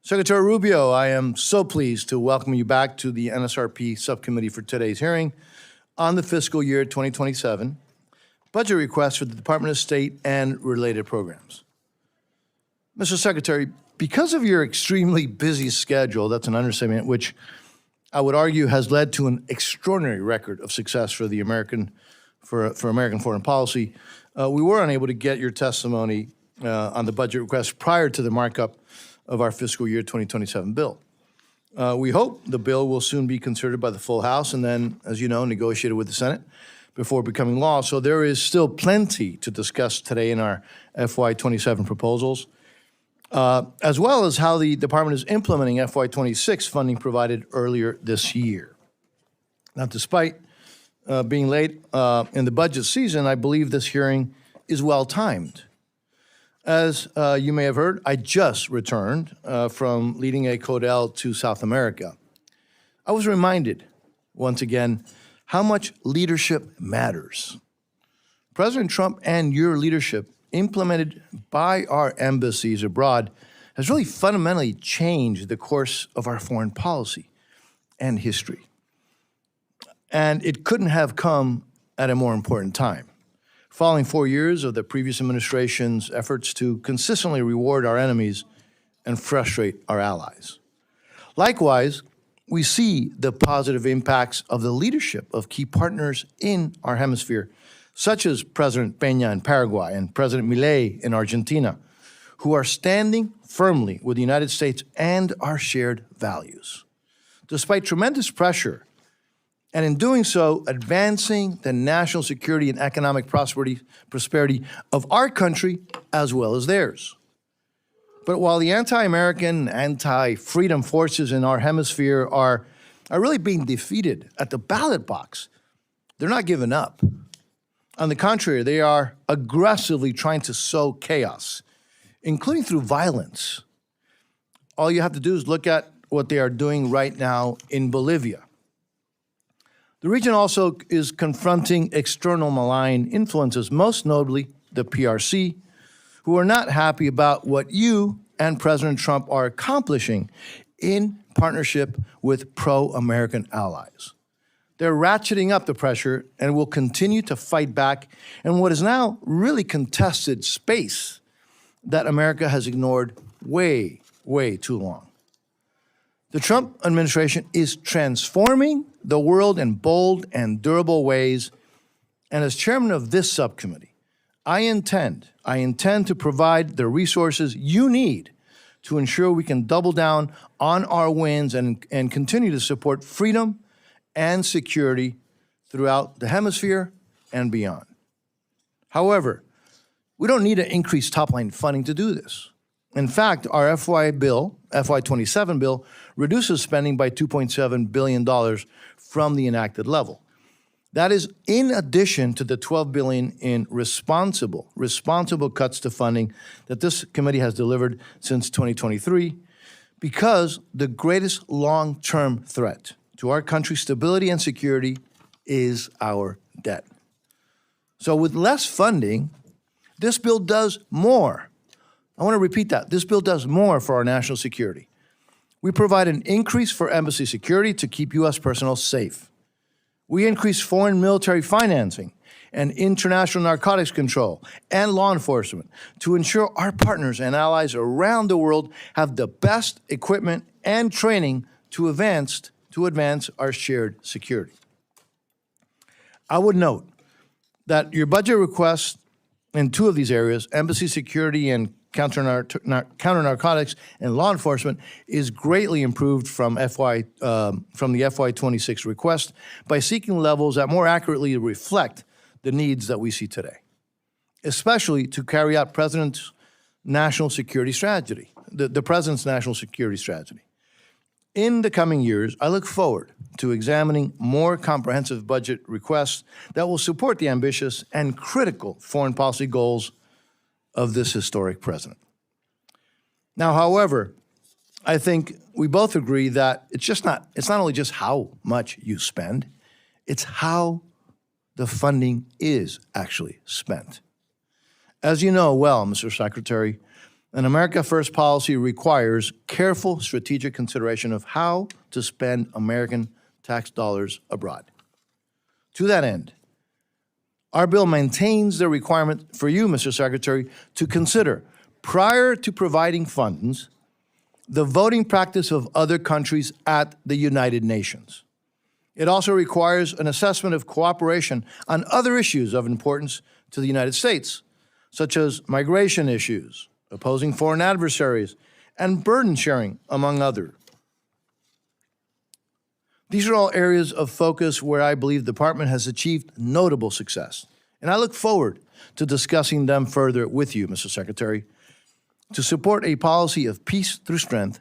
Secretary Rubio, I am so pleased to welcome you back to the NSRP subcommittee for today's hearing on the fiscal year 2027 budget request for the Department of State and related programs. Mr. Secretary, because of your extremely busy schedule, that's an understatement, which I would argue has led to an extraordinary record of success for the American foreign policy, we were unable to get your testimony on the budget request prior to the markup of our fiscal year 2027 bill. We hope the bill will soon be considered by the full House and then, as you know, negotiated with the Senate before becoming law. So there is still plenty to discuss today in our FY27 proposals, as well as how the department is implementing FY26 funding provided earlier this year. Now, despite being late in the budget season, I believe this hearing is well-timed. As you may have heard, I just returned from leading a CODEL to South America. I was reminded, once again, how much leadership matters. President Trump and your leadership, implemented by our embassies abroad, has really fundamentally changed the course of our foreign policy and history. And it couldn't have come at a more important time. Following 4 years of the previous administration's efforts to consistently reward our enemies and frustrate our allies. Likewise, we see the positive impacts of the leadership of key partners in our hemisphere, such as President Peña in Paraguay and President Milei in Argentina, who are standing firmly with the United States and our shared values. Despite tremendous pressure, and in doing so, advancing the national security and economic prosperity of our country as well as theirs. But while the anti-American, anti-freedom forces in our hemisphere are really being defeated at the ballot box, they're not giving up. On the contrary, they are aggressively trying to sow chaos, including through violence. All you have to do is look at what they are doing right now in Bolivia. The region also is confronting external malign influences, most notably the PRC, who are not happy about what you and President Trump are accomplishing in partnership with pro-American allies. They're ratcheting up the pressure and will continue to fight back in what is now really contested space that America has ignored way, way too long. The Trump administration is transforming the world in bold and durable ways, and as chairman of this subcommittee, I intend to provide the resources you need to ensure we can double down on our wins and continue to support freedom and security throughout the hemisphere and beyond. However, we don't need to increase top-line funding to do this. In fact, our FY27 bill, reduces spending by $2.7 billion from the enacted level. That is in addition to the $12 billion in responsible cuts to funding that this committee has delivered since 2023, because the greatest long-term threat to our country's stability and security is our debt. So with less funding, this bill does more. I want to repeat that. This bill does more for our national security. We provide an increase for embassy security to keep U.S. personnel safe. We increase foreign military financing and international narcotics control and law enforcement to ensure our partners and allies around the world have the best equipment and training to advance our shared security. I would note that your budget request in two of these areas, embassy security and counter-narcotics and law enforcement, is greatly improved from the FY26 request by seeking levels that more accurately reflect the needs that we see today, especially to carry out President's national security strategy, the President's national security strategy. In the coming years, I look forward to examining more comprehensive budget requests that will support the ambitious and critical foreign policy goals of this historic president. Now, however, I think we both agree that it's not only just how much you spend, it's how the funding is actually spent. As you know well, Mr. Secretary, An America First policy requires careful strategic consideration of how to spend American tax dollars abroad. To that end, our bill maintains the requirement for you, Mr. Secretary, to consider, prior to providing funds, the voting practice of other countries at the United Nations. It also requires an assessment of cooperation on other issues of importance to the United States, such as migration issues, opposing foreign adversaries, and burden sharing, among others. These are all areas of focus where I believe the department has achieved notable success, and I look forward to discussing them further with you, Mr. Secretary. To support a policy of peace through strength,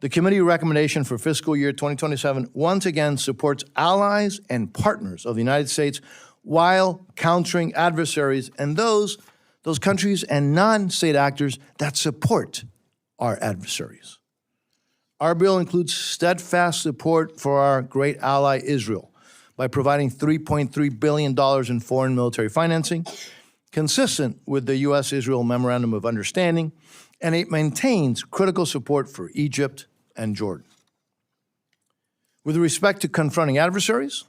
the committee recommendation for fiscal year 2027 once again supports allies and partners of the United States while countering adversaries and those countries and non-state actors that support our adversaries. Our bill includes steadfast support for our great ally, Israel, by providing $3.3 billion in foreign military financing, consistent with the U.S.-Israel Memorandum of Understanding, and it maintains critical support for Egypt and Jordan. With respect to confronting adversaries,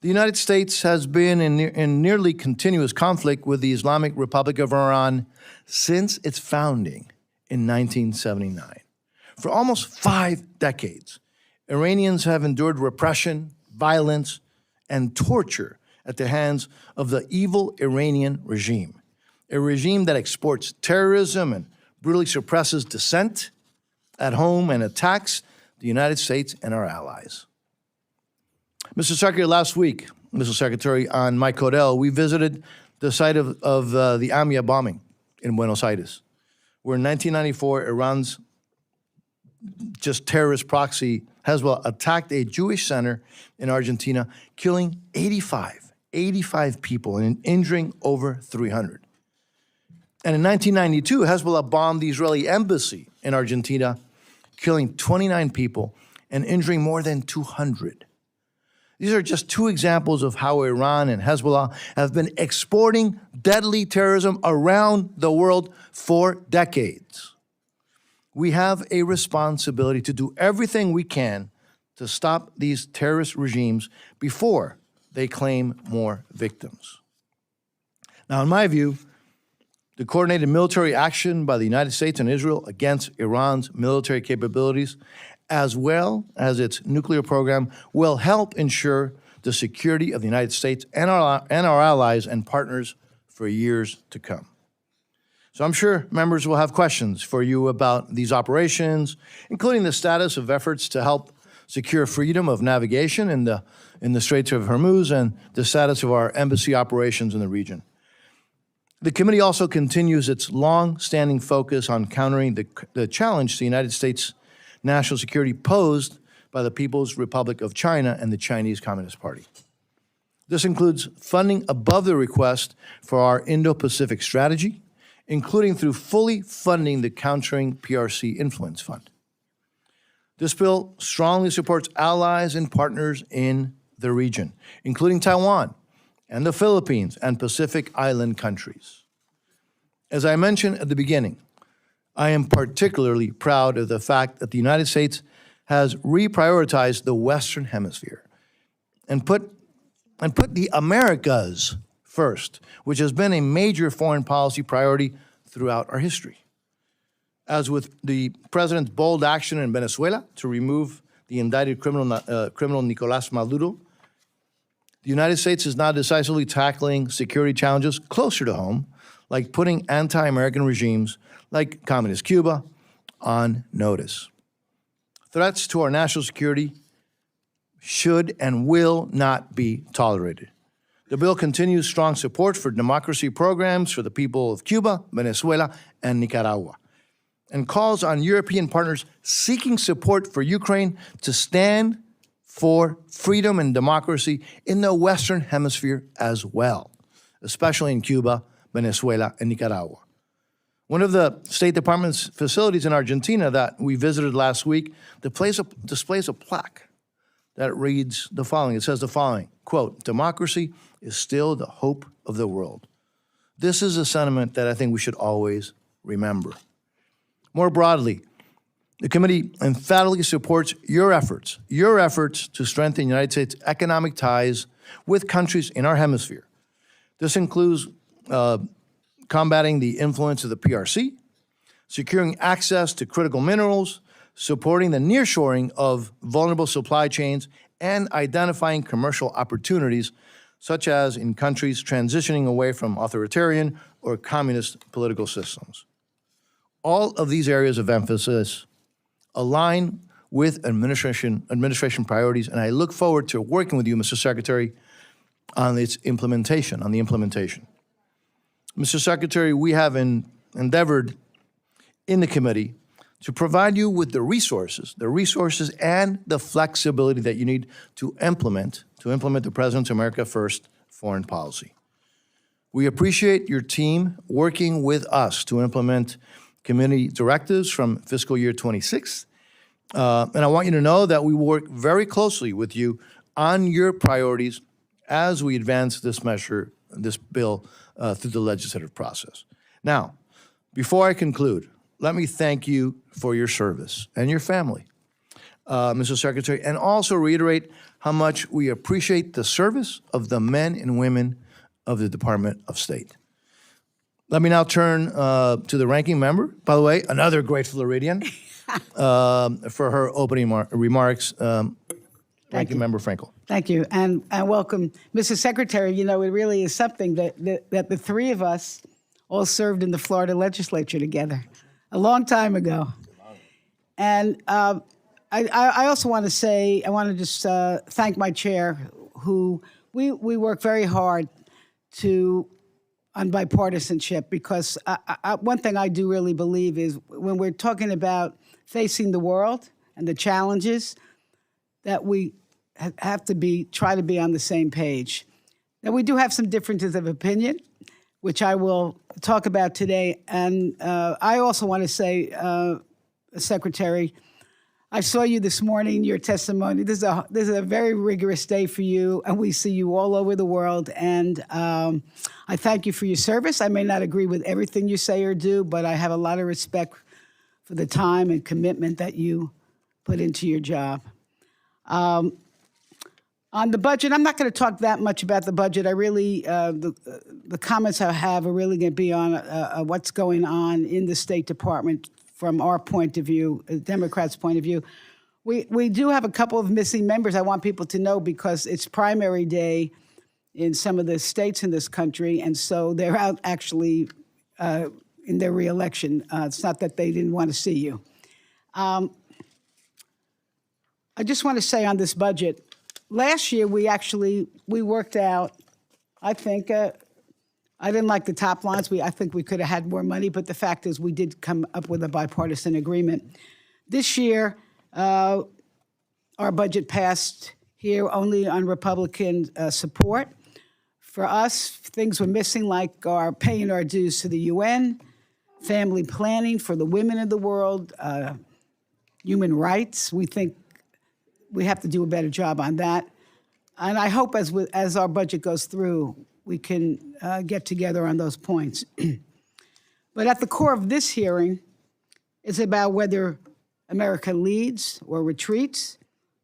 the United States has been in nearly continuous conflict with the Islamic Republic of Iran since its founding in 1979. For almost 5 decades, Iranians have endured repression, violence, and torture at the hands of the evil Iranian regime, a regime that exports terrorism and brutally suppresses dissent at home and attacks the United States and our allies. Mr. Secretary, last week, Mr. Secretary, on my Codel, we visited the site of the AMIA bombing in Buenos Aires, where in 1994, Iran's just terrorist proxy Hezbollah attacked a Jewish center in Argentina, killing 85 people and injuring over 300. And in 1992, Hezbollah bombed the Israeli embassy in Argentina, killing 29 people and injuring more than 200. These are just 2 examples of how Iran and Hezbollah have been exporting deadly terrorism around the world for decades. We have a responsibility to do everything we can to stop these terrorist regimes before they claim more victims. Now, in my view, the coordinated military action by the United States and Israel against Iran's military capabilities, as well as its nuclear program, will help ensure the security of the United States and our allies and partners for years to come. So I'm sure members will have questions for you about these operations, including the status of efforts to help secure freedom of navigation in the Straits of Hormuz and the status of our embassy operations in the region. The committee also continues its long-standing focus on countering the challenge to the United States' national security posed by the People's Republic of China and the Chinese Communist Party. This includes funding above the request for our Indo-Pacific strategy, including through fully funding the Countering PRC Influence Fund. This bill strongly supports allies and partners in the region, including Taiwan and the Philippines and Pacific Island countries. As I mentioned at the beginning, I am particularly proud of the fact that the United States has reprioritized the Western Hemisphere and put the Americas first, which has been a major foreign policy priority throughout our history. As with the president's bold action in Venezuela to remove the indicted criminal Nicolás Maduro, the United States is now decisively tackling security challenges closer to home, like putting anti-American regimes like Communist Cuba on notice. Threats to our national security should and will not be tolerated. The bill continues strong support for democracy programs for the people of Cuba, Venezuela, and Nicaragua, and calls on European partners seeking support for Ukraine to stand for freedom and democracy in the Western Hemisphere as well, especially in Cuba, Venezuela, and Nicaragua. One of the State Department's facilities in Argentina that we visited last week displays a plaque that reads the following. It says the following, quote, "Democracy is still the hope of the world." This is a sentiment that I think we should always remember. More broadly, the committee emphatically supports your efforts to strengthen United States economic ties with countries in our hemisphere. This includes combating the influence of the PRC, securing access to critical minerals, supporting the nearshoring of vulnerable supply chains, and identifying commercial opportunities, such as in countries transitioning away from authoritarian or communist political systems. All of these areas of emphasis align with administration priorities, and I look forward to working with you, Mr. Secretary, on the implementation. Mr. Secretary, we have endeavored in the committee to provide you with the resources and the flexibility that you need to implement the President's America First foreign policy. We appreciate your team working with us to implement committee directives from fiscal year 26. And I want you to know that we work very closely with you on your priorities as we advance this bill through the legislative process. Now, before I conclude, let me thank you for your service and your family, Mr. Secretary, and also reiterate how much we appreciate the service of the men and women of the Department of State. Let me now turn to the ranking member, by the way, another great Floridian, for her opening remarks. Ranking Member Frankel. Thank you, and welcome. Mr. Secretary, you know, it really is something that the three of us all served in the Florida legislature together a long time ago. And I also want to say, I want to just thank my chair, who we work very hard on bipartisanship, because one thing I do really believe is when we're talking about facing the world and the challenges, that we have to try to be on the same page. Now, we do have some differences of opinion, which I will talk about today. And I also want to say, Secretary, I saw you this morning, your testimony. This is a very rigorous day for you, and we see you all over the world. And I thank you for your service. I may not agree with everything you say or do, but I have a lot of respect for the time and commitment that you put into your job. On the budget, I'm not going to talk that much about the budget. I really, the comments I have are really going to be on what's going on in the State Department from our point of view, Democrats' point of view. We do have a couple of missing members I want people to know, because it's primary day in some of the states in this country, and so they're out actually in their reelection. It's not that they didn't want to see you. I just want to say on this budget, last year we worked out, I think, I didn't like the top lines. I think we could have had more money, but the fact is we did come up with a bipartisan agreement. This year, our budget passed here only on Republican support. For us, things were missing, like our paying our dues to the UN, family planning for the women of the world, human rights. We think we have to do a better job on that. And I hope as our budget goes through, we can get together on those points. But at the core of this hearing is about whether America leads or retreats,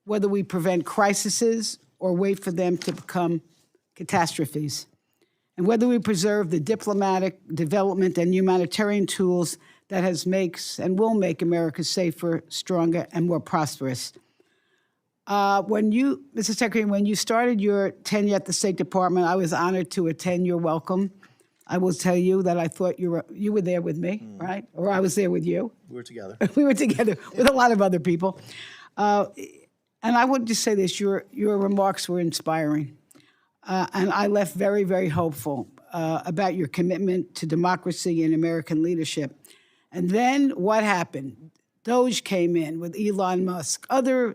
whether we prevent crises or wait for them to become catastrophes, and whether we preserve the diplomatic, development, and humanitarian tools that makes and will make America safer, stronger, and more prosperous. Mr. Secretary, when you started your tenure at the State Department, I was honored to attend your welcome. I will tell you that I thought you were there with me, right? Or I was there with you. We were together. We were together with a lot of other people. And I would just say this, your remarks were inspiring. And I left very, very hopeful about your commitment to democracy and American leadership. And then what happened? DOGE came in with Elon Musk. I'm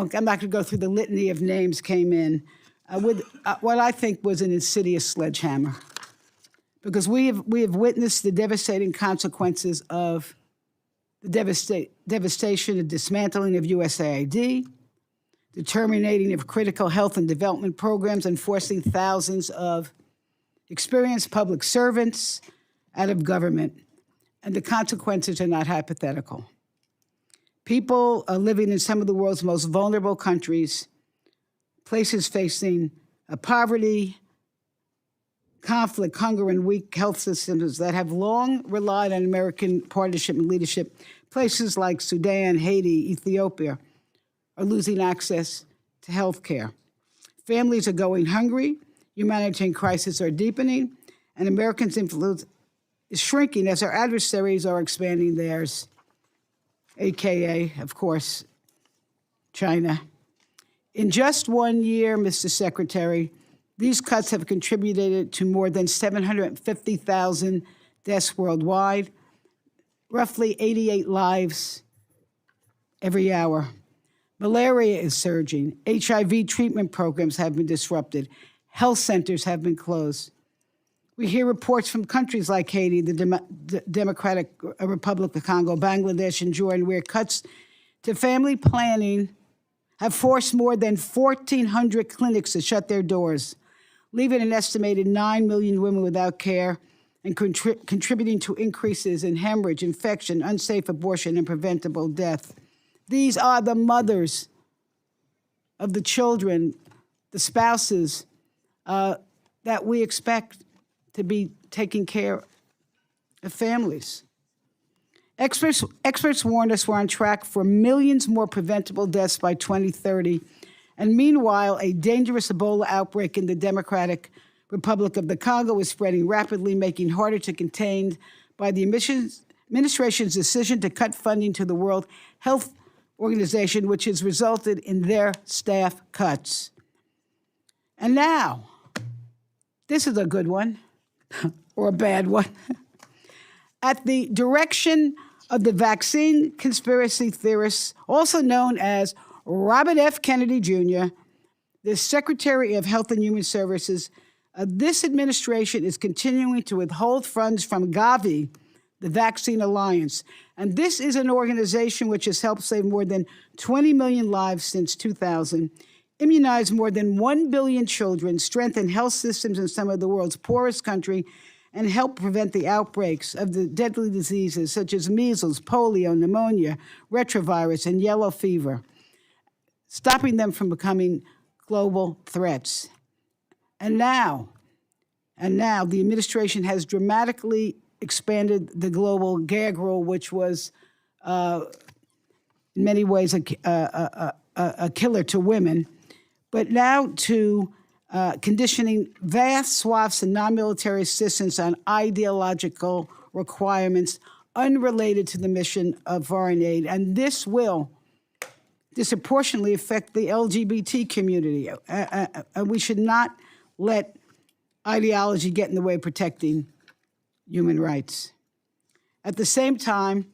not going to go through the litany of names, came in with what I think was an insidious sledgehammer. Because we have witnessed the devastating consequences of the devastation and dismantling of USAID, the terminating of critical health and development programs, and forcing thousands of experienced public servants out of government, and the consequences are not hypothetical. People are living in some of the world's most vulnerable countries, places facing poverty, conflict, hunger, and weak health systems that have long relied on American partnership and leadership. Places like Sudan, Haiti, Ethiopia are losing access to health care. Families are going hungry, humanitarian crises are deepening, and Americans' influence is shrinking as our adversaries are expanding theirs, AKA, of course, China. In just 1 year, Mr. Secretary, these cuts have contributed to more than 750,000 deaths worldwide, roughly 88 lives every hour. Malaria is surging. HIV treatment programs have been disrupted. Health centers have been closed. We hear reports from countries like Haiti, the Democratic Republic of Congo, Bangladesh, and Jordan, where cuts to family planning have forced more than 1,400 clinics to shut their doors, leaving an estimated 9 million women without care and contributing to increases in hemorrhage, infection, unsafe abortion, and preventable death. These are the mothers of the children, the spouses that we expect to be taking care of families. Experts warned us we're on track for millions more preventable deaths by 2030. And meanwhile, a dangerous Ebola outbreak in the Democratic Republic of the Congo is spreading rapidly, making it harder to contain by the administration's decision to cut funding to the World Health Organization, which has resulted in their staff cuts. And now, this is a good one, or a bad one. At the direction of the vaccine conspiracy theorists, also known as Robert F. Kennedy Jr., the Secretary of Health and Human Services, this administration is continuing to withhold funds from Gavi, the Vaccine Alliance. And this is an organization which has helped save more than 20 million lives since 2000, immunized more than 1 billion children, strengthened health systems in some of the world's poorest countries, and helped prevent the outbreaks of the deadly diseases such as measles, polio, pneumonia, retrovirus, and yellow fever, stopping them from becoming global threats. And now the administration has dramatically expanded the global gag rule, which was in many ways a killer to women, but now to conditioning vast swaths of non-military assistance on ideological requirements unrelated to the mission of foreign aid. And this will disproportionately affect the LGBT community. And we should not let ideology get in the way of protecting human rights. At the same time,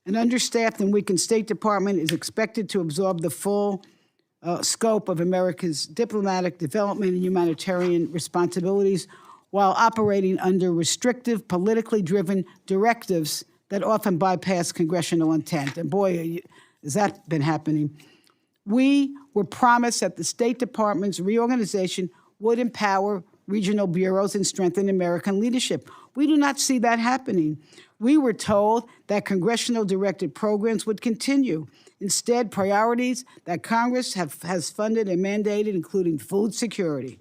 an understaffed and weakened State Department is expected to absorb the full scope of America's diplomatic, development, and humanitarian responsibilities while operating under restrictive, politically driven directives that often bypass congressional intent. And boy, has that been happening. We were promised that the State Department's reorganization would empower regional bureaus and strengthen American leadership. We do not see that happening. We were told that congressional-directed programs would continue. Instead, priorities that Congress has funded and mandated, including food security,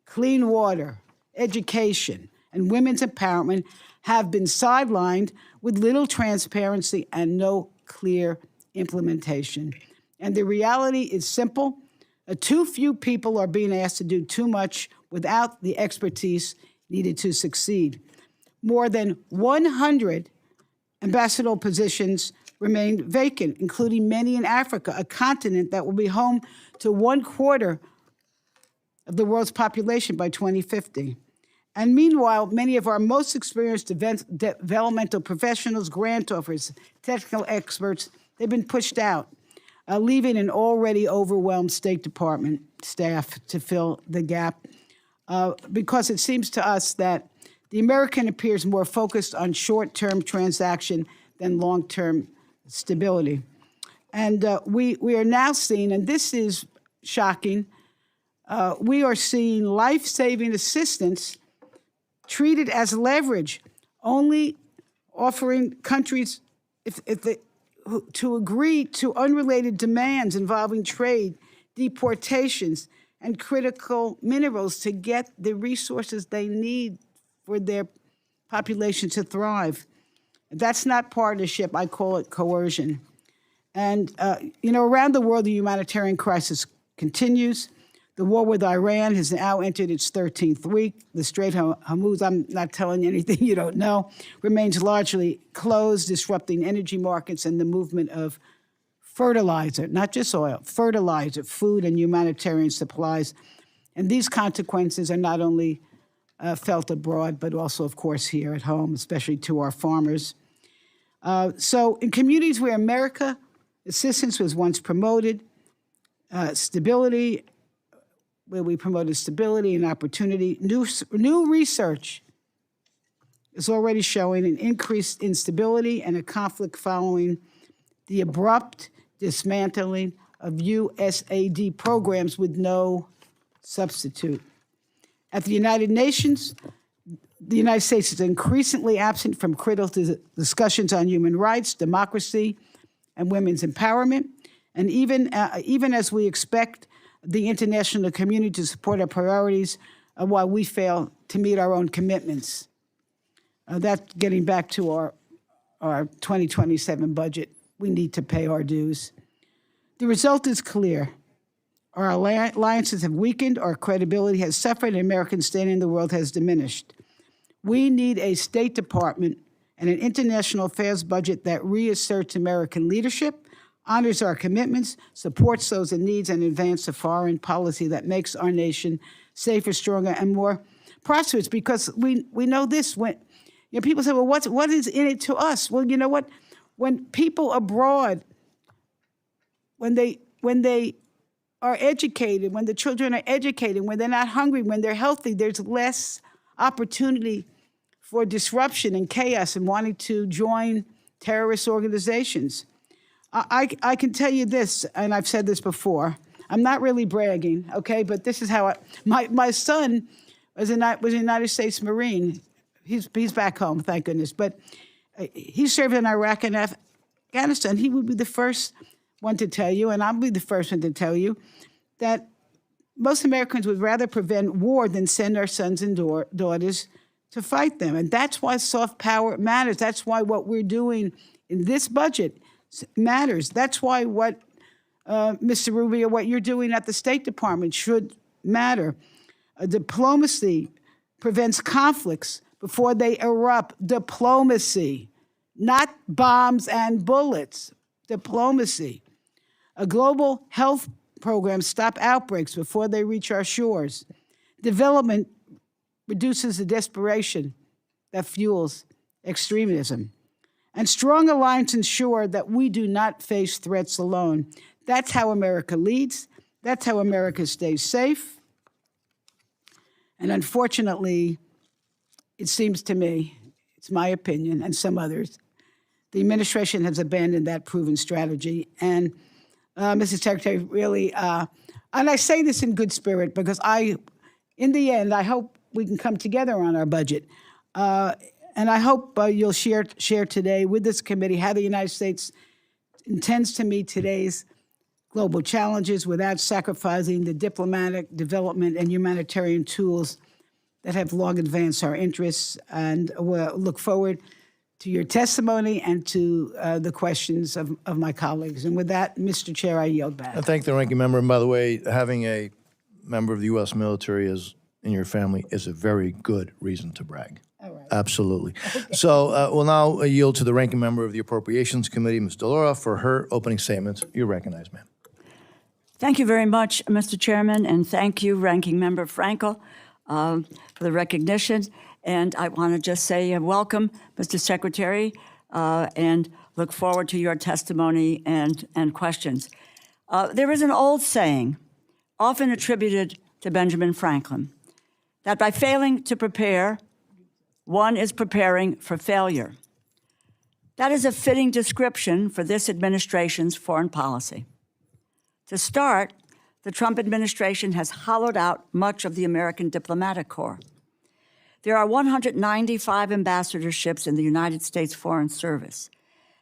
clean water, education, and women's empowerment, have been sidelined with little transparency and no clear implementation. And the reality is simple. Too few people are being asked to do too much without the expertise needed to succeed. More than 100 ambassadorial positions remain vacant, including many in Africa, a continent that will be home to 1/4 of the world's population by 2050. And meanwhile, many of our most experienced developmental professionals, grant offers, technical experts, they've been pushed out, leaving an already overwhelmed State Department staff to fill the gap. Because it seems to us that the American appears more focused on short-term transaction than long-term stability. And we are now seeing, and this is shocking, we are seeing life-saving assistance treated as leverage only offering countries to agree to unrelated demands involving trade, deportations, and critical minerals to get the resources they need for their population to thrive. That's not partnership. I call it coercion. And, around the world, the humanitarian crisis continues. The war with Iran has now entered its 13th week. The Strait of Hormuz, I'm not telling you anything you don't know, remains largely closed, disrupting energy markets and the movement of fertilizer, not just oil, fertilizer, food, and humanitarian supplies. And these consequences are not only felt abroad, but also, of course, here at home, especially to our farmers. So in communities where America assistance was once promoted, stability, where we promoted stability and opportunity, new research is already showing an increased instability and a conflict following the abrupt dismantling of USAID programs with no substitute. At the United Nations, the United States is increasingly absent from critical discussions on human rights, democracy, and women's empowerment. And even as we expect the international community to support our priorities, while we fail to meet our own commitments. That's getting back to our 2027 budget. We need to pay our dues. The result is clear. Our alliances have weakened, our credibility has suffered, and American standing in the world has diminished. We need a State Department and an international affairs budget that reasserts American leadership, honors our commitments, supports those in need, and advances a foreign policy that makes our nation safer, stronger, and more prosperous. Because we know this. When people say, well, what is in it to us? Well, you know what? When people abroad, when they are educated, when the children are educated, when they're not hungry, when they're healthy, there's less opportunity for disruption and chaos and wanting to join terrorist organizations. I can tell you this, and I've said this before. I'm not really bragging, okay? But this is how my son was a United States Marine. He's back home, thank goodness. But he served in Iraq and Afghanistan. He would be the first one to tell you, and I'll be the first one to tell you, that most Americans would rather prevent war than send our sons and daughters to fight them. And that's why soft power matters. That's why what we're doing in this budget matters. That's why what, Mr. Rubio, what you're doing at the State Department should matter. Diplomacy prevents conflicts before they erupt. Diplomacy, not bombs and bullets. Diplomacy. A global health program stop outbreaks before they reach our shores. Development reduces the desperation that fuels extremism. And strong alliance ensure that we do not face threats alone. That's how America leads. That's how America stays safe. And unfortunately, it seems to me, it's my opinion and some others, the administration has abandoned that proven strategy. And Mrs. Secretary, really, and I say this in good spirit because in the end, I hope we can come together on our budget. And I hope you'll share today with this committee how the United States intends to meet today's global challenges without sacrificing the diplomatic, development, and humanitarian tools that have long advanced our interests. And we'll look forward to your testimony and to the questions of my colleagues. And with that, Mr. Chair, I yield back. I thank the ranking member. And by the way, having a member of the U.S. military in your family is a very good reason to brag. All right. Absolutely. Okay. So we'll now yield to the ranking member of the Appropriations Committee, Ms. DeLaura, for her opening statements. You're recognized, ma'am. Thank you very much, Mr. Chairman, and thank you, Ranking Member Frankel, for the recognition. And I want to just say welcome, Mr. Secretary, and look forward to your testimony and questions. There is an old saying, often attributed to Benjamin Franklin, that by failing to prepare, one is preparing for failure. That is a fitting description for this administration's foreign policy. To start, the Trump administration has hollowed out much of the American diplomatic corps. There are 195 ambassadorships in the United States Foreign Service.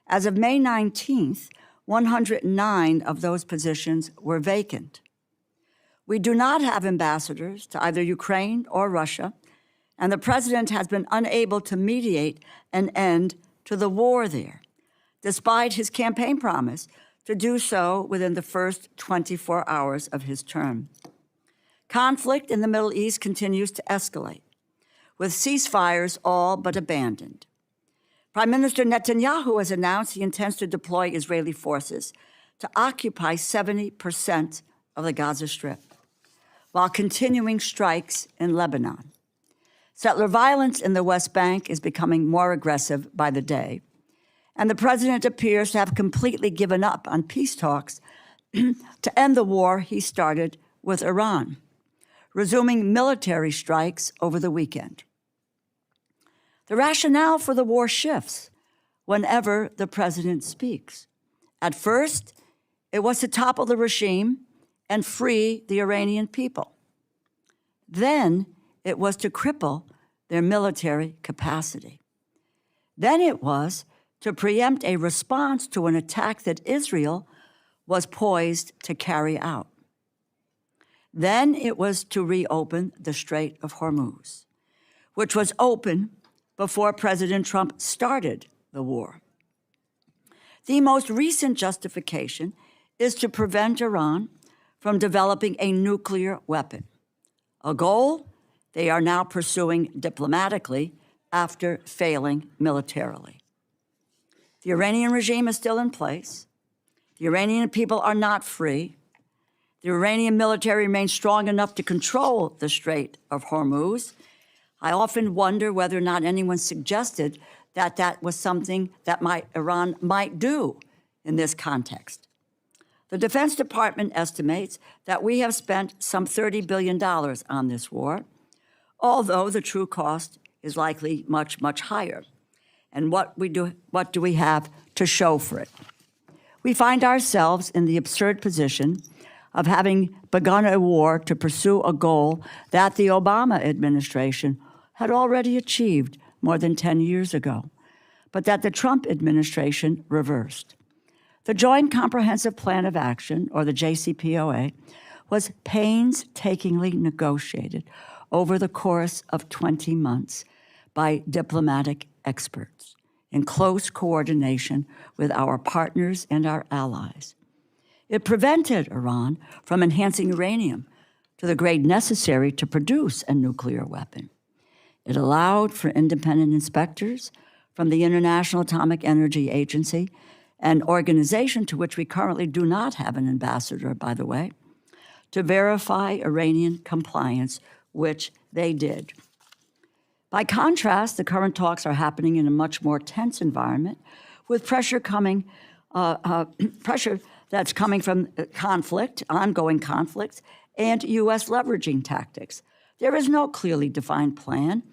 As of May 19th, 109 of those positions were vacant. We do not have ambassadors to either Ukraine or Russia, and the president has been unable to mediate an end to the war there, despite his campaign promise to do so within the first 24 hours of his term. Conflict in the Middle East continues to escalate, with ceasefires all but abandoned. Prime Minister Netanyahu has announced he intends to deploy Israeli forces to occupy 70% of the Gaza Strip, while continuing strikes in Lebanon. Settler violence in the West Bank is becoming more aggressive by the day, and the president appears to have completely given up on peace talks to end the war he started with Iran, resuming military strikes over the weekend. The rationale for the war shifts whenever the president speaks. At first, it was to topple the regime and free the Iranian people. Then it was to cripple their military capacity. Then it was to preempt a response to an attack that Israel was poised to carry out. Then it was to reopen the Strait of Hormuz, which was open before President Trump started the war. The most recent justification is to prevent Iran from developing a nuclear weapon, a goal they are now pursuing diplomatically after failing militarily. The Iranian regime is still in place. The Iranian people are not free. The Iranian military remains strong enough to control the Strait of Hormuz. I often wonder whether or not anyone suggested that that was something that Iran might do in this context. The Defense Department estimates that we have spent some $30 billion on this war, although the true cost is likely much, much higher. And what do we have to show for it? We find ourselves in the absurd position of having begun a war to pursue a goal that the Obama administration had already achieved more than 10 years ago, but that the Trump administration reversed. The Joint Comprehensive Plan of Action, or the JCPOA, was painstakingly negotiated over the course of 20 months by diplomatic experts in close coordination with our partners and our allies. It prevented Iran from enhancing uranium to the grade necessary to produce a nuclear weapon. It allowed for independent inspectors from the International Atomic Energy Agency, an organization to which we currently do not have an ambassador, by the way, to verify Iranian compliance, which they did. By contrast, the current talks are happening in a much more tense environment, with pressure that's coming from conflict, ongoing conflicts, and U.S. leveraging tactics. There is no clearly defined plan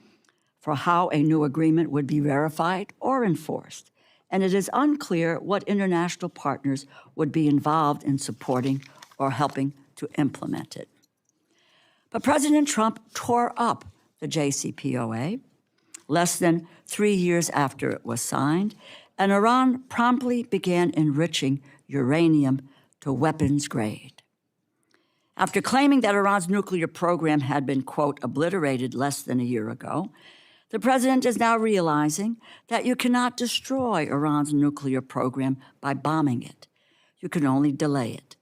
for how a new agreement would be verified or enforced, and it is unclear what international partners would be involved in supporting or helping to implement it. But President Trump tore up the JCPOA less than 3 years after it was signed, and Iran promptly began enriching uranium to weapons grade. After claiming that Iran's nuclear program had been, quote, obliterated less than a year ago, the president is now realizing that you cannot destroy Iran's nuclear program by bombing it. You can only delay it.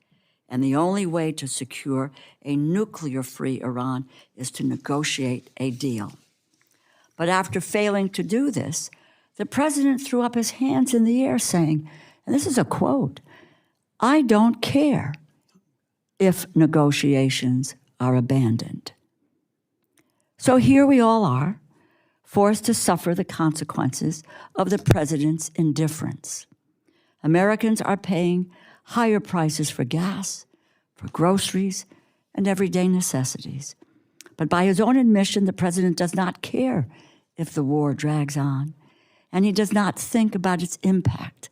And the only way to secure a nuclear-free Iran is to negotiate a deal. But after failing to do this, the president threw up his hands in the air saying, and this is a quote, "I don't care if negotiations are abandoned." So here we all are, forced to suffer the consequences of the president's indifference. Americans are paying higher prices for gas, for groceries, and everyday necessities. But by his own admission, the president does not care if the war drags on, and he does not think about its impact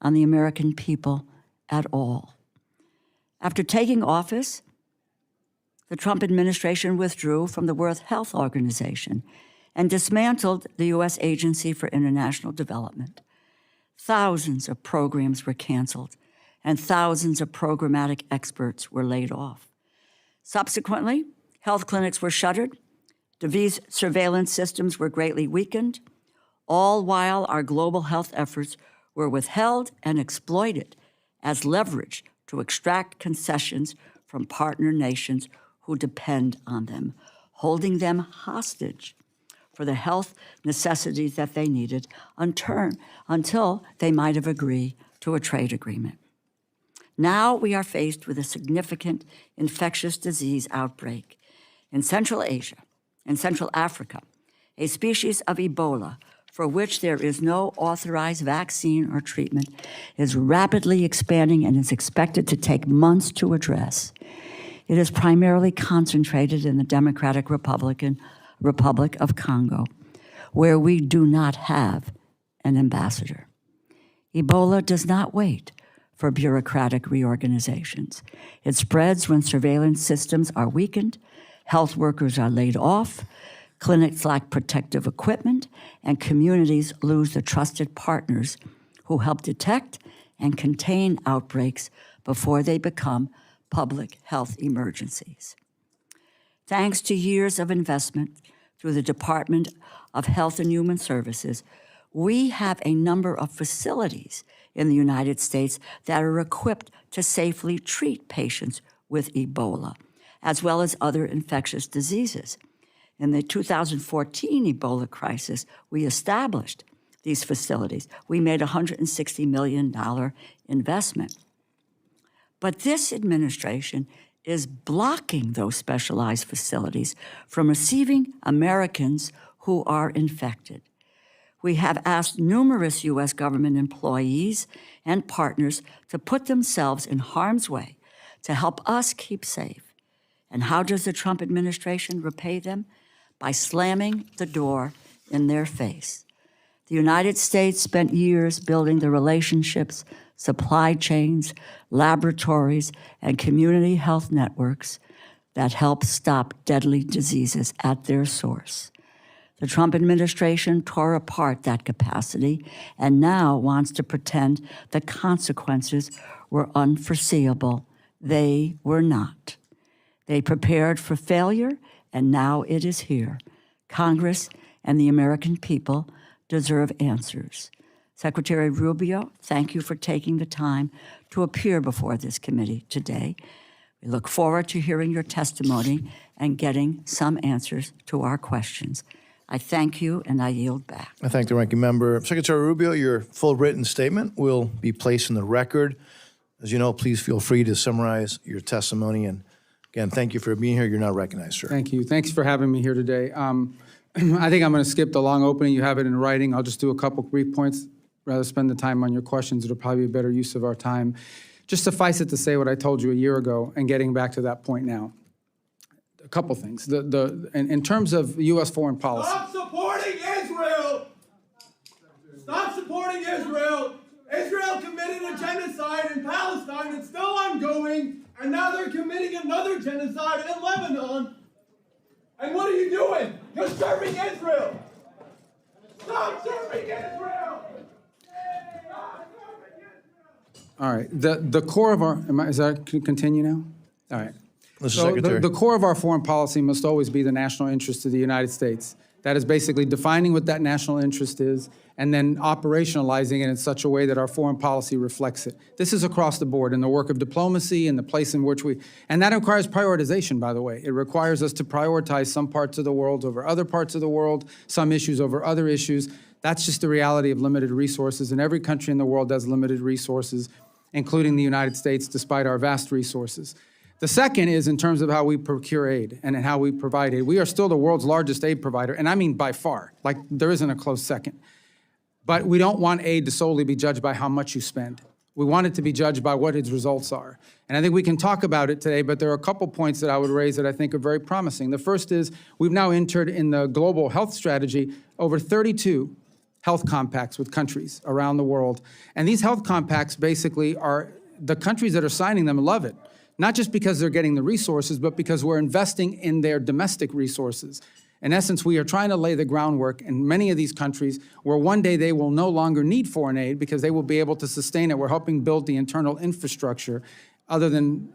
on the American people at all. After taking office, the Trump administration withdrew from the World Health Organization and dismantled the U.S. Agency for International Development. Thousands of programs were canceled, and thousands of programmatic experts were laid off. Subsequently, health clinics were shuttered, disease surveillance systems were greatly weakened, all while our global health efforts were withheld and exploited as leverage to extract concessions from partner nations who depend on them, holding them hostage for the health necessities that they needed until they might have agreed to a trade agreement. Now we are faced with a significant infectious disease outbreak in Central Asia and Central Africa, a species of Ebola for which there is no authorized vaccine or treatment, is rapidly expanding and is expected to take months to address. It is primarily concentrated in the Democratic Republic of Congo, where we do not have an ambassador. Ebola does not wait for bureaucratic reorganizations. It spreads when surveillance systems are weakened, health workers are laid off, clinics lack protective equipment, and communities lose the trusted partners who help detect and contain outbreaks before they become public health emergencies. Thanks to years of investment through the Department of Health and Human Services, we have a number of facilities in the United States that are equipped to safely treat patients with Ebola, as well as other infectious diseases. In the 2014 Ebola crisis, we established these facilities. We made a $160 million investment. But this administration is blocking those specialized facilities from receiving Americans who are infected. We have asked numerous U.S. government employees and partners to put themselves in harm's way to help us keep safe. And how does the Trump administration repay them? By slamming the door in their face. The United States spent years building the relationships, supply chains, laboratories, and community health networks that help stop deadly diseases at their source. The Trump administration tore apart that capacity and now wants to pretend the consequences were unforeseeable. They were not. They prepared for failure, and now it is here. Congress and the American people deserve answers. Secretary Rubio, thank you for taking the time to appear before this committee today. We look forward to hearing your testimony and getting some answers to our questions. I thank you, and I yield back. I thank the ranking member. Secretary Rubio, your full written statement will be placed in the record. As you know, please feel free to summarize your testimony. And again, thank you for being here. You're now recognized, sir. Thank you. Thanks for having me here today. I think I'm going to skip the long opening. You have it in writing. I'll just do a couple brief points. Rather spend the time on your questions. It'll probably be a better use of our time. Just suffice it to say what I told you a year ago and getting back to that point now. A couple things. In terms of U.S. foreign policy. Stop supporting Israel! Stop supporting Israel! Israel committed a genocide in Palestine. It's still ongoing. And now they're committing another genocide in Lebanon. And what are you doing? You're serving Israel! Stop serving Israel! Stop serving Israel! All right. The core of our, is that, can continue now? All right. Mr. So Secretary. the core of our foreign policy must always be the national interest of the United States. That is basically defining what that national interest is and then operationalizing it in such a way that our foreign policy reflects it. This is across the board in the work of diplomacy and the place in which and that requires prioritization, by the way. It requires us to prioritize some parts of the world over other parts of the world, some issues over other issues. That's just the reality of limited resources, and every country in the world has limited resources, including the United States, despite our vast resources. The second is in terms of how we procure aid and how we provide aid. We are still the world's largest aid provider, and I mean by far, like there isn't a close second. But we don't want aid to solely be judged by how much you spend. We want it to be judged by what its results are. And I think we can talk about it today, but there are a couple points that I would raise that I think are very promising. The first is we've now entered in the global health strategy over 32 health compacts with countries around the world. And these health compacts basically are, the countries that are signing them love it. Not just because they're getting the resources, but because we're investing in their domestic resources. In essence, we are trying to lay the groundwork in many of these countries where one day they will no longer need foreign aid because they will be able to sustain it. We're helping build the internal infrastructure other than,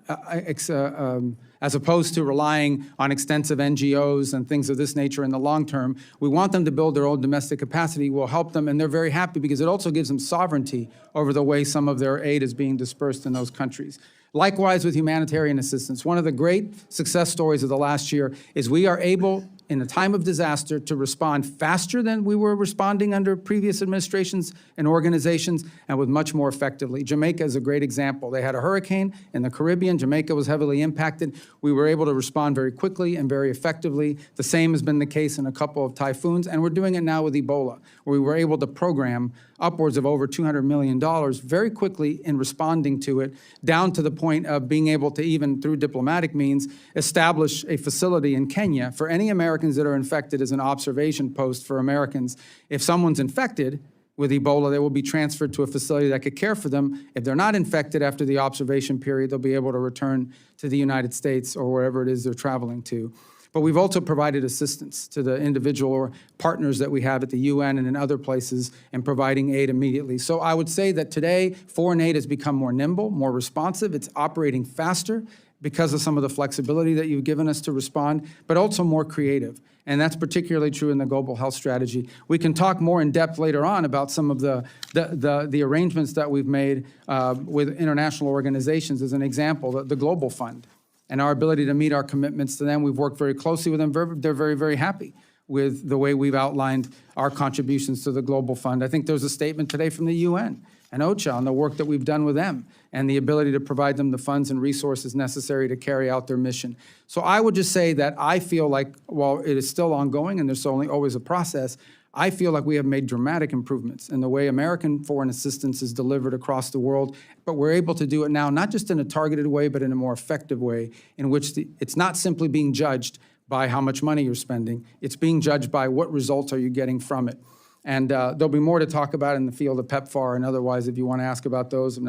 as opposed to relying on extensive NGOs and things of this nature in the long term. We want them to build their own domestic capacity. We'll help them, and they're very happy because it also gives them sovereignty over the way some of their aid is being dispersed in those countries. Likewise with humanitarian assistance. One of the great success stories of the last year is we are able, in a time of disaster, to respond faster than we were responding under previous administrations and organizations, and with much more effectively. Jamaica is a great example. They had a hurricane in the Caribbean. Jamaica was heavily impacted. We were able to respond very quickly and very effectively. The same has been the case in a couple of typhoons, and we're doing it now with Ebola, where we were able to program upwards of over $200 million very quickly in responding to it, down to the point of being able to, even through diplomatic means, establish a facility in Kenya for any Americans that are infected as an observation post for Americans. If someone's infected with Ebola, they will be transferred to a facility that could care for them. If they're not infected after the observation period, they'll be able to return to the United States or wherever it is they're traveling to. But we've also provided assistance to the individual or partners that we have at the UN and in other places in providing aid immediately. So I would say that today, foreign aid has become more nimble, more responsive. It's operating faster because of some of the flexibility that you've given us to respond, but also more creative. And that's particularly true in the global health strategy. We can talk more in depth later on about some of the arrangements that we've made with international organizations. As an example, the Global Fund, and our ability to meet our commitments to them. We've worked very closely with them. They're very, very happy with the way we've outlined our contributions to the Global Fund. I think there's a statement today from the UN and OCHA on the work that we've done with them and the ability to provide them the funds and resources necessary to carry out their mission. So I would just say that I feel like, while it is still ongoing and there's always a process, I feel like we have made dramatic improvements in the way American foreign assistance is delivered across the world, but we're able to do it now, not just in a targeted way, but in a more effective way, in which it's not simply being judged by how much money you're spending. It's being judged by what results are you getting from it. And there'll be more to talk about in the field of PEPFAR, and otherwise, if you want to ask about those,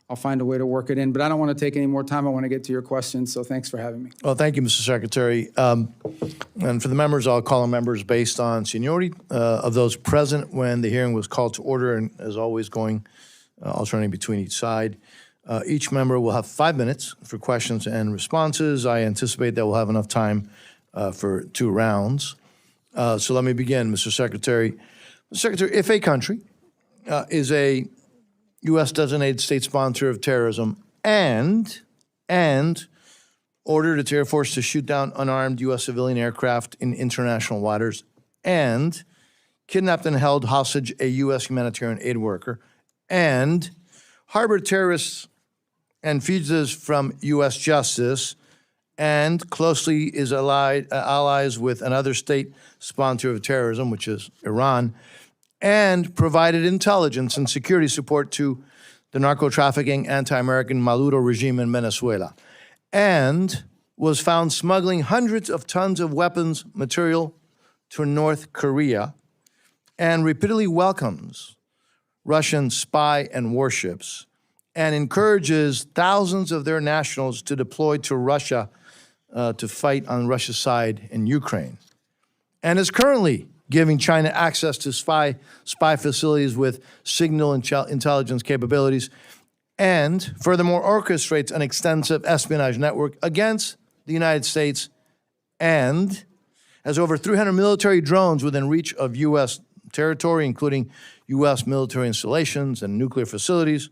I'll find a way to work it in. But I don't want to take any more time. I want to get to your questions, so thanks for having me. Well, thank you, Mr. Secretary. And for the members, I'll call on members based on seniority of those present when the hearing was called to order, and as always, going alternating between each side. Each member will have 5 minutes for questions and responses. I anticipate that we'll have enough time for 2 rounds. So let me begin, Mr. Secretary. Mr. Secretary, if a country is a U.S. designated state sponsor of terrorism and ordered its Air Force to shoot down unarmed U.S. civilian aircraft in international waters and kidnapped and held hostage a U.S. humanitarian aid worker and harbored terrorists and fugitives from U.S. justice and closely is allies with another state sponsor of terrorism, which is Iran, and provided intelligence and security support to the narco-trafficking, anti-American Maduro regime in Venezuela, and was found smuggling hundreds of tons of weapons material to North Korea, and repeatedly welcomes Russian spy and warships, and encourages thousands of their nationals to deploy to Russia to fight on Russia's side in Ukraine, and is currently giving China access to spy facilities with signal intelligence capabilities, and furthermore orchestrates an extensive espionage network against the United States, and has over 300 military drones within reach of U.S. territory, including U.S. military installations and nuclear facilities.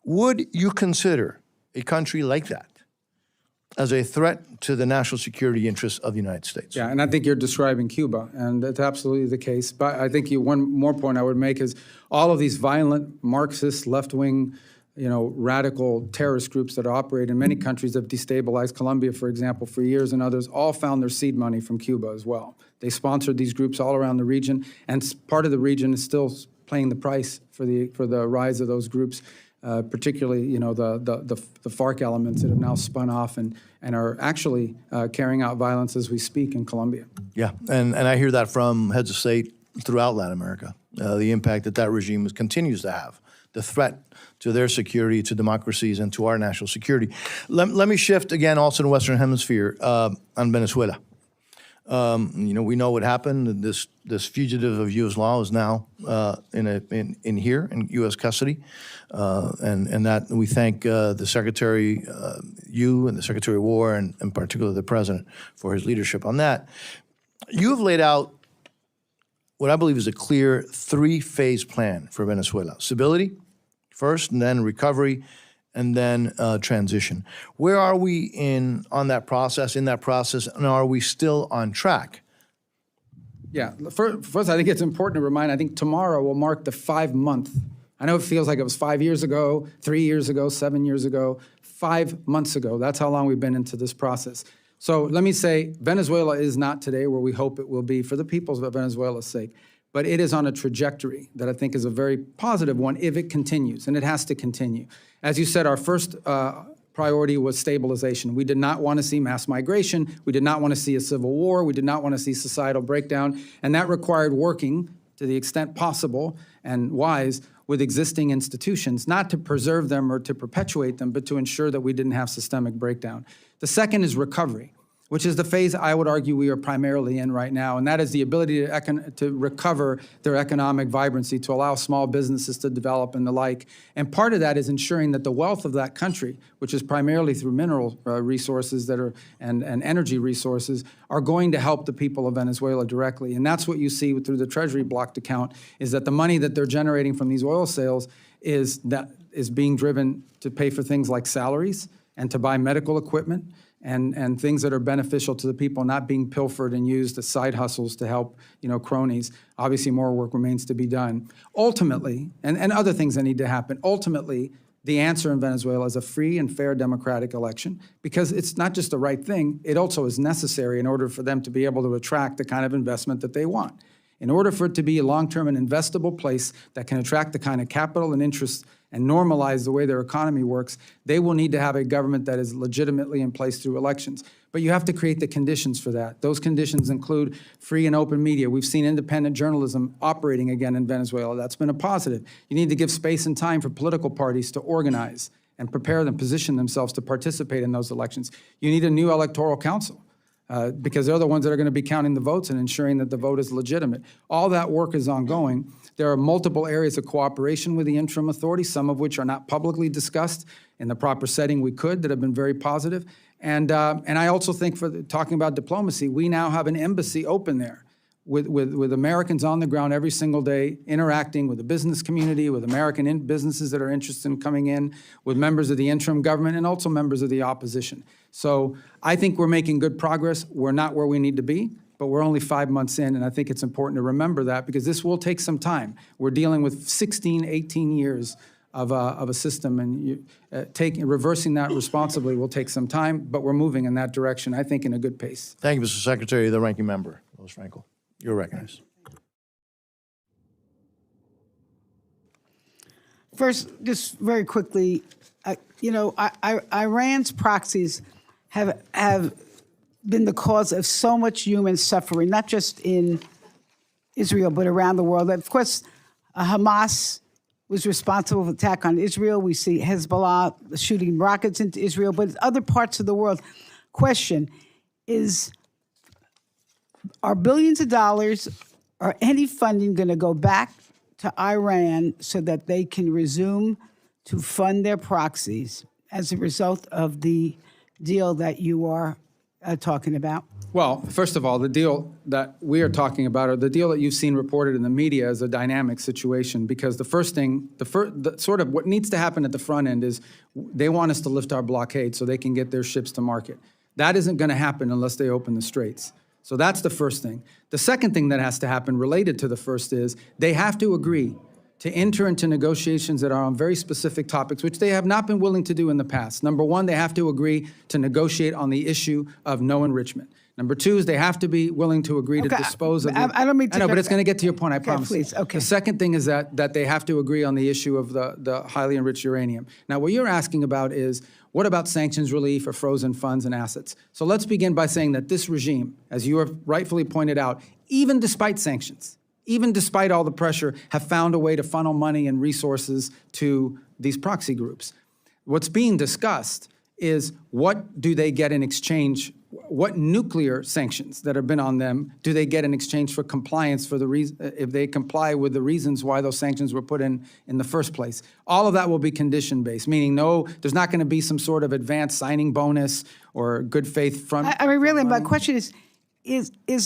Would you consider a country like that as a threat to the national security interests of the United States? Yeah, and I think you're describing Cuba, and that's absolutely the case. But I think one more point I would make is all of these violent Marxist, left-wing, radical terrorist groups that operate in many countries have destabilized Colombia, for example, for years, and others all found their seed money from Cuba as well. They sponsored these groups all around the region, and part of the region is still paying the price for the rise of those groups. Particularly, the FARC elements that have now spun off and are actually carrying out violence as we speak in Colombia. Yeah, and I hear that from heads of state throughout Latin America, the impact that continues to have, the threat to their security, to democracies, and to our national security. Let me shift again also to the Western Hemisphere on Venezuela. We know what happened. This fugitive of U.S. law is now in here in U.S. custody, and that we thank the Secretary, you and the Secretary of War, and in particular the President for his leadership on that. You have laid out what I believe is a clear three-phase plan for Venezuela: stability first, and then recovery, and then transition. Where are we in that process, and are we still on track? Yeah, first, I think it's important to remind, I think tomorrow will mark the 5-month. I know it feels like it was 5 years ago, 3 years ago, 7 years ago, 5 months ago. That's how long we've been into this process. So let me say, Venezuela is not today where we hope it will be for the peoples of Venezuela's sake, but it is on a trajectory that I think is a very positive one if it continues, and it has to continue. As you said, our first priority was stabilization. We did not want to see mass migration. We did not want to see a civil war. We did not want to see societal breakdown, and that required working to the extent possible and wise with existing institutions, not to preserve them or to perpetuate them, but to ensure that we didn't have systemic breakdown. The second is recovery, which is the phase I would argue we are primarily in right now, and that is the ability to recover their economic vibrancy, to allow small businesses to develop and the like. And part of that is ensuring that the wealth of that country, which is primarily through mineral resources and energy resources, are going to help the people of Venezuela directly. And that's what you see through the Treasury blocked account, is that the money that they're generating from these oil sales is being driven to pay for things like salaries and to buy medical equipment, and things that are beneficial to the people, not being pilfered and used as side hustles to help, cronies. Obviously, more work remains to be done. Ultimately, and other things that need to happen, ultimately, the answer in Venezuela is a free and fair democratic election, because it's not just the right thing, it also is necessary in order for them to be able to attract the kind of investment that they want. In order for it to be a long-term and investable place that can attract the kind of capital and interest and normalize the way their economy works, they will need to have a government that is legitimately in place through elections. But you have to create the conditions for that. Those conditions include free and open media. We've seen independent journalism operating again in Venezuela. That's been a positive. You need to give space and time for political parties to organize and prepare them, position themselves to participate in those elections. You need a new electoral council. Because they're the ones that are going to be counting the votes and ensuring that the vote is legitimate. All that work is ongoing. There are multiple areas of cooperation with the interim authority, some of which are not publicly discussed in the proper setting we could, that have been very positive. And I also think, for talking about diplomacy, we now have an embassy open there with Americans on the ground every single day, interacting with the business community, with American businesses that are interested in coming in, with members of the interim government, and also members of the opposition. So I think we're making good progress. We're not where we need to be, but we're only 5 months in, and I think it's important to remember that, because this will take some time. We're dealing with 16, 18 years of a system, and reversing that responsibly will take some time, but we're moving in that direction, I think, in a good pace. Thank you, Mr. Secretary. The Ranking Member, Louis Frankel. You're recognized. First, just very quickly, Iran's proxies have been the cause of so much human suffering, not just in Israel, but around the world. Of course, Hamas was responsible for the attack on Israel. We see Hezbollah shooting rockets into Israel, but other parts of the world. Question is, are billions of dollars or any funding going to go back to Iran so that they can resume to fund their proxies as a result of the deal that you are talking about? Well, first of all, the deal that we are talking about, or the deal that you've seen reported in the media, is a dynamic situation, because the first thing, sort of what needs to happen at the front end is they want us to lift our blockade so they can get their ships to market. That isn't going to happen unless they open the straits. So that's the first thing. The second thing that has to happen related to the first is they have to agree to enter into negotiations that are on very specific topics, which they have not been willing to do in the past. Number one, they have to agree to negotiate on the issue of no enrichment. Number two is they have to be willing to agree to dispose of I don't mean to... I know, but it's going to get to your point, I promise. Please, okay. The second thing is that they have to agree on the issue of the highly enriched uranium. Now, what you're asking about is, what about sanctions relief or frozen funds and assets? So let's begin by saying that this regime, as you have rightfully pointed out, even despite sanctions, even despite all the pressure, have found a way to funnel money and resources to these proxy groups. What's being discussed is, what do they get in exchange what nuclear sanctions that have been on them do they get in exchange for compliance for the reason, if they comply with the reasons why those sanctions were put in the first place? All of that will be condition-based, meaning no, there's not going to be some sort of advanced signing bonus or good faith front. I mean, really, my question is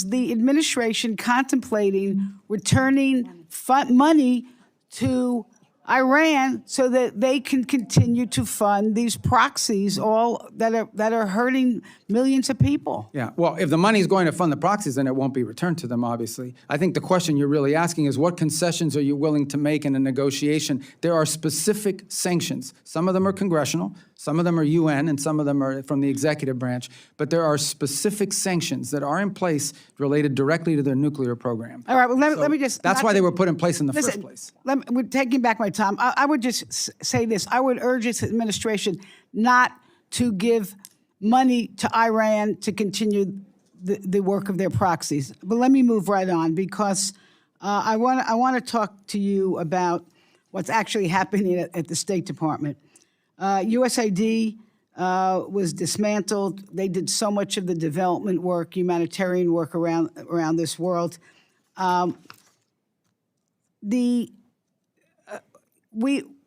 the administration contemplating returning money to Iran so that they can continue to fund these proxies, all that are hurting millions of people? Yeah, well, if the money is going to fund the proxies, then it won't be returned to them, obviously. I think the question you're really asking is what concessions are you willing to make in a negotiation? There are specific sanctions. Some of them are congressional, some of them are UN, and some of them are from the executive branch. But there are specific sanctions that are in place related directly to their nuclear program. All right, well, let me just... That's why they were put in place in the first Listen, place. we're taking back my time. I would just say this. I would urge this administration not to give money to Iran to continue the work of their proxies. But let me move right on, because I want to talk to you about what's actually happening at the State Department. USAID was dismantled. They did so much of the development work, humanitarian work around this world.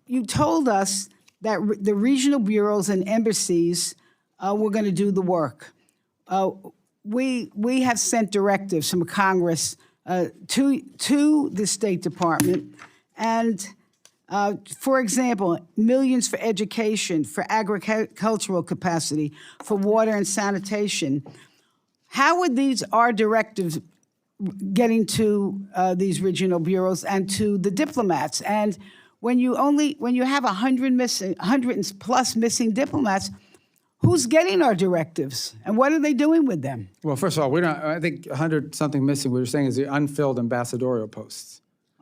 You told us that the regional bureaus and embassies were going to do the work. We have sent directives from Congress to the State Department, and for example, millions for education, for agricultural capacity, for water and sanitation. How would our directives getting to these regional bureaus and to the diplomats? And when you have 100 plus missing diplomats, who's getting our directives, and what are they doing with them? Well, first of all, I think 100-something missing, what you're saying is the unfilled ambassadorial posts.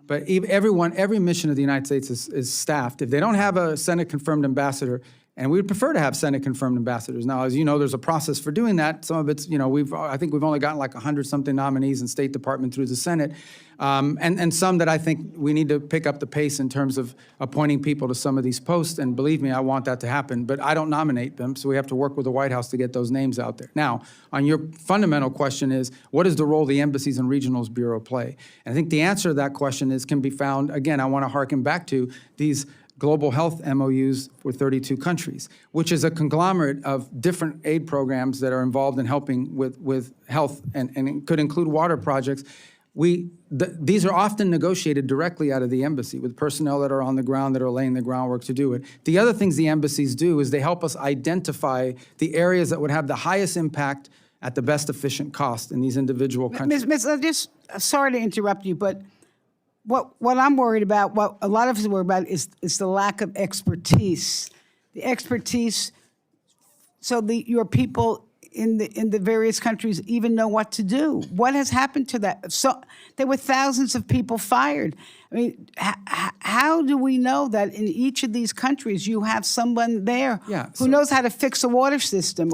But every mission of the United States is staffed. If they don't have a Senate-confirmed ambassador, and we would prefer to have Senate-confirmed ambassadors. Now, as you know, there's a process for doing that. Some of it's, I think we've only gotten like 100-something nominees in State Department through the Senate, and some that I think we need to pick up the pace in terms of appointing people to some of these posts. And believe me, I want that to happen. But I don't nominate them, so we have to work with the White House to get those names out there. Now, on your fundamental question is, what is the role the Embassies and Regionals Bureau play? And I think the answer to that question can be found, again, I want to harken back to these global health MOUs with 32 countries, which is a conglomerate of different aid programs that are involved in helping with health, and it could include water projects. These are often negotiated directly out of the embassy with personnel that are on the ground that are laying the groundwork to do it. The other things the embassies do is they help us identify the areas that would have the highest impact at the best efficient cost in these individual countries. Sorry to interrupt you, but what I'm worried about, what a lot of us are worried about, is the lack of expertise. The expertise, so your people in the various countries even know what to do. What has happened to that? So there were thousands of people fired. I mean, how do we know that in each of these countries you have someone there who knows how to fix a water system?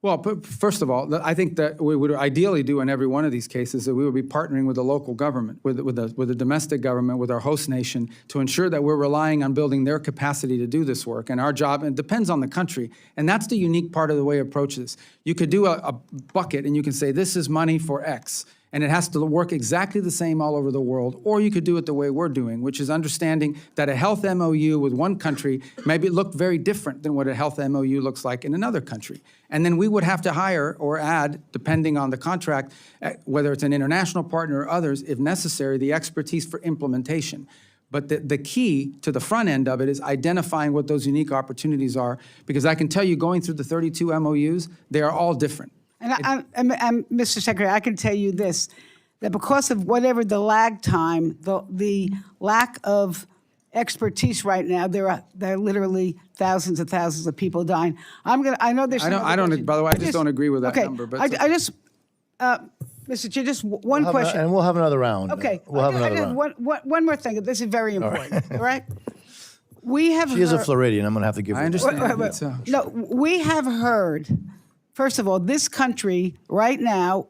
Well, first of all, I think that we would ideally do in every one of these cases that we would be partnering with the local government, with the domestic government, with our host nation, to ensure that we're relying on building their capacity to do this work. And our job, and it depends on the country, and that's the unique part of the way we approach this. You could do a bucket and you can say, this is money for X, and it has to work exactly the same all over the world, or you could do it the way we're doing, which is understanding that a health MOU with one country maybe look very different than what a health MOU looks like in another country. And then we would have to hire or add, depending on the contract, whether it's an international partner or others, if necessary, the expertise for implementation. But the key to the front end of it is identifying what those unique opportunities are, because I can tell you, going through the 32 MOUs, they are all different. And Mr. Secretary, I can tell you this, that because of whatever the lag time, the lack of expertise right now, there are literally thousands and thousands of people dying. I know there's. By the way, I just don't agree with that number. But Mr. Chair, just one question. And we'll have another round. Okay. We'll have another round. One more thing. This is very important. All right. We have. She is a Floridian. I'm going to have to give her. I understand. No, we have heard. First of all, this country right now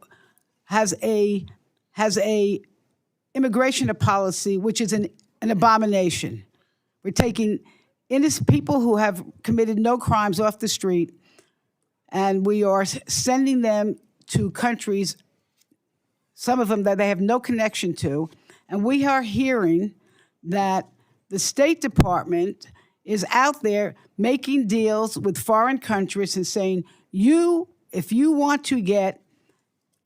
has a immigration policy which is an abomination. We're taking innocent people who have committed no crimes off the street, and we are sending them to countries, some of them that they have no connection to, and we are hearing that the State Department is out there making deals with foreign countries and saying, if you want to get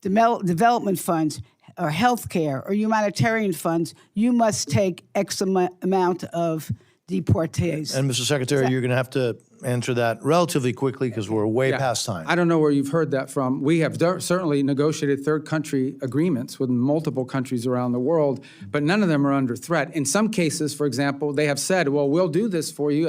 development funds or health care or humanitarian funds, you must take X amount of deportees. And Mr. Secretary, you're going to have to answer that relatively quickly because we're way Yeah. past time. I don't know where you've heard that from. We have certainly negotiated third country agreements with multiple countries around the world, but none of them are under threat. In some cases, for example, they have said, well, we'll do this for you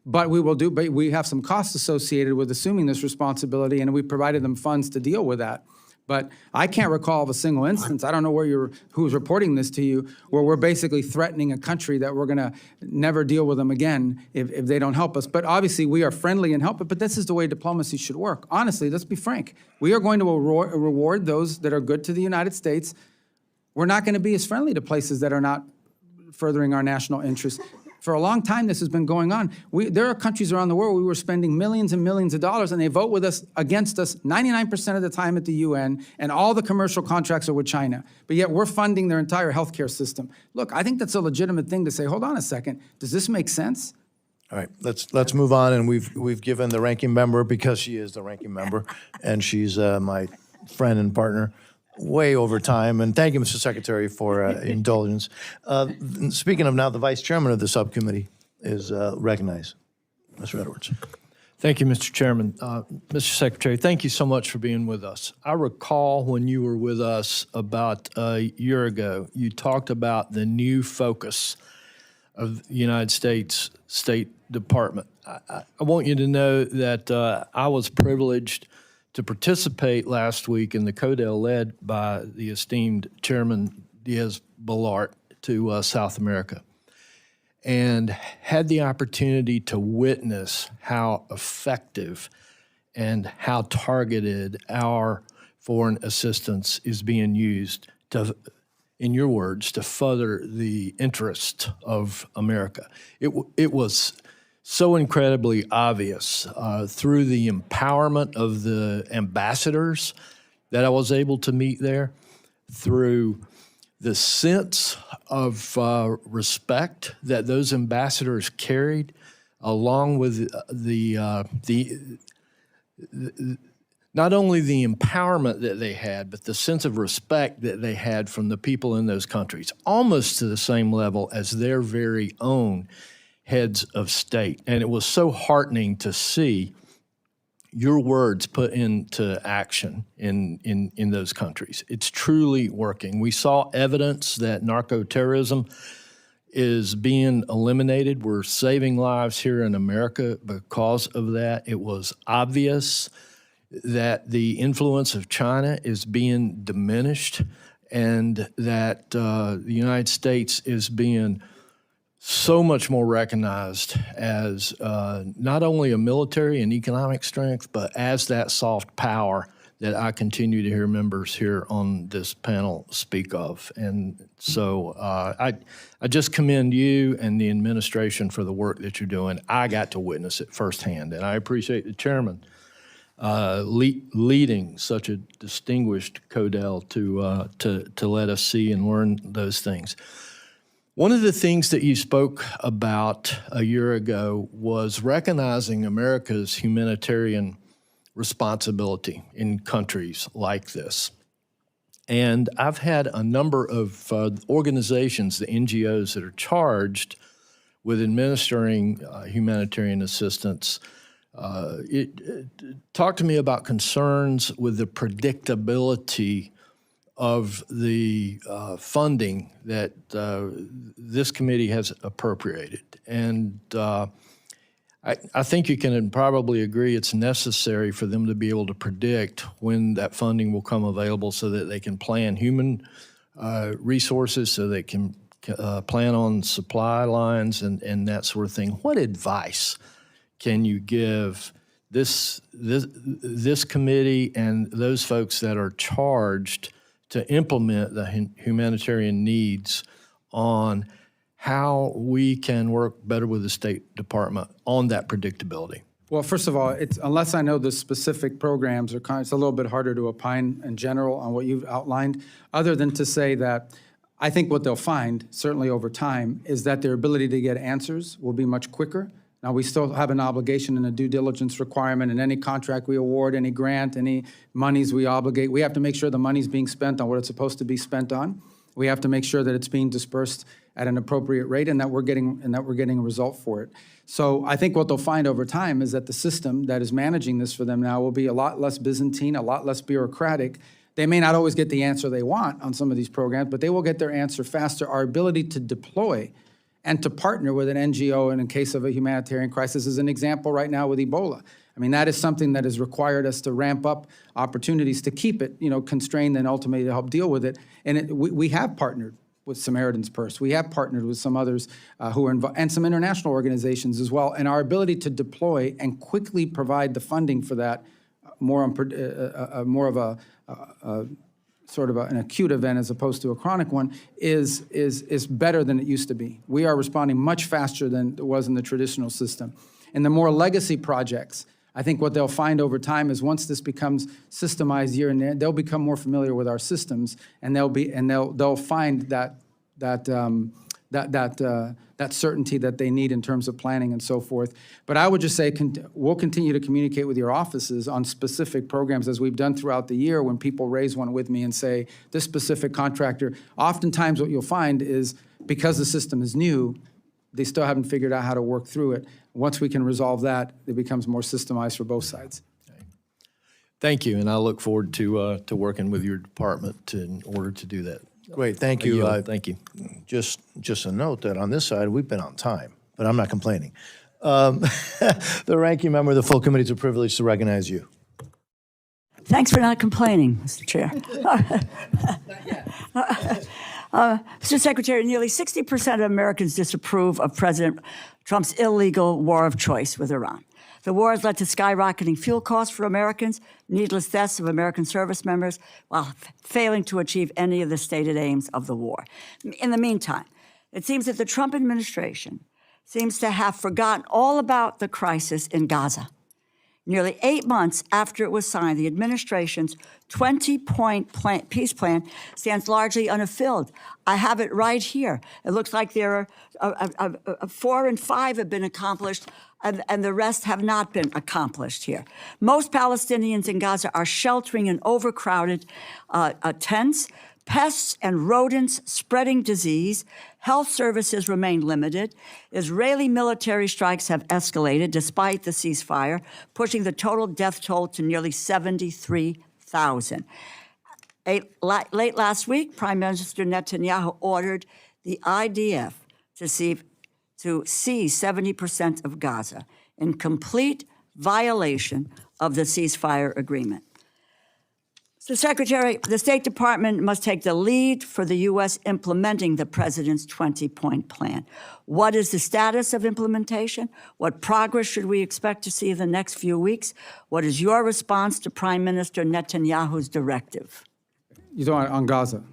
but we have some costs associated with assuming this responsibility, and we provided them funds to deal with that. But I can't recall of a single instance, I don't know who's reporting this to you, where we're basically threatening a country that we're going to never deal with them again if they don't help us. But obviously, we are friendly and help it, but this is the way diplomacy should work. Honestly, let's be frank. We are going to reward those that are good to the United States. We're not going to be as friendly to places that are not furthering our national interests. For a long time, this has been going on. There are countries around the world where we were spending millions and millions of dollars, and they vote with us against us 99% of the time at the UN, and all the commercial contracts are with China. But yet we're funding their entire healthcare system. Look, I think that's a legitimate thing to say, hold on a second, does this make sense? All right, let's move on, and we've given the ranking member, because she is the ranking member, and she's my friend and partner, way over time. And thank you, Mr. Secretary, for indulgence. Speaking of now, the Vice Chairman of the subcommittee is recognized. Mr. Edwards. Thank you, Mr. Chairman. Mr. Secretary, thank you so much for being with us. I recall when you were with us about a year ago, you talked about the new focus of the United States State Department. I want you to know that I was privileged to participate last week in the CODEL led by the esteemed Chairman Diaz-Balart to South America, and had the opportunity to witness how effective and how targeted our foreign assistance is being used to, in your words, to further the interest of America. It was so incredibly obvious through the empowerment of the ambassadors that I was able to meet there, through the sense of respect that those ambassadors carried, along with not only the empowerment that they had, but the sense of respect that they had from the people in those countries, almost to the same level as their very own heads of state. And it was so heartening to see your words put into action in those countries. It's truly working. We saw evidence that narco-terrorism is being eliminated. We're saving lives here in America because of that. It was obvious that the influence of China is being diminished, and that the United States is being so much more recognized as not only a military and economic strength, but as that soft power that I continue to hear members here on this panel speak of. And so I just commend you and the administration for the work that you're doing. I got to witness it firsthand, and I appreciate the chairman leading such a distinguished CODEL to let us see and learn those things. One of the things that you spoke about a year ago was recognizing America's humanitarian responsibility in countries like this. And I've had a number of organizations, the NGOs that are charged with administering humanitarian assistance, talk to me about concerns with the predictability of the funding that this committee has appropriated. And I think you can probably agree it's necessary for them to be able to predict when that funding will come available so that they can plan human resources, so they can plan on supply lines and that sort of thing. What advice can you give this committee and those folks that are charged to implement the humanitarian needs on how we can work better with the State Department on that predictability? Well, first of all, unless I know the specific programs, it's a little bit harder to opine in general on what you've outlined, other than to say that I think what they'll find, certainly over time, is that their ability to get answers will be much quicker. Now, we still have an obligation and a due diligence requirement in any contract we award, any grant, any monies we obligate. We have to make sure the money's being spent on what it's supposed to be spent on. We have to make sure that it's being dispersed at an appropriate rate and that we're getting a result for it. So I think what they'll find over time is that the system that is managing this for them now will be a lot less Byzantine, a lot less bureaucratic. They may not always get the answer they want on some of these programs, but they will get their answer faster. Our ability to deploy and to partner with an NGO in case of a humanitarian crisis is an example right now with Ebola. I mean, that is something that has required us to ramp up opportunities to keep it, constrained and ultimately to help deal with it. And we have partnered with Samaritan's Purse. We have partnered with some others who are involved, and some international organizations as well. And our ability to deploy and quickly provide the funding for that, more of a sort of an acute event as opposed to a chronic one, is better than it used to be. We are responding much faster than it was in the traditional system. And the more legacy projects, I think what they'll find over time is once this becomes systemized year in year, they'll become more familiar with our systems, and they'll find that certainty that they need in terms of planning and so forth. But I would just say we'll continue to communicate with your offices on specific programs as we've done throughout the year when people raise one with me and say, this specific contractor, oftentimes what you'll find is because the system is new, they still haven't figured out how to work through it. Once we can resolve that, it becomes more systemized for both sides. Thank you, and I look forward to working with your department in order to do that. Great, thank I you. yield. Thank you. Just a note that on this side, we've been on time, but I'm not complaining. The ranking member of the full committee, it's a privilege to recognize you. Thanks for not complaining, Mr. Chair. Mr. Secretary, nearly 60% of Americans disapprove of President Trump's illegal war of choice with Iran. The war has led to skyrocketing fuel costs for Americans, needless deaths of American service members, while failing to achieve any of the stated aims of the war. In the meantime, it seems that the Trump administration seems to have forgotten all about the crisis in Gaza. Nearly 8 months after it was signed, the administration's 20-point peace plan stands largely unfulfilled. I have it right here. It looks like there are 4 and 5 have been accomplished, and the rest have not been accomplished here. Most Palestinians in Gaza are sheltering in overcrowded tents, pests and rodents spreading disease. Health services remain limited. Israeli military strikes have escalated despite the ceasefire, pushing the total death toll to nearly 73,000. Late last week, Prime Minister Netanyahu ordered the IDF to seize 70% of Gaza in complete violation of the ceasefire agreement. Mr. Secretary, the State Department must take the lead for the U.S. implementing the President's 20-point plan. What is the status of implementation? What progress should we expect to see in the next few weeks? What is your response to Prime Minister Netanyahu's directive? You're talking on Gaza?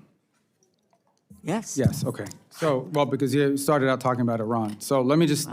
Yes. Yes, okay. So, well, because you started out talking about Iran. So let me just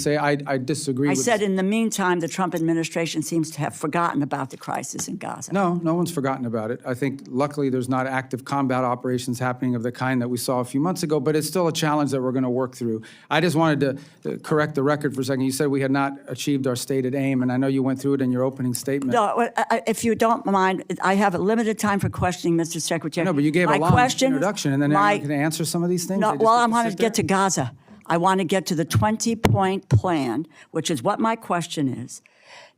say I disagree I with... said in the meantime, the Trump administration seems to have forgotten about the crisis in Gaza. No one's forgotten about it. I think luckily there's not active combat operations happening of the kind that we saw a few months ago, but it's still a challenge that we're going to work through. I just wanted to correct the record for a second. You said we had not achieved our stated aim, and I know you went through it in your opening statement. No, if you don't mind, I have a limited time for questioning, Mr. Secretary. No, but you gave a long introduction, and then now my, you can answer some of these things? No, well, I want to get to Gaza. I want to get to the 20-point plan, which is what my question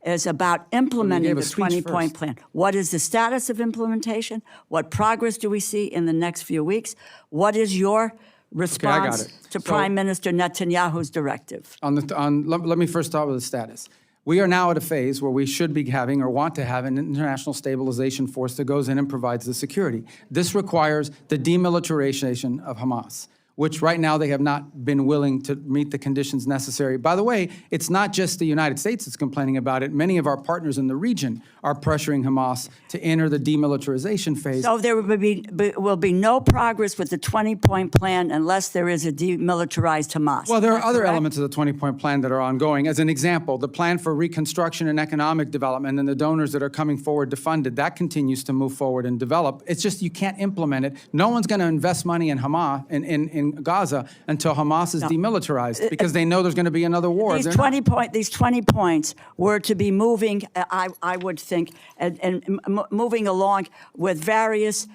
is about implementing the 20-point plan. What is the status of implementation? What progress do we see in the next few weeks? What is your response to Prime Minister Netanyahu's directive? Let me first start with the status. We are now at a phase where we should be having or want to have an international stabilization force that goes in and provides the security. This requires the demilitarization of Hamas. which right now they have not been willing to meet the conditions necessary. By the way, it's not just the United States that's complaining about it. Many of our partners in the region are pressuring Hamas to enter the demilitarization phase. So there will be no progress with the 20-point plan unless there is a demilitarized Hamas. Well, there are Is that other correct? elements of the 20-point plan that are ongoing. As an example, the plan for reconstruction and economic development and the donors that are coming forward to fund it, that continues to move forward and develop. It's just you can't implement it. No one's going to invest money in Hamas, in Gaza, until Hamas is demilitarized, because they know there's going to be another war. These They're 20 points were to be moving, I would think, and moving along with various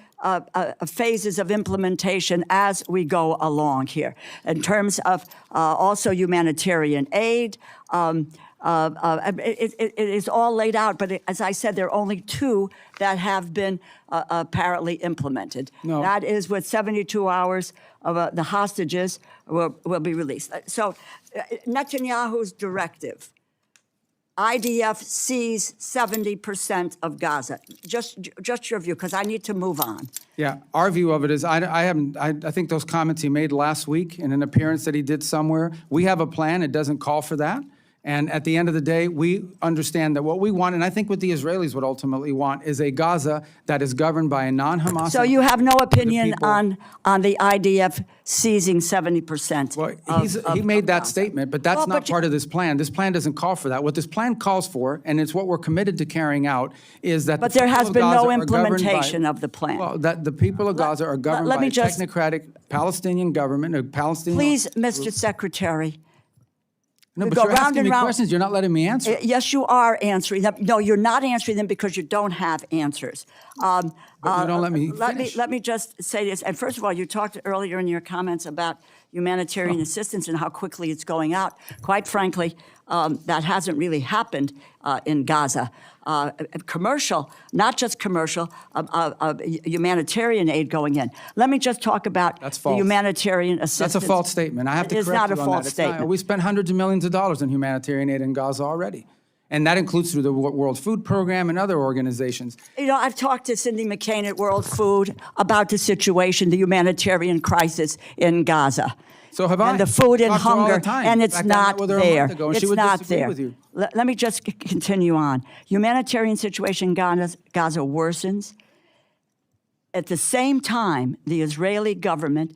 phases of implementation as we go along here. In terms of also humanitarian aid, it is all laid out, but as I said, there are only two that have been apparently implemented. No. That is with 72 hours of the hostages will be released. So Netanyahu's directive, IDF sees 70% of Gaza. Just your view, because I need to move on. Yeah, our view of it is, I think those comments he made last week in an appearance that he did somewhere, we have a plan, it doesn't call for that. And at the end of the day, we understand that what we want, and I think what the Israelis would ultimately want, is a Gaza that is governed by a non-Hamas. So you have no opinion people- on the IDF seizing 70% Well, of he made that Gaza. statement, but that's Well, not but you- part of this plan. This plan doesn't call for that. What this plan calls for, and it's what we're committed to carrying out, is that But the there people has of been Gaza no are governed by- implementation of the plan. Well, that the people of Gaza are governed let by me a just- technocratic Palestinian government, a Palestinian... Please, Mr. Secretary. No, we but go you're round asking and me round. questions. You're not letting me answer. Yes, you are answering them. No, you're not answering them because you don't have answers. But you don't let me finish. Let me just say this. And first of all, you talked earlier in your comments about humanitarian assistance and how quickly it's going out. Quite frankly, that hasn't really happened in Gaza. Commercial, not just commercial, humanitarian aid going in. Let me just talk about That's the false. humanitarian assistance. That's a false statement. I have to It is correct not you a on false that. It's not. statement. We spent hundreds of millions of dollars in humanitarian aid in Gaza already. And that includes through the World Food Program and other organizations. You know, I've talked to Cindy McCain at World Food about the situation, the humanitarian crisis in Gaza. So have I. And the food and Talked to her all the hunger, time. and In it's fact, I met not with her a month there. ago, and she It's would not disagree there. with you. Let me just continue on. Humanitarian situation in Gaza worsens. At the same time, the Israeli government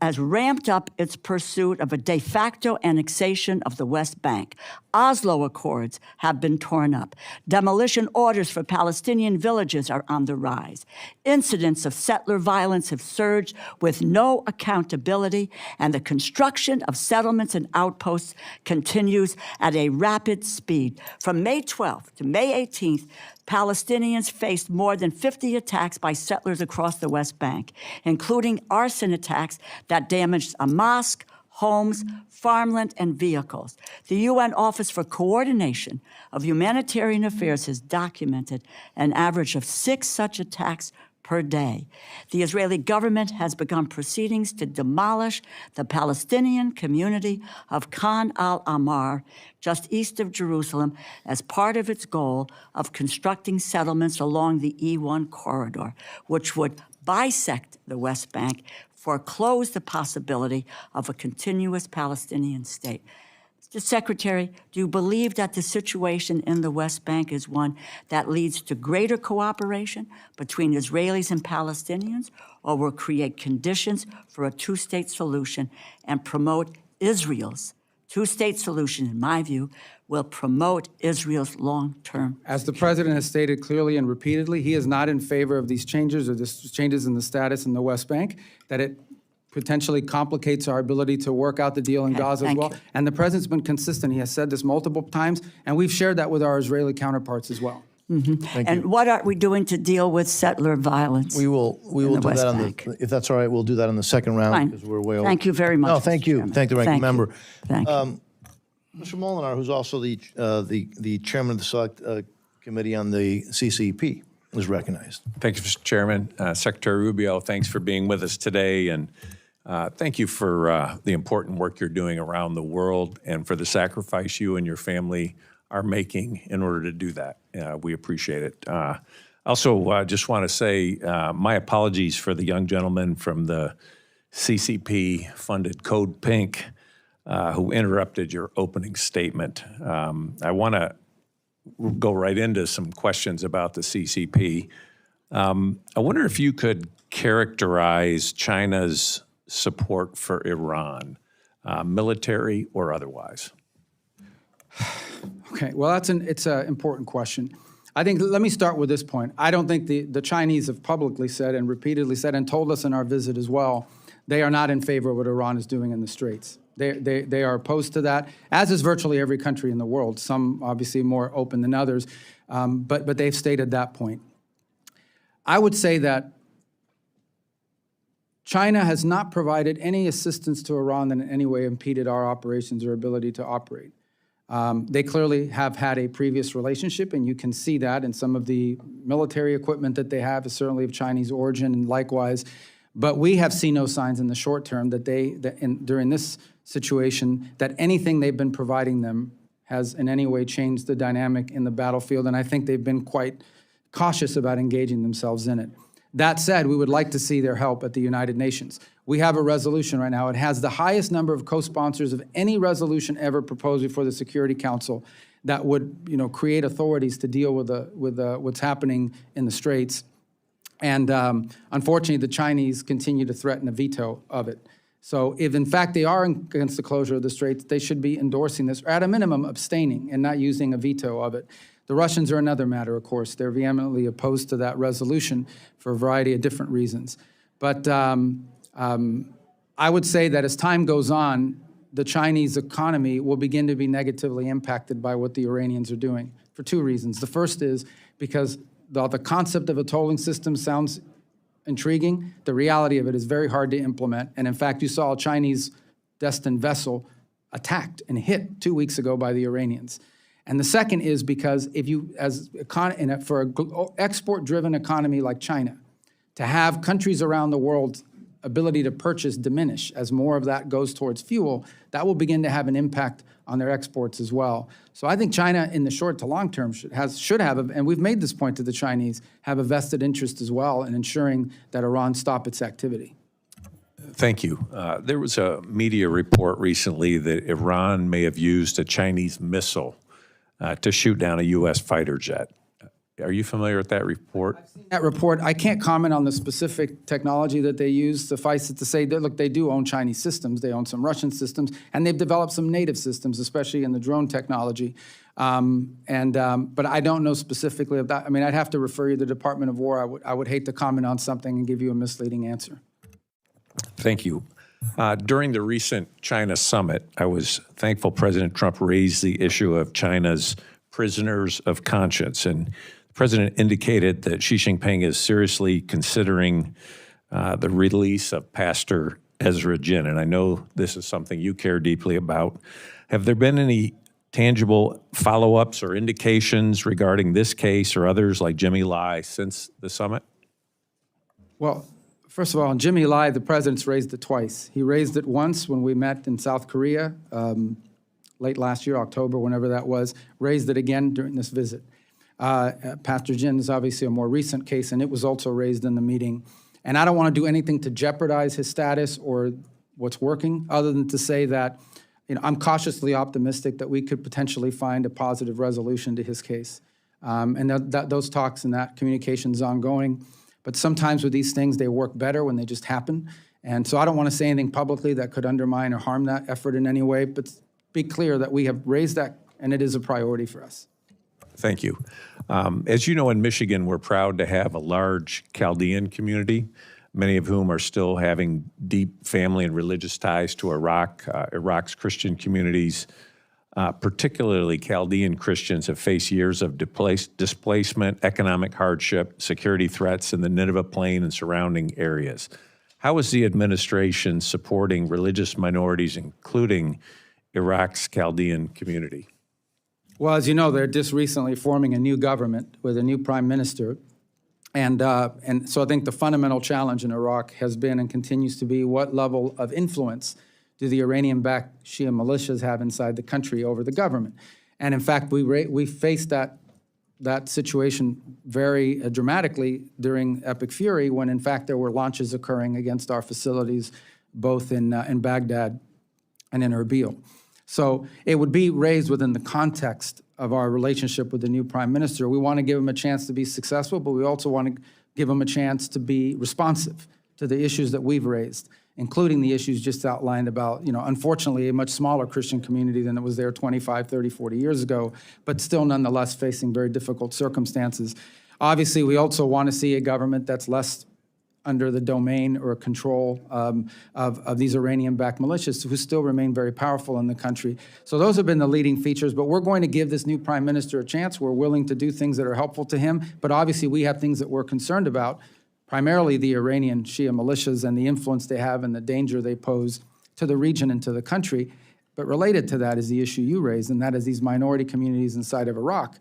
has ramped up its pursuit of a de facto annexation of the West Bank. Oslo Accords have been torn up. Demolition orders for Palestinian villages are on the rise. Incidents of settler violence have surged with no accountability, and the construction of settlements and outposts continues at a rapid speed. From May 12th to May 18th, Palestinians faced more than 50 attacks by settlers across the West Bank, including arson attacks that damaged a mosque, homes, farmland, and vehicles. The UN Office for Coordination of Humanitarian Affairs has documented an average of 6 such attacks per day. The Israeli government has begun proceedings to demolish the Palestinian community of Khan al-Ahmar, just east of Jerusalem, as part of its goal of constructing settlements along the E1 corridor, which would bisect the West Bank, foreclose the possibility of a continuous Palestinian state. Mr. Secretary, do you believe that the situation in the West Bank is one that leads to greater cooperation between Israelis and Palestinians, or will create conditions for a two-state solution and promote Israel's two-state solution, in my view, will promote Israel's long-term? As the president has stated clearly and repeatedly, he is not in favor of these changes or these changes in the status in the West Bank, that it potentially complicates our ability to work out the deal in Okay, Gaza as thank well. you. And the president's been consistent. He has said this multiple times, and we've shared that with our Israeli counterparts as well. And what are we doing to deal with settler violence? We will the do West that on Bank. the, if that's all right, we'll do that on the second round Fine. because we're way over. Thank you very much. No, Mr. thank you. Chairman. Thank the ranking Thank you. member. Thank you. Mr. Molinar, who's also the chairman of the Select Committee on the CCP, is recognized. Thank you, Mr. Chairman. Secretary Rubio, thanks for being with us today, and thank you for the important work you're doing around the world and for the sacrifice you and your family are making in order to do that. We appreciate it. Also, just want to say my apologies for the young gentleman from the CCP-funded Code Pink, who interrupted your opening statement. I want to go right into some questions about the CCP. I wonder if you could characterize China's support for Iran, military or otherwise. Okay, well, it's an important question. I think, let me start with this point. I don't think the Chinese have publicly said and repeatedly said and told us in our visit as well, they are not in favor of what Iran is doing in the Straits. They are opposed to that, as is virtually every country in the world, some obviously more open than others, but they've stated that point. I would say that China has not provided any assistance to Iran that in any way impeded our operations or ability to operate. They clearly have had a previous relationship, and you can see that in some of the military equipment that they have is certainly of Chinese origin, and likewise. But we have seen no signs in the short term that during this situation, that anything they've been providing them has in any way changed the dynamic in the battlefield, and I think they've been quite cautious about engaging themselves in it. That said, we would like to see their help at the United Nations. We have a resolution right now. It has the highest number of co-sponsors of any resolution ever proposed before the Security Council that would, create authorities to deal with what's happening in the Straits. And unfortunately, the Chinese continue to threaten a veto of it. So if, in fact, they are against the closure of the Straits, they should be endorsing this, or at a minimum, abstaining and not using a veto of it. The Russians are another matter, of course. They're vehemently opposed to that resolution for a variety of different reasons. But I would say that as time goes on, the Chinese economy will begin to be negatively impacted by what the Iranians are doing for two reasons. The first is because the concept of a tolling system sounds intriguing. The reality of it is very hard to implement. And in fact, you saw a Chinese destined vessel attacked and hit 2 weeks ago by the Iranians. And the second is because if you, for an export-driven economy like China, to have countries around the world's ability to purchase diminish as more of that goes towards fuel, that will begin to have an impact on their exports as well. So I think China, in the short to long term, should have, and we've made this point to the Chinese, have a vested interest as well in ensuring that Iran stop its activity. Thank you. There was a media report recently that Iran may have used a Chinese missile to shoot down a U.S. fighter jet. Are you familiar with that report? I've seen that report. I can't comment on the specific technology that they use. Suffice it to say that, look, they do own Chinese systems. They own some Russian systems, and they've developed some native systems, especially in the drone technology. But I don't know specifically of that. I mean, I'd have to refer you to the Department of War. I would hate to comment on something and give you a misleading answer. Thank you. During the recent China summit, I was thankful President Trump raised the issue of China's prisoners of conscience. And the president indicated that Xi Jinping is seriously considering the release of Pastor Ezra Jin. And I know this is something you care deeply about. Have there been any tangible follow-ups or indications regarding this case or others like Jimmy Lai since the summit? Well, first of all, on Jimmy Lai, the president's raised it twice. He raised it once when we met in South Korea, late last year, October, whenever that was, raised it again during this visit. Pastor Jin is obviously a more recent case, and it was also raised in the meeting. And I don't want to do anything to jeopardize his status or what's working, other than to say that I'm cautiously optimistic that we could potentially find a positive resolution to his case. And those talks and that communication is ongoing. But sometimes with these things, they work better when they just happen. And so I don't want to say anything publicly that could undermine or harm that effort in any way, but be clear that we have raised that, and it is a priority for us. Thank you. As you know, in Michigan, we're proud to have a large Chaldean community, many of whom are still having deep family and religious ties to Iraq. Iraq's Christian communities, particularly Chaldean Christians, have faced years of displacement, economic hardship, security threats in the Nineveh Plain and surrounding areas. How is the administration supporting religious minorities, including Iraq's Chaldean community? Well, as you know, they're just recently forming a new government with a new prime minister. And so I think the fundamental challenge in Iraq has been and continues to be what level of influence do the Iranian-backed Shia militias have inside the country over the government. And in fact, we faced that situation very dramatically during Epic Fury when, in fact, there were launches occurring against our facilities both in Baghdad and in Rubio. So it would be raised within the context of our relationship with the new prime minister. We want to give him a chance to be successful, but we also want to give him a chance to be responsive to the issues that we've raised, including the issues just outlined about, unfortunately, a much smaller Christian community than it was there 25, 30, 40 years ago, but still nonetheless facing very difficult circumstances. Obviously, we also want to see a government that's less under the domain or control of these Iranian-backed militias who still remain very powerful in the country. So those have been the leading features, but we're going to give this new prime minister a chance. We're willing to do things that are helpful to him, but obviously we have things that we're concerned about, primarily the Iranian Shia militias and the influence they have and the danger they pose to the region and to the country. But related to that is the issue you raised, and that is these minority communities inside of Iraq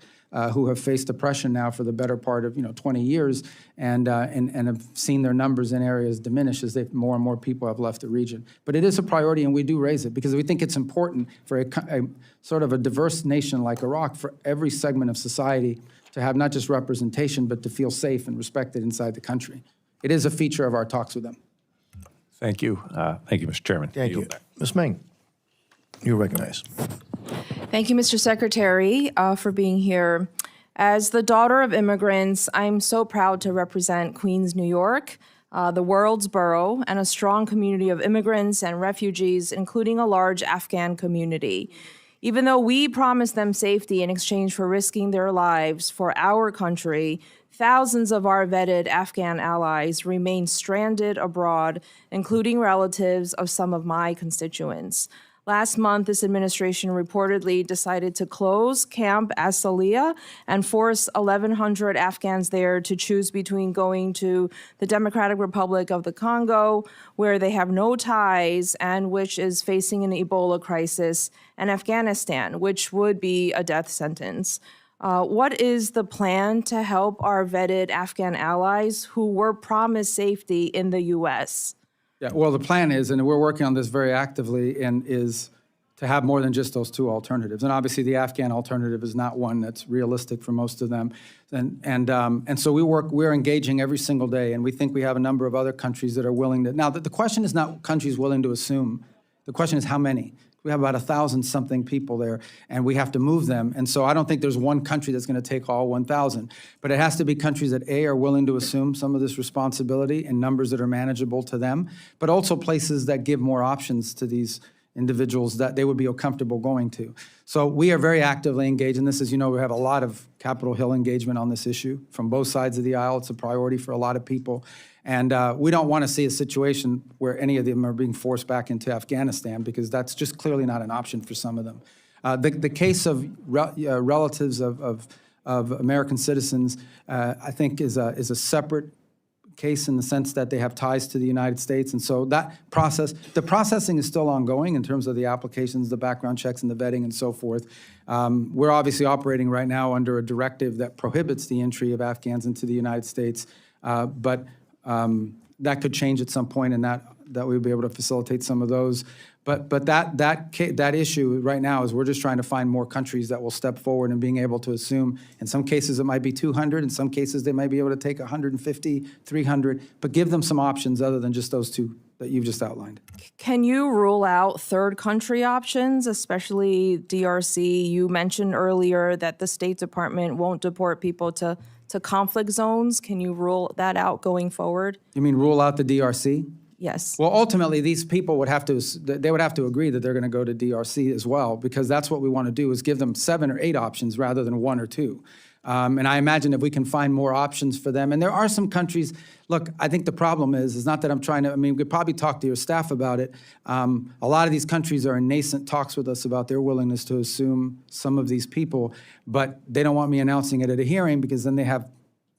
who have faced oppression now for the better part of 20 years and have seen their numbers in areas diminish as more and more people have left the region. But it is a priority, and we do raise it because we think it's important for a sort of a diverse nation like Iraq, for every segment of society to have not just representation, but to feel safe and respected inside the country. It is a feature of our talks with them. Thank you. Thank you, Mr. Chairman. Thank you. Ms. Meng, you're recognized. Thank you, Mr. Secretary, for being here. As the daughter of immigrants, I'm so proud to represent Queens, New York, the world's borough, and a strong community of immigrants and refugees, including a large Afghan community. Even though we promised them safety in exchange for risking their lives for our country, thousands of our vetted Afghan allies remain stranded abroad, including relatives of some of my constituents. Last month, this administration reportedly decided to close Camp Asaliya and force 1,100 Afghans there to choose between going to the Democratic Republic of the Congo, where they have no ties and which is facing an Ebola crisis, and Afghanistan, which would be a death sentence. What is the plan to help our vetted Afghan allies who were promised safety in the U.S.? Yeah, well, the plan is, and we're working on this very actively, and is to have more than just those two alternatives. And obviously, the Afghan alternative is not one that's realistic for most of them. And so we're engaging every single day, and we think we have a number of other countries that are willing to. Now, the question is not countries willing to assume. The question is how many. We have about 1,000-something people there, and we have to move them. And so I don't think there's one country that's going to take all 1,000. But it has to be countries that, A, are willing to assume some of this responsibility in numbers that are manageable to them, but also places that give more options to these individuals that they would be comfortable going to. So we are very actively engaged in this. As you know, we have a lot of Capitol Hill engagement on this issue from both sides of the aisle. It's a priority for a lot of people. And we don't want to see a situation where any of them are being forced back into Afghanistan, because that's just clearly not an option for some of them. The case of relatives of American citizens, I think, is a separate case in the sense that they have ties to the United States. And so that process, the processing is still ongoing in terms of the applications, the background checks, and the vetting and so forth. We're obviously operating right now under a directive that prohibits the entry of Afghans into the United States, but that could change at some point, and that we'll be able to facilitate some of those. But that issue right now is we're just trying to find more countries that will step forward and being able to assume. In some cases, it might be 200. In some cases, they might be able to take 150, 300, but give them some options other than just those two that you've just outlined. Can you rule out third country options, especially DRC? You mentioned earlier that the State Department won't deport people to conflict zones. Can you rule that out going forward? You mean rule out the DRC? Yes. Well, ultimately, these people would have to agree that they're going to go to DRC as well, because that's what we want to do, is give them 7 or 8 options rather than 1 or 2. And I imagine if we can find more options for them, and there are some countries, look, I think the problem is not that I'm trying to, we could probably talk to your staff about it. A lot of these countries are in nascent talks with us about their willingness to assume some of these people, but they don't want me announcing it at a hearing, because then they have,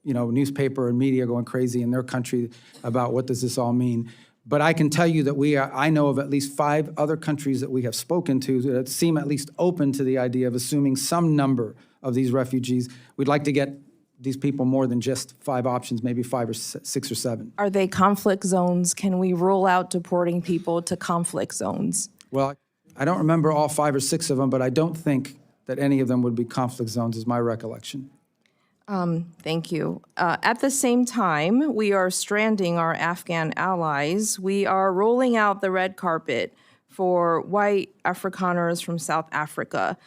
newspaper and media going crazy in their country about what does this all mean. But I can tell you that I know of at least 5 other countries that we have spoken to that seem at least open to the idea of assuming some number of these refugees. We'd like to get these people more than just 5 options, maybe 5 or 6 or 7. Are they conflict zones? Can we rule out deporting people to conflict zones? Well, I don't remember all 5 or 6 of them, but I don't think that any of them would be conflict zones, is my recollection. Thank you. At the same time, we are stranding our Afghan allies. We are rolling out the red carpet for white Afrikaners from South Africa,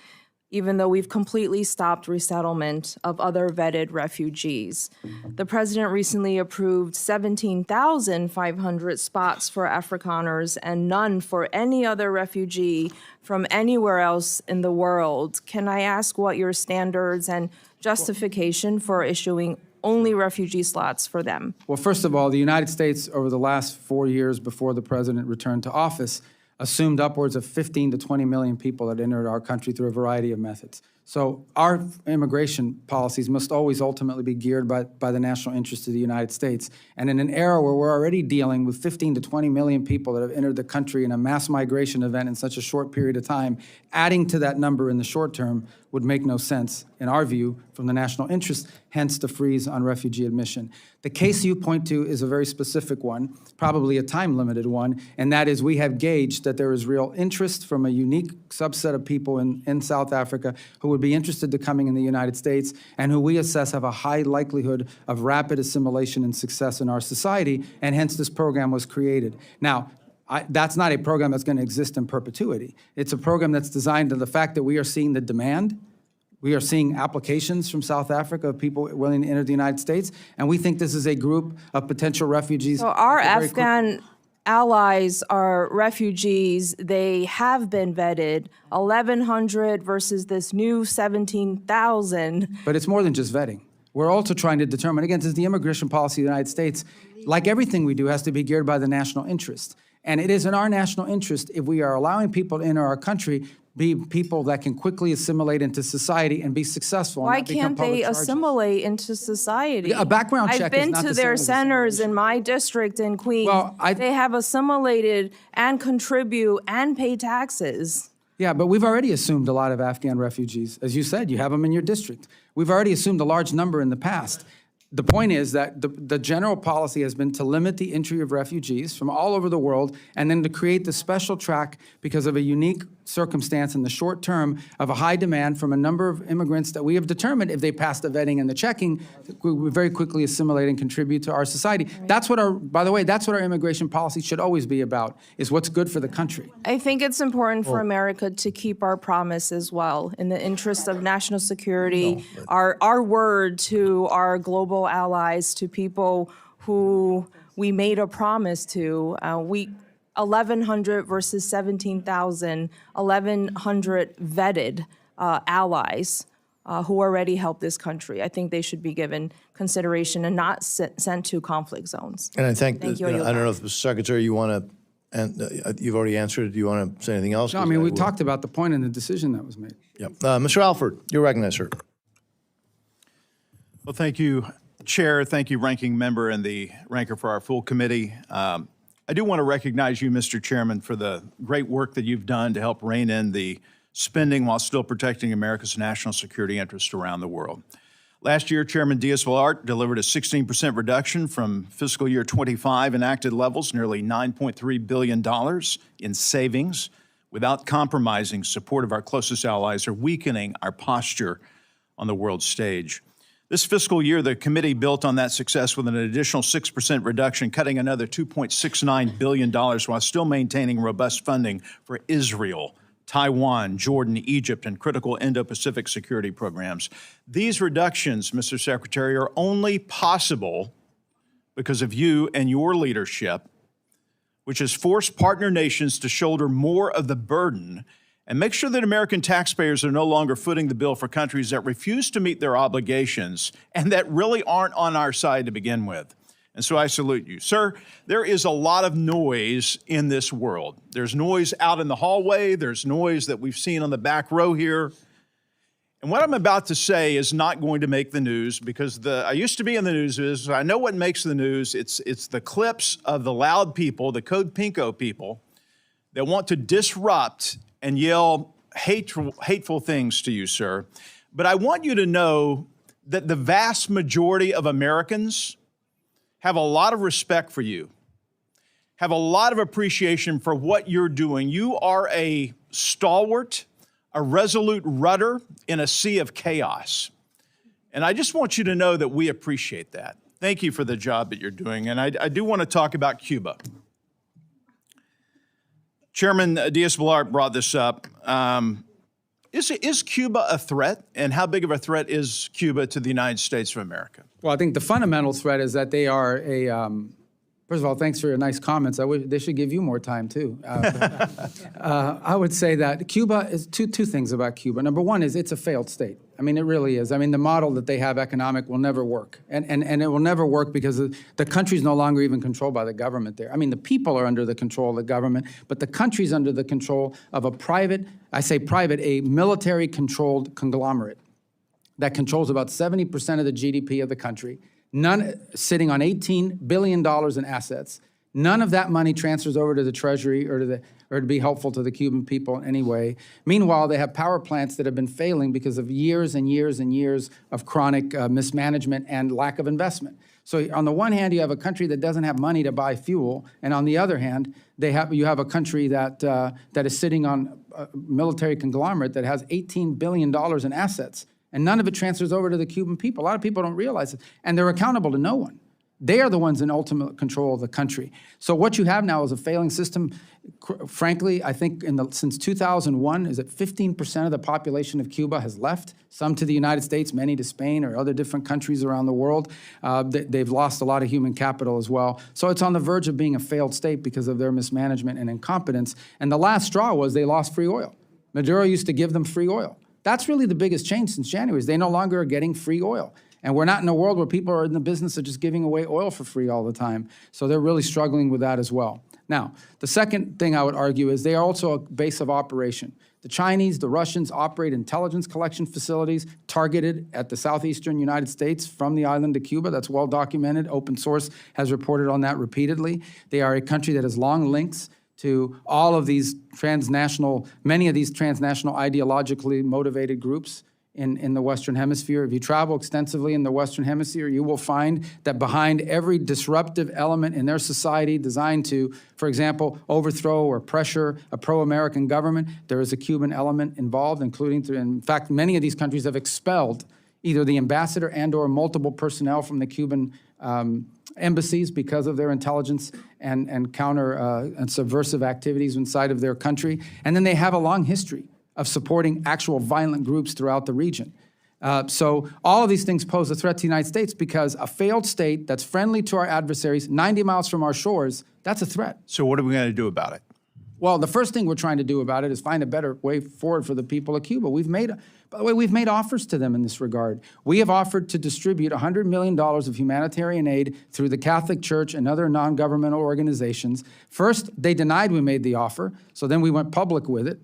even though we've completely stopped resettlement of other vetted refugees. The president recently approved 17,500 spots for Afrikaners and none for any other refugee from anywhere else in the world. Can I ask what your standards and justification for issuing only refugee slots for them? Well, first of all, the United States, over the last 4 years before the president returned to office, assumed upwards of 15 to 20 million people that entered our country through a variety of methods. So our immigration policies must always ultimately be geared by the national interest of the United States. And in an era where we're already dealing with 15 to 20 million people that have entered the country in a mass migration event in such a short period of time, adding to that number in the short term would make no sense, in our view, from the national interest, hence the freeze on refugee admission. The case you point to is a very specific one, probably a time-limited one, and that is we have gauged that there is real interest from a unique subset of people in South Africa who would be interested to coming in the United States and who we assess have a high likelihood of rapid assimilation and success in our society, and hence this program was created. Now, that's not a program that's going to exist in perpetuity. It's a program that's designed to the fact that we are seeing the demand. We are seeing applications from South Africa of people willing to enter the United States, and we think this is a group of potential refugees. So our Afghan allies are refugees. They have been vetted, 1,100 versus this new 17,000. But it's more than just vetting. We're also trying to determine, again, this is the immigration policy of the United States. Like everything we do has to be geared by the national interest. And it is in our national interest, if we are allowing people to enter our country, be people that can quickly assimilate into society and be successful. Why can't they assimilate into society? A background check I've been is not to the same their as centers in my district in Queens. Well, they have assimilated and contribute and pay taxes. Yeah, but we've already assumed a lot of Afghan refugees. As you said, you have them in your district. We've already assumed a large number in the past. The point is that the general policy has been to limit the entry of refugees from all over the world and then to create the special track because of a unique circumstance in the short term of a high demand from a number of immigrants that we have determined if they pass the vetting and the checking, we very quickly assimilate and contribute to our society. Right. That's what by the way, that's what our immigration policy should always be about, is what's good for the country. I think it's important for America to keep our promise as well in the interest of national security, our word to our global allies, to people who we made a promise to. 1,100 versus 17,000, 1,100 vetted allies who already helped this country. I think they should be given consideration and not sent to conflict zones. And I think, Thank you. I don't know if the Secretary, you want to, and you've already answered, do you want to say anything else? No, I mean, we talked about the point in the decision that was made. Yep. Mr. Alford, you're recognized, sir. Well, thank you, Chair. Thank you, Ranking Member and the Ranker for our full committee. I do want to recognize you, Mr. Chairman, for the great work that you've done to help rein in the spending while still protecting America's national security interests around the world. Last year, Chairman Diaz-Balart delivered a 16% reduction from fiscal year 25 enacted levels, nearly $9.3 billion in savings, without compromising support of our closest allies or weakening our posture on the world stage. This fiscal year, the committee built on that success with an additional 6% reduction, cutting another $2.69 billion while still maintaining robust funding for Israel, Taiwan, Jordan, Egypt, and critical Indo-Pacific security programs. These reductions, Mr. Secretary, are only possible because of you and your leadership, which has forced partner nations to shoulder more of the burden and make sure that American taxpayers are no longer footing the bill for countries that refuse to meet their obligations and that really aren't on our side to begin with. And so I salute you. Sir, there is a lot of noise in this world. There's noise out in the hallway. There's noise that we've seen on the back row here. And what I'm about to say is not going to make the news because I used to be in the news. I know what makes the news. It's the clips of the loud people, the Code Pinko people, that want to disrupt and yell hateful things to you, sir. But I want you to know that the vast majority of Americans have a lot of respect for you, have a lot of appreciation for what you're doing. You are a stalwart, a resolute rudder in a sea of chaos. And I just want you to know that we appreciate that. Thank you for the job that you're doing. And I do want to talk about Cuba. Chairman Diaz-Balart brought this up. Is Cuba a threat? And how big of a threat is Cuba to the United States of America? Well, I think the fundamental threat is that they are a, first of all, thanks for your nice comments. I wish they should give you more time too. I would say that Cuba is two things about Cuba. Number one is it's a failed state. I mean, it really is. I mean, the model that they have economic will never work. And it will never work because the country's no longer even controlled by the government there. I mean, the people are under the control of the government, but the country's under the control of a private, I say private, a military-controlled conglomerate that controls about 70% of the GDP of the country, sitting on $18 billion in assets. None of that money transfers over to the Treasury or to be helpful to the Cuban people in any way. Meanwhile, they have power plants that have been failing because of years and years and years of chronic mismanagement and lack of investment. So on the one hand, you have a country that doesn't have money to buy fuel, and on the other hand, you have a country that is sitting on a military conglomerate that has $18 billion in assets, and none of it transfers over to the Cuban people. A lot of people don't realize it, and they're accountable to no one. They are the ones in ultimate control of the country. So what you have now is a failing system. Frankly, I think since 2001, is that 15% of the population of Cuba has left, some to the United States, many to Spain or other different countries around the world. They've lost a lot of human capital as well. So it's on the verge of being a failed state because of their mismanagement and incompetence. And the last straw was they lost free oil. Maduro used to give them free oil. That's really the biggest change since January, is they no longer are getting free oil. And we're not in a world where people are in the business of just giving away oil for free all the time. So they're really struggling with that as well. Now, the second thing I would argue is they are also a base of operation. The Chinese, the Russians operate intelligence collection facilities targeted at the southeastern United States from the island of Cuba. That's well documented. Open source has reported on that repeatedly. They are a country that has long links to all of these many of these transnational ideologically motivated groups in the Western Hemisphere. If you travel extensively in the Western Hemisphere, you will find that behind every disruptive element in their society designed to, for example, overthrow or pressure a pro-American government, there is a Cuban element involved, in fact, many of these countries have expelled either the ambassador and or multiple personnel from the Cuban embassies because of their intelligence and counter and subversive activities inside of their country. And then they have a long history of supporting actual violent groups throughout the region. So all of these things pose a threat to the United States because a failed state that's friendly to our adversaries, 90 miles from our shores, that's a threat. So what are we going to do about it? Well, the first thing we're trying to do about it is find a better way forward for the people of Cuba. By the way, we've made offers to them in this regard. We have offered to distribute $100 million of humanitarian aid through the Catholic Church and other non-governmental organizations. First, they denied we made the offer, so then we went public with it.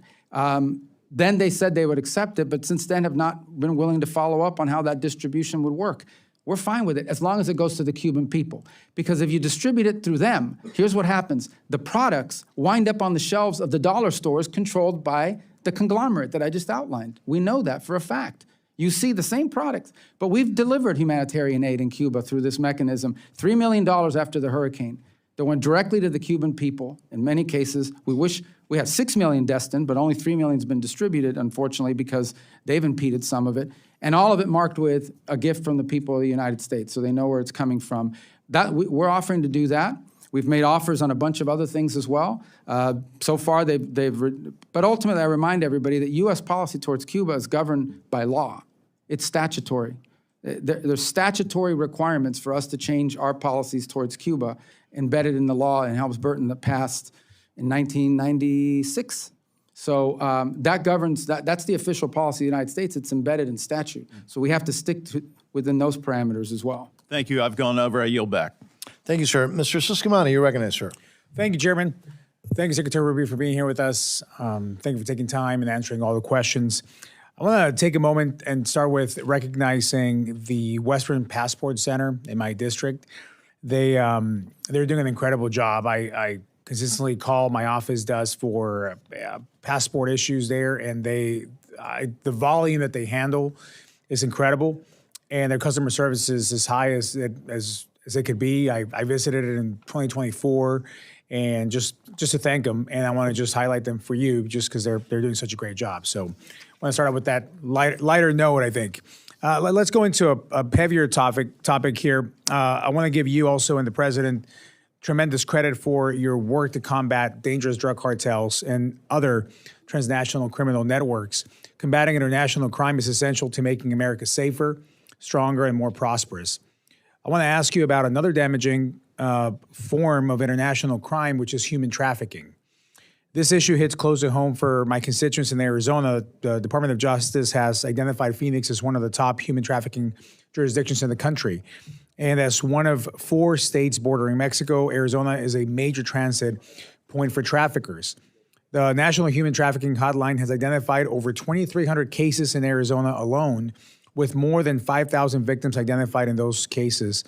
Then they said they would accept it, but since then have not been willing to follow up on how that distribution would work. We're fine with it as long as it goes to the Cuban people. Because if you distribute it through them, here's what happens. The products wind up on the shelves of the dollar stores controlled by the conglomerate that I just outlined. We know that for a fact. You see the same products, but we've delivered humanitarian aid in Cuba through this mechanism, $3 million after the hurricane that went directly to the Cuban people. In many cases, we wish we had 6 million destined, but only 3 million has been distributed, unfortunately, because they've impeded some of it. And all of it marked with a gift from the people of the United States, so they know where it's coming from. We're offering to do that. We've made offers on a bunch of other things as well. So far, but ultimately, I remind everybody that U.S. policy towards Cuba is governed by law. It's statutory. There's statutory requirements for us to change our policies towards Cuba embedded in the law in Helms-Burton that passed in 1996. So that governs, that's the official policy of the United States. It's embedded in statute. So we have to stick within those parameters as well. Thank you. I've gone over. I yield back. Thank you, sir. Mr. Siscomani, you're recognized, sir. Thank you, Chairman. Thank you, Secretary Rubio, for being here with us. Thank you for taking time and answering all the questions. I want to take a moment and start with recognizing the Western Passport Center in my district. They're doing an incredible job. I consistently call, my office does, for passport issues there, and the volume that they handle is incredible, and their customer service is as high as it could be. I visited it in 2024, and just to thank them, and I want to just highlight them for you, just because they're doing such a great job. So I want to start out with that lighter note, I think. Let's go into a heavier topic here. I want to give you also and the president tremendous credit for your work to combat dangerous drug cartels and other transnational criminal networks. Combating international crime is essential to making America safer, stronger, and more prosperous. I want to ask you about another damaging form of international crime, which is human trafficking. This issue hits close to home for my constituents in Arizona. The Department of Justice has identified Phoenix as one of the top human trafficking jurisdictions in the country. And as one of 4 states bordering Mexico, Arizona is a major transit point for traffickers. The National Human Trafficking Hotline has identified over 2,300 cases in Arizona alone, with more than 5,000 victims identified in those cases.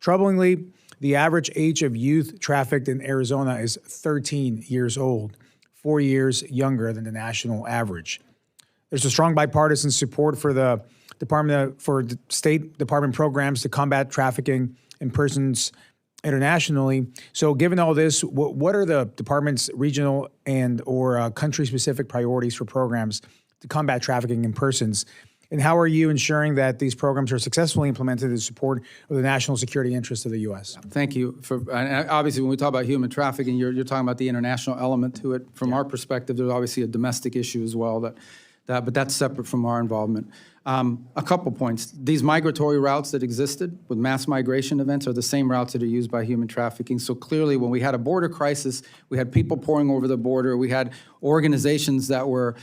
Troublingly, the average age of youth trafficked in Arizona is 13 years old, 4 years younger than the national average. There's a strong bipartisan support for the State Department programs to combat trafficking in persons internationally. So given all this, what are the department's regional and or country-specific priorities for programs to combat trafficking in persons? And how are you ensuring that these programs are successfully implemented in support of the national security interests of the U.S.? Thank you. And obviously, when we talk about human trafficking, you're talking about the international element to it. From our perspective, there's obviously a domestic issue as well, but that's separate from our involvement. A couple points. These migratory routes that existed with mass migration events are the same routes that are used by human trafficking. So clearly, when we had a border crisis, we had people pouring over the border. We had organizations that were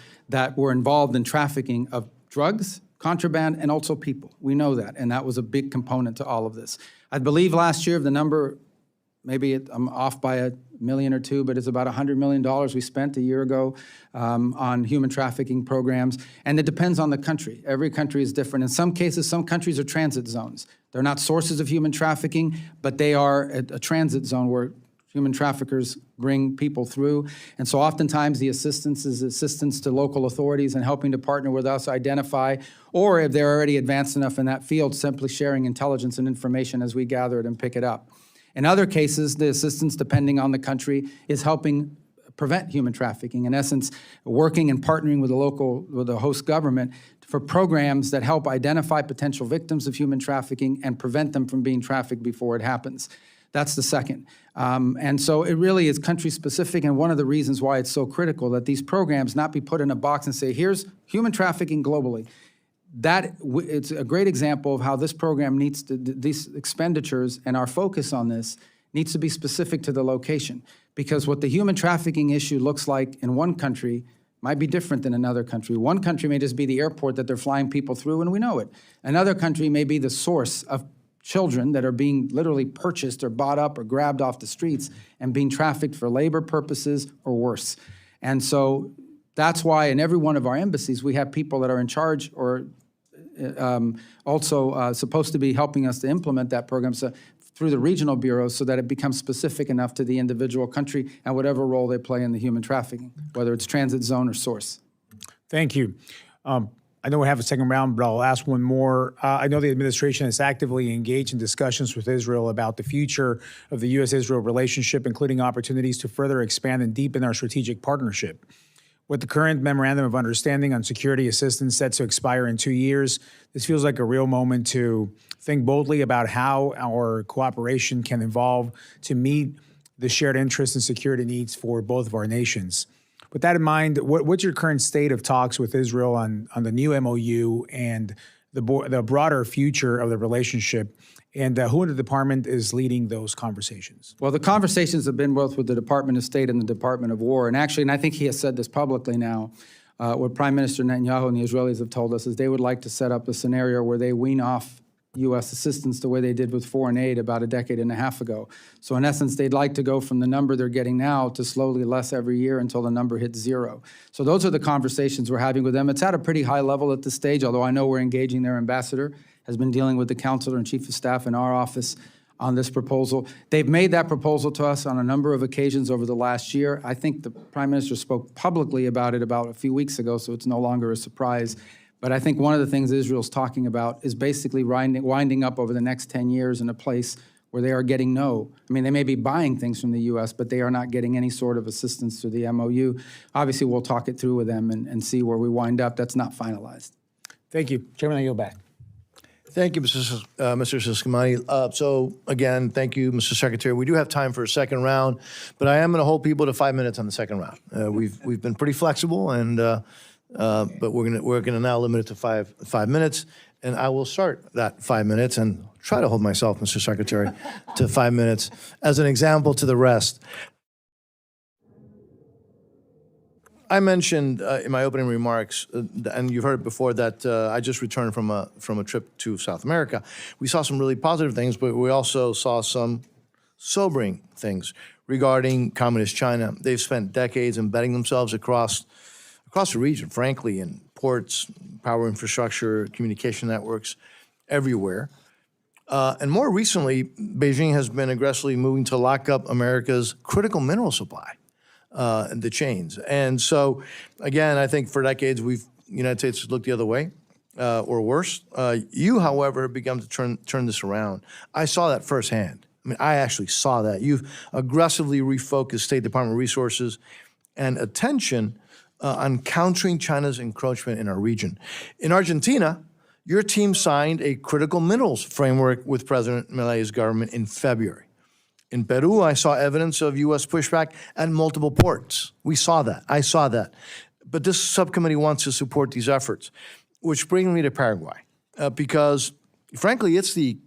involved in trafficking of drugs, contraband, and also people. We know that, and that was a big component to all of this. I believe last year, the number, maybe I'm off by $1 million or $2 million, but it's about $100 million we spent a year ago on human trafficking programs, and it depends on the country. Every country is different. In some cases, some countries are transit zones. They're not sources of human trafficking, but they are a transit zone where human traffickers bring people through. And so oftentimes the assistance is assistance to local authorities and helping to partner with us, identify, or if they're already advanced enough in that field, simply sharing intelligence and information as we gather it and pick it up. In other cases, the assistance, depending on the country, is helping prevent human trafficking. In essence, working and partnering with the host government for programs that help identify potential victims of human trafficking and prevent them from being trafficked before it happens. That's the second. And so it really is country specific, and one of the reasons why it's so critical that these programs not be put in a box and say, here's human trafficking globally. It's a great example of how this program needs to, these expenditures and our focus on this needs to be specific to the location. Because what the human trafficking issue looks like in one country might be different than another country. One country may just be the airport that they're flying people through, and we know it. Another country may be the source of children that are being literally purchased or bought up or grabbed off the streets and being trafficked for labor purposes or worse. And so that's why in every one of our embassies, we have people that are in charge or also supposed to be helping us to implement that program through the regional bureaus so that it becomes specific enough to the individual country and whatever role they play in the human trafficking, whether it's transit zone or source. Thank you. I know we have a second round, but I'll ask one more. I know the administration is actively engaged in discussions with Israel about the future of the U.S.-Israel relationship, including opportunities to further expand and deepen our strategic partnership. With the current Memorandum of Understanding on Security Assistance set to expire in 2 years, this feels like a real moment to think boldly about how our cooperation can evolve to meet the shared interests and security needs for both of our nations. With that in mind, what's your current state of talks with Israel on the new MOU and the broader future of the relationship? And who in the department is leading those conversations? Well, the conversations have been both with the Department of State and the Department of War. And actually, and I think he has said this publicly now, what Prime Minister Netanyahu and the Israelis have told us is they would like to set up a scenario where they wean off U.S. assistance the way they did with foreign aid about a decade and a half ago. So in essence, they'd like to go from the number they're getting now to slowly less every year until the number hits zero. So those are the conversations we're having with them. It's at a pretty high level at this stage, although I know we're engaging their ambassador, has been dealing with the counselor and chief of staff in our office on this proposal. They've made that proposal to us on a number of occasions over the last year. I think the Prime Minister spoke publicly about it about a few weeks ago, so it's no longer a surprise. But I think one of the things Israel's talking about is basically winding up over the next 10 years in a place where they are getting no. I mean, they may be buying things from the U.S., but they are not getting any sort of assistance through the MOU. Obviously, we'll talk it through with them and see where we wind up. That's not finalized. Thank you. Chairman, I yield back. Thank you, Mr. Siscomani. So again, thank you, Mr. Secretary. We do have time for a second round, but I am going to hold people to 5 minutes on the second round. We've been pretty flexible, and but we're gonna now limit it to five minutes, and I will start that 5 minutes and try to hold myself, Mr. Secretary, to 5 minutes as an example to the rest. I mentioned in my opening remarks, and you've heard it before, that I just returned from a trip to South America. We saw some really positive things, but we also saw some sobering things regarding Communist China. They've spent decades embedding themselves across the region, frankly, in ports, power infrastructure, communication networks, everywhere. And more recently, Beijing has been aggressively moving to lock up America's critical mineral supply. The chains. And so, again, I think for decades, the United States has looked the other way, or worse. You, however, have begun to turn this around. I saw that firsthand. I mean, I actually saw that. You've aggressively refocused State Department resources and attention on countering China's encroachment in our region. In Argentina, your team signed a critical minerals framework with President Milei's government in February. In Peru, I saw evidence of U.S. pushback at multiple ports. We saw that. I saw that. But this subcommittee wants to support these efforts, which brings me to Paraguay, because, frankly, it's the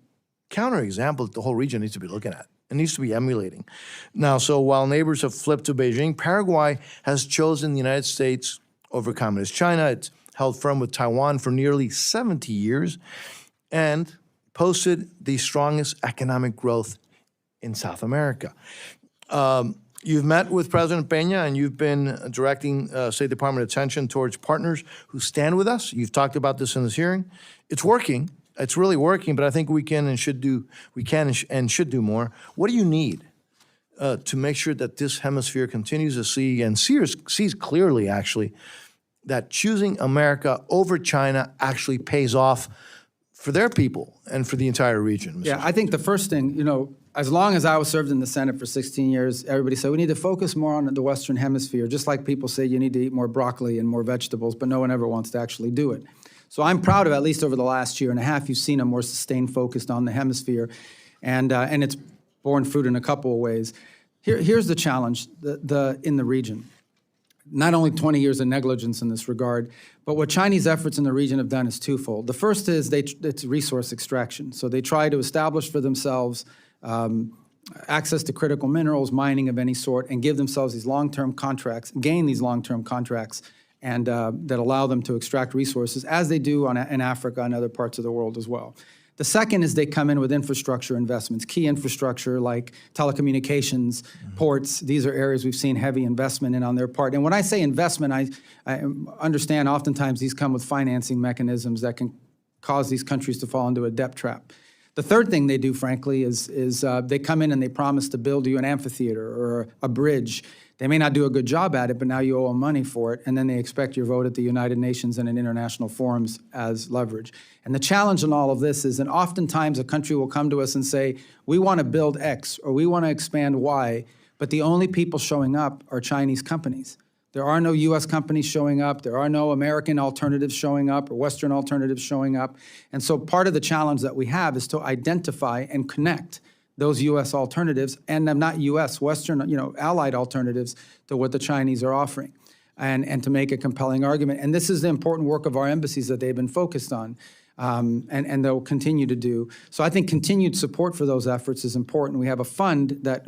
counterexample that the whole region needs to be looking at. It needs to be emulating. Now, so while neighbors have flipped to Beijing, Paraguay has chosen the United States over Communist China. It's held firm with Taiwan for nearly 70 years and posted the strongest economic growth in South America. You've met with President Peña, and you've been directing State Department attention towards partners who stand with us. You've talked about this in this hearing. It's working. It's really working, but I think we can and should do more. What do you need to make sure that this hemisphere continues to see and sees clearly, actually, that choosing America over China actually pays off for their people and for the entire region? Yeah, I think the first thing, as long as I was served in the Senate for 16 years, everybody said we need to focus more on the Western Hemisphere, just like people say you need to eat more broccoli and more vegetables, but no one ever wants to actually do it. So I'm proud of, at least over the last year and a half, you've seen a more sustained focus on the hemisphere, and it's borne fruit in a couple of ways. Here's the challenge in the region. Not only 20 years of negligence in this regard, but what Chinese efforts in the region have done is twofold. The first is it's resource extraction. So they try to establish for themselves access to critical minerals, mining of any sort, and give themselves these long-term contracts, gain these long-term contracts, and that allow them to extract resources, as they do in Africa and other parts of the world as well. The second is they come in with infrastructure investments, key infrastructure like telecommunications, ports. These are areas we've seen heavy investment in on their part. And when I say investment, I understand oftentimes these come with financing mechanisms that can cause these countries to fall into a debt trap. The third thing they do, frankly, is they come in and they promise to build you an amphitheater or a bridge. They may not do a good job at it, but now you owe them money for it, and then they expect your vote at the United Nations and in international forums as leverage. And the challenge in all of this is that oftentimes a country will come to us and say, we want to build X or we want to expand Y, but the only people showing up are Chinese companies. There are no U.S. companies showing up. There are no American alternatives showing up or Western alternatives showing up. And so part of the challenge that we have is to identify and connect those U.S. alternatives, and not U.S., Western, allied alternatives to what the Chinese are offering, and to make a compelling argument. And this is the important work of our embassies that they've been focused on, and they'll continue to do. So I think continued support for those efforts is important. We have a fund that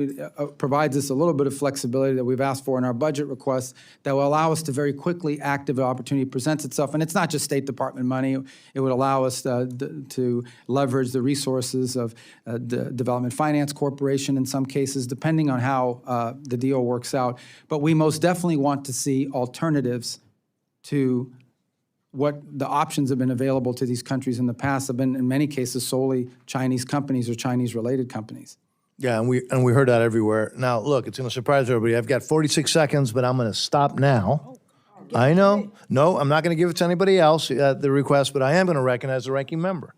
provides us a little bit of flexibility that we've asked for in our budget requests that will allow us to very quickly act if an opportunity presents itself. And it's not just State Department money. It would allow us to leverage the resources of the Development Finance Corporation in some cases, depending on how the deal works out. But we most definitely want to see alternatives to what the options have been available to these countries in the past have been, in many cases, solely Chinese companies or Chinese-related companies. Yeah, and we heard that everywhere. Now, look, it's going to surprise everybody. I've got 46 seconds, but I'm going to stop now. I know. No, I'm not going to give it to anybody else, the request, but I am going to recognize the ranking member.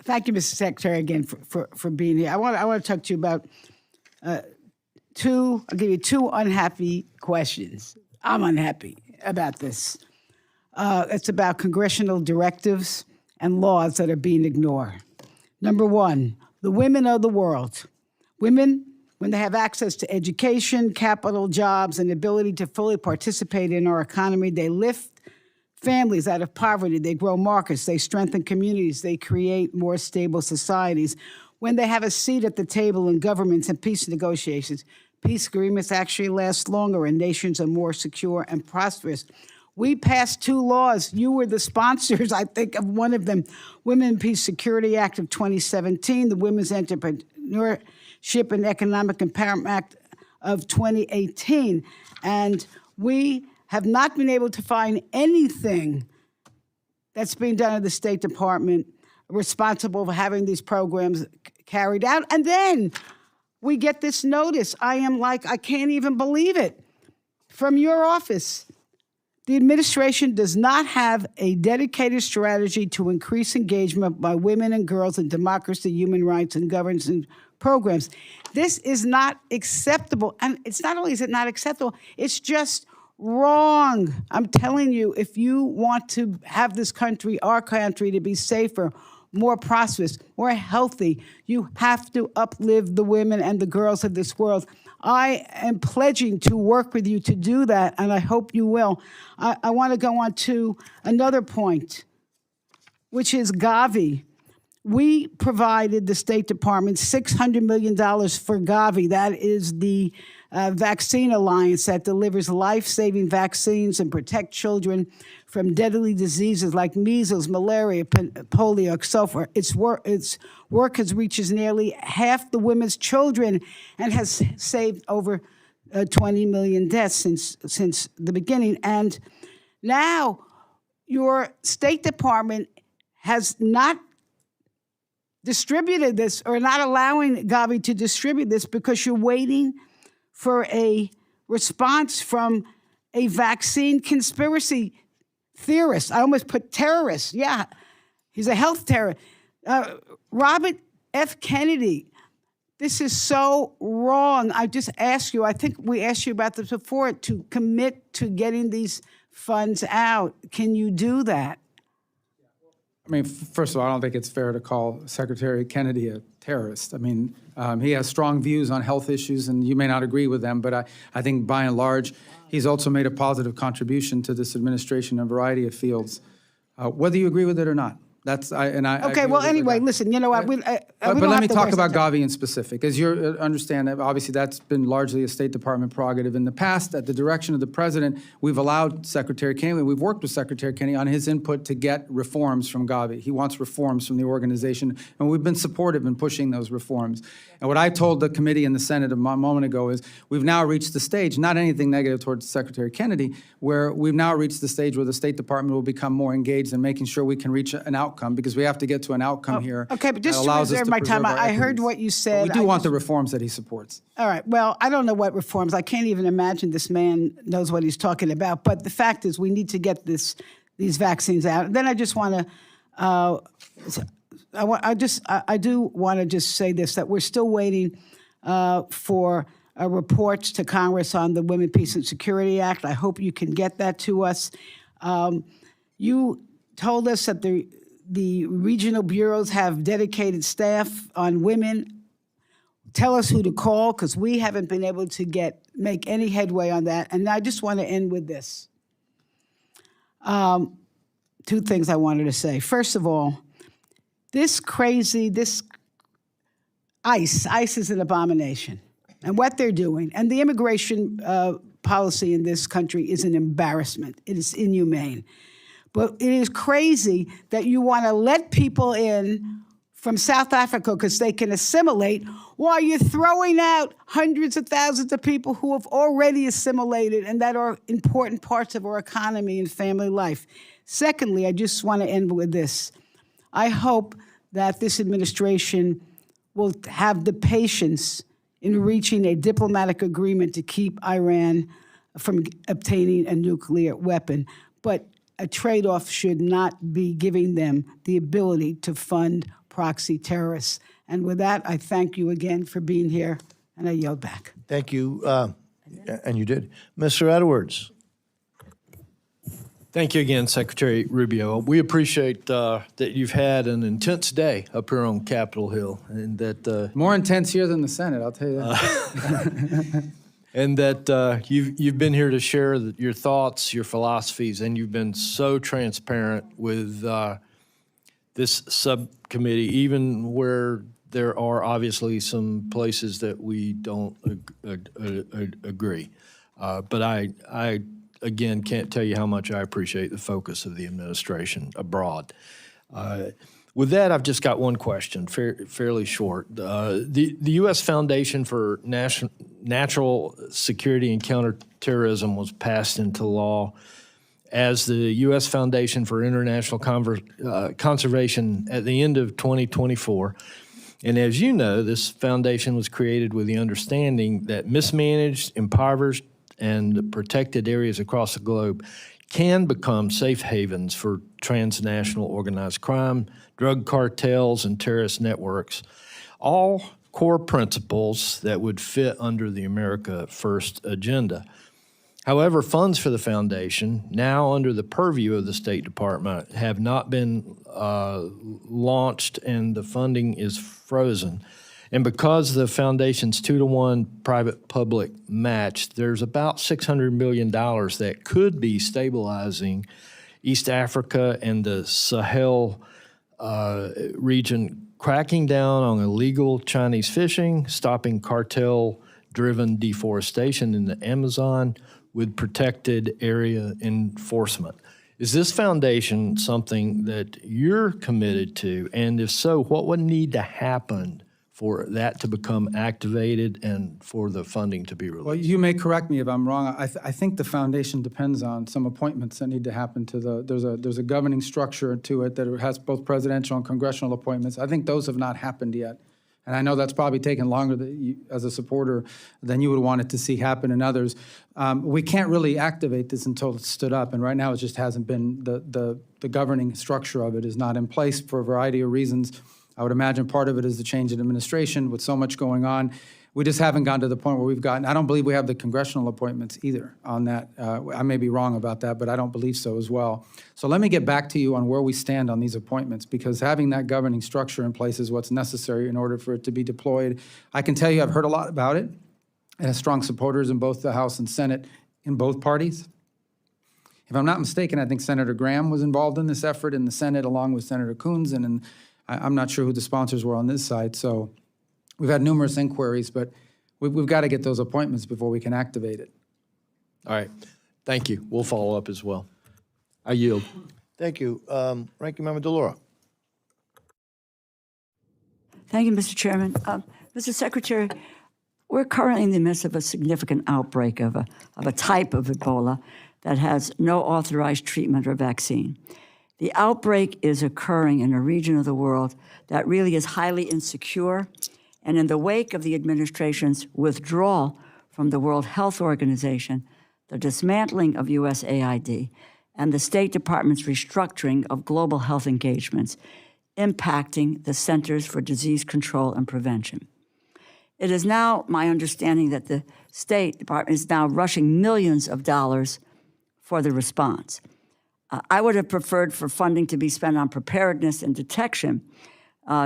Thank you, Mr. Secretary, again for being here. I want to talk to you about I'll give you two unhappy questions. I'm unhappy about this. It's about congressional directives and laws that are being ignored. Number one, the women of the world. Women, when they have access to education, capital, jobs, and ability to fully participate in our economy, they lift families out of poverty, they grow markets, they strengthen communities, they create more stable societies. When they have a seat at the table in governments and peace negotiations, peace agreements actually last longer and nations are more secure and prosperous. We passed 2 laws. You were the sponsors, I think, of one of them. Women and Peace Security Act of 2017, the Women's Entrepreneurship and Economic Empowerment Act of 2018. And we have not been able to find anything that's being done at the State Department responsible for having these programs carried out. And then we get this notice. I can't even believe it. From your office. The administration does not have a dedicated strategy to increase engagement by women and girls in democracy, human rights, and governance programs. This is not acceptable. And it's not only is it not acceptable, it's just wrong. I'm telling you, if you want to have this country, our country, to be safer, more prosperous, more healthy, you have to uplift the women and the girls of this world. I am pledging to work with you to do that, and I hope you will. I want to go on to another point, which is Gavi. We provided the State Department $600 million for Gavi. That is the vaccine alliance that delivers life-saving vaccines and protect children from deadly diseases like measles, malaria, polio, so forth. Its work has reached nearly half the women's children and has saved over 20 million deaths since the beginning. And now your State Department has not distributed this or not allowing Gavi to distribute this because you're waiting for a response from a vaccine conspiracy theorist. I almost put terrorist. Yeah, he's a health terrorist. Robert F. Kennedy. This is so wrong. I just asked you, I think we asked you about this before, to commit to getting these funds out. Can you do that? I mean, first of all, I don't think it's fair to call Secretary Kennedy a terrorist. I mean, he has strong views on health issues, and you may not agree with them, but I think by and large, he's also made a positive contribution to this administration in a variety of fields, whether you agree with it or not. Okay, well, anyway, listen, you know what? But let me talk about Gavi in specific. As you understand, obviously that's been largely a State Department prerogative. In the past, at the direction of the President, we've allowed Secretary Kennedy, we've worked with Secretary Kennedy on his input to get reforms from Gavi. He wants reforms from the organization, and we've been supportive in pushing those reforms. And what I told the committee in the Senate a moment ago is we've now reached the stage, not anything negative towards Secretary Kennedy, where we've now reached the stage where the State Department will become more engaged in making sure we can reach an outcome, because we have to get to an outcome here. Okay, but just to reserve my time, I heard what you said. But we do want the reforms that he supports. All right, well, I don't know what reforms. I can't even imagine this man knows what he's talking about. But the fact is we need to get these vaccines out. And then I just want to, I do want to just say this, that we're still waiting for reports to Congress on the Women, Peace, and Security Act. I hope you can get that to us. You told us that the regional bureaus have dedicated staff on women. Tell us who to call, because we haven't been able to make any headway on that. And I just want to end with this. 2 things I wanted to say. First of all, this ICE is an abomination. And what they're doing, and the immigration policy in this country is an embarrassment. It is inhumane. But it is crazy that you want to let people in from South Africa because they can assimilate while you're throwing out hundreds of thousands of people who have already assimilated and that are important parts of our economy and family life. Secondly, I just want to end with this. I hope that this administration will have the patience in reaching a diplomatic agreement to keep Iran from obtaining a nuclear weapon. But a trade-off should not be giving them the ability to fund proxy terrorists. And with that, I thank you again for being here, and I yield back. Thank you, and you did. Mr. Edwards. Thank you again, Secretary Rubio. We appreciate that you've had an intense day up here on Capitol Hill, and that More intense here than the Senate, I'll tell you that. and that you've been here to share your thoughts, your philosophies, and you've been so transparent with this subcommittee, even where there are obviously some places that we don't agree. But I again can't tell you how much I appreciate the focus of the administration abroad. With that, I've just got one question, fairly short. The U.S. Foundation for Natural Security and Counterterrorism was passed into law as the U.S. Foundation for International Conservation at the end of 2024. And as you know, this foundation was created with the understanding that mismanaged, impoverished, and protected areas across the globe can become safe havens for transnational organized crime, drug cartels, and terrorist networks, all core principles that would fit under the America First agenda. However, funds for the foundation, now under the purview of the State Department, have not been launched, and the funding is frozen. And because the foundation's 2-to-1 private-public match, there's about $600 million that could be stabilizing East Africa and the Sahel region, cracking down on illegal Chinese fishing, stopping cartel-driven deforestation in the Amazon with protected area enforcement. Is this foundation something that you're committed to? And if so, what would need to happen for that to become activated and for the funding to be released? Well, you may correct me if I'm wrong. I think the foundation depends on some appointments that need to happen to there's a governing structure to it that has both presidential and congressional appointments. I think those have not happened yet. And I know that's probably taken longer as a supporter than you would want it to see happen in others. We can't really activate this until it's stood up, and right now it just hasn't been, the governing structure of it is not in place for a variety of reasons. I would imagine part of it is the change in administration with so much going on. We just haven't gotten to the point where we've gotten, I don't believe we have the congressional appointments either on that. I may be wrong about that, but I don't believe so as well. So let me get back to you on where we stand on these appointments, because having that governing structure in place is what's necessary in order for it to be deployed. I can tell you I've heard a lot about it, and has strong supporters in both the House and Senate in both parties. If I'm not mistaken, I think Senator Graham was involved in this effort in the Senate along with Senator Coons, and I'm not sure who the sponsors were on this side. So we've had numerous inquiries, but we've got to get those appointments before we can activate it. All right. Thank you. We'll follow up as well. I yield. Thank you. Ranking Member DeLauro. Thank you, Mr. Chairman. Mr. Secretary, we're currently in the midst of a significant outbreak of a type of Ebola that has no authorized treatment or vaccine. The outbreak is occurring in a region of the world that really is highly insecure, and in the wake of the administration's withdrawal from the World Health Organization, the dismantling of USAID, and the State Department's restructuring of global health engagements, impacting the Centers for Disease Control and Prevention. It is now my understanding that the State Department is now rushing millions of dollars for the response. I would have preferred for funding to be spent on preparedness and detection,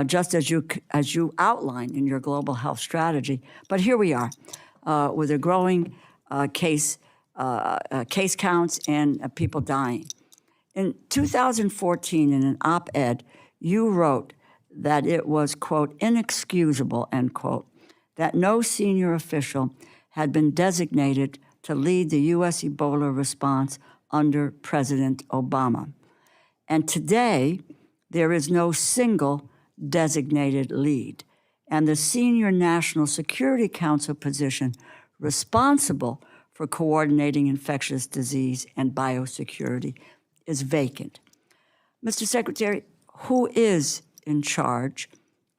just as you outlined in your global health strategy. But here we are, with a growing case counts and people dying. In 2014, in an op-ed, you wrote that it was, quote, inexcusable, end quote, that no senior official had been designated to lead the U.S. Ebola response under President Obama. And today, there is no single designated lead. And the senior National Security Council position responsible for coordinating infectious disease and biosecurity is vacant. Mr. Secretary, who is in charge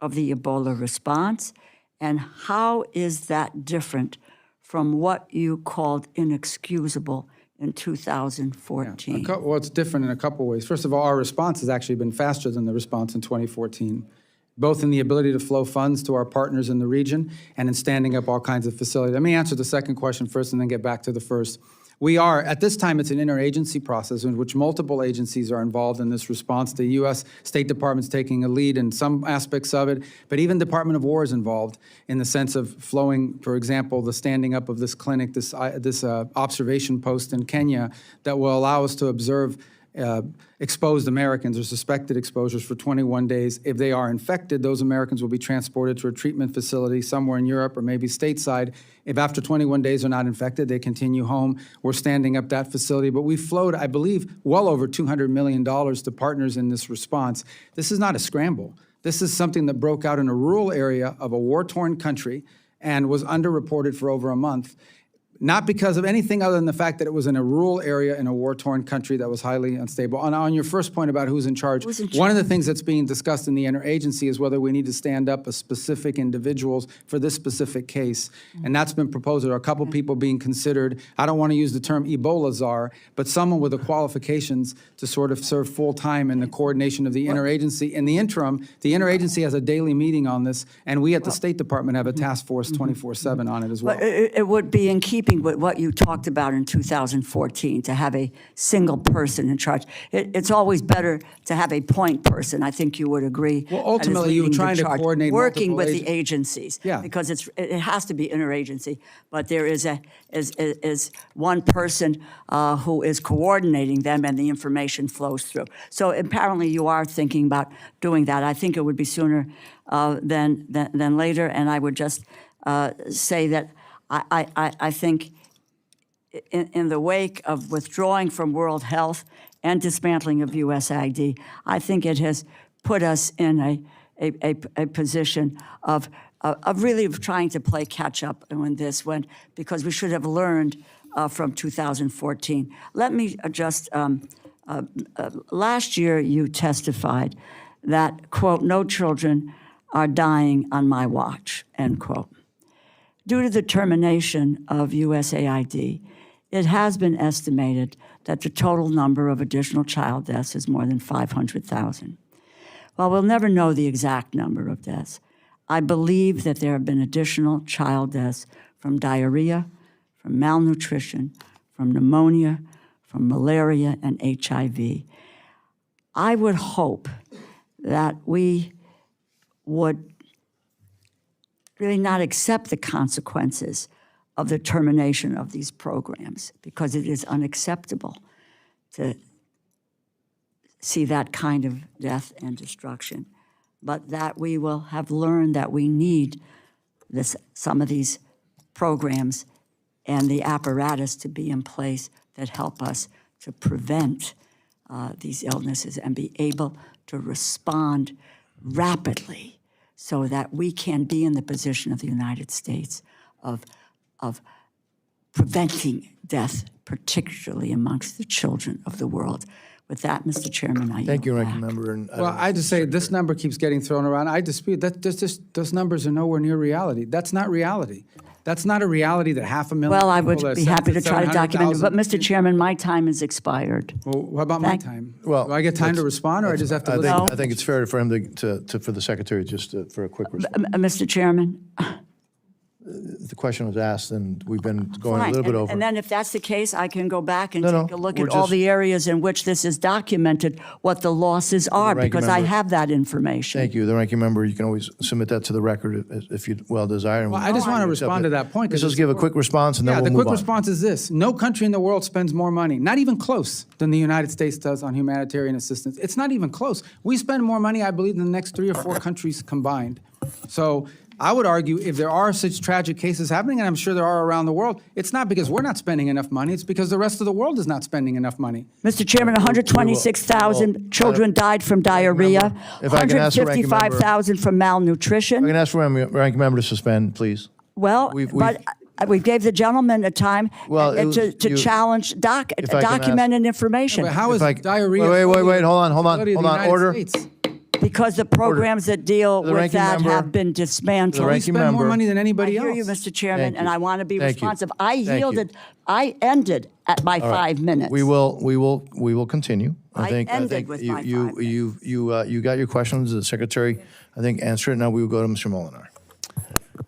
of the Ebola response, and how is that different from what you called inexcusable in 2014? Well, it's different in a couple ways. First of all, our response has actually been faster than the response in 2014, both in the ability to flow funds to our partners in the region and in standing up all kinds of facilities. Let me answer the second question first and then get back to the first. We are, at this time, it's an interagency process in which multiple agencies are involved in this response. The U.S. State Department's taking a lead in some aspects of it, but even Department of War is involved in the sense of flowing, for example, the standing up of this clinic, this observation post in Kenya that will allow us to observe exposed Americans or suspected exposures for 21 days. If they are infected, those Americans will be transported to a treatment facility somewhere in Europe or maybe stateside. If after 21 days they're not infected, they continue home. We're standing up that facility. But we flowed, I believe, well over $200 million to partners in this response. This is not a scramble. This is something that broke out in a rural area of a war-torn country and was underreported for over a month. Not because of anything other than the fact that it was in a rural area in a war-torn country that was highly unstable. And on your first point about who's in charge, one of the things that's being discussed in the interagency is whether we need to stand up a specific individuals for this specific case. And that's been proposed. There are a couple people being considered. I don't want to use the term Ebola czar, but someone with the qualifications to sort of serve full-time in the coordination of the interagency. In the interim, the interagency has a daily meeting on this, and we at the State Department have a task force 24/7 on it as well. But it would be in keeping with what you talked about in 2014, to have a single person in charge. It's always better to have a point person. I think you would agree. Well, ultimately, you were trying to coordinate working multiple with the agencies. Yeah. Because it has to be interagency. But there is one person who is coordinating them, and the information flows through. So apparently, you are thinking about doing that. I think it would be sooner than later. And I would just say that I think in the wake of withdrawing from World Health and dismantling of USAID, I think it has put us in a position of really trying to play catch up in this because we should have learned from 2014. Let me just, last year you testified that, quote, "no children are dying on my watch," end quote. Due to the termination of USAID, it has been estimated that the total number of additional child deaths is more than 500,000. While we'll never know the exact number of deaths, I believe that there have been additional child deaths from diarrhea, from malnutrition, from pneumonia, from malaria, and HIV. I would hope that we would really not accept the consequences of the termination of these programs, because it is unacceptable to see that kind of death and destruction, but that we will have learned that we need some of these programs and the apparatus to be in place that help us to prevent these illnesses and be able to respond rapidly, so that we can be in the position of the United States of preventing death, particularly amongst the children of the world. With that, Mr. Chairman, I Thank you, yield Ranking back. Member. And Well, I just say this number keeps getting thrown around. I dispute that. Those numbers are nowhere near reality. That's not reality. That's not a reality that 500,000 Well, I would people, be happy to try to document it, but 700,000 Mr. Chairman, my time has expired. Well, what about my Thank- time? Well, Do I get time to let's- respond, or I just have to I listen? think, I think it's fair for him for the Secretary just for a quick response. Mr. Chairman? The question was asked, and we've been going a Fine. little bit And- over. And then if that's the case, I can go back and No, take a look we're at all just- the areas in which this is documented, what the losses are, Ranking because I Member. have that information. Thank you. The Ranking Member, you can always submit that to the record if you well desire. and Well, we- I just want to accept respond it. to that point. 'cause Let's just it's- give a quick response, and then Yeah, we'll the move quick on. response is this. No country in the world spends more money, not even close, than the United States does on humanitarian assistance. It's not even close. We spend more money, I believe, than the next 3 or 4 countries combined. So I would argue if there are such tragic cases happening, and I'm sure there are around the world, it's not because we're not spending enough money, it's because the rest of the world is not spending enough money. Mr. Chairman, 126,000 children died from diarrhea, If I can ask the Ranking Member- 155,000 from malnutrition. I'm going to ask for Ranking Member to suspend, please. Well, We've- but we gave the gentleman a time Well, it was- to you- challenge If I can ask- documented information. But how is If I- diarrhea? Wait, hold on, responsibility of the United order. States? Because the programs that deal The with ranking that member- have been dismantled. The We ranking spend more member- money than I anybody hear else. you, Mr. Chairman, Thank and you. I want to be Thank you. responsive. I Thank you. yielded. I ended at my 5 minutes. We will continue. I ended with my 5 You got your questions. The Secretary, I think, answered it. Now we will go to Mr. Molinar.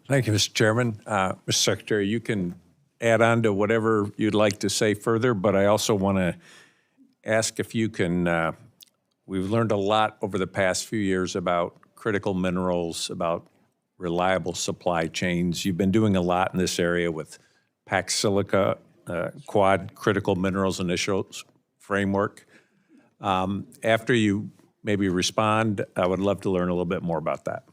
Thank you, Mr. Chairman. Mr. Secretary, you can add on to whatever you'd like to say further, but I also want to ask if you can, we've learned a lot over the past few years about critical minerals, about reliable supply chains. You've been doing a lot in this area with Pax Silica, Quad Critical Minerals Initials Framework. After you maybe respond, I would love to learn a little bit more about that.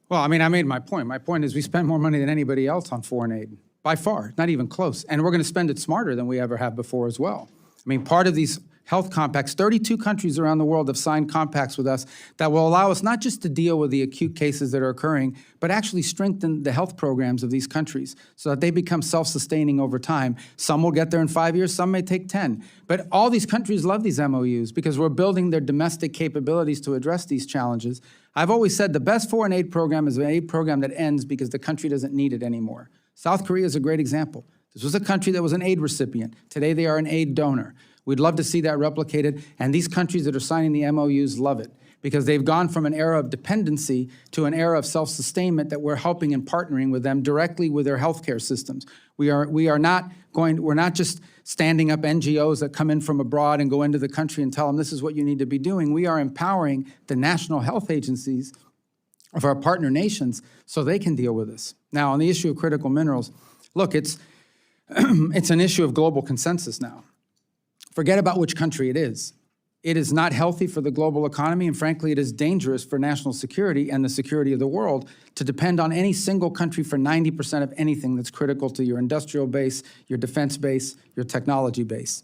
Well, I mean, I made my point. My point is we spend more money than anybody else on foreign aid, by far, not even close. And we're going to spend it smarter than we ever have before as well. I mean, part of these health compacts, 32 countries around the world have signed compacts with us that will allow us not just to deal with the acute cases that are occurring, but actually strengthen the health programs of these countries so that they become self-sustaining over time. Some will get there in 5 years, some may take 10. But all these countries love these MOUs because we're building their domestic capabilities to address these challenges. I've always said the best foreign aid program is an aid program that ends because the country doesn't need it anymore. South Korea is a great example. This was a country that was an aid recipient. Today they are an aid donor. We'd love to see that replicated, and these countries that are signing the MOUs love it because they've gone from an era of dependency to an era of self-sustainment that we're helping and partnering with them directly with their healthcare systems. We're not just standing up NGOs that come in from abroad and go into the country and tell them this is what you need to be doing. We are empowering the national health agencies of our partner nations so they can deal with this. Now, on the issue of critical minerals, look, it's an issue of global consensus now. Forget about which country it is. It is not healthy for the global economy, and frankly, it is dangerous for national security and the security of the world to depend on any single country for 90% of anything that's critical to your industrial base, your defense base, your technology base.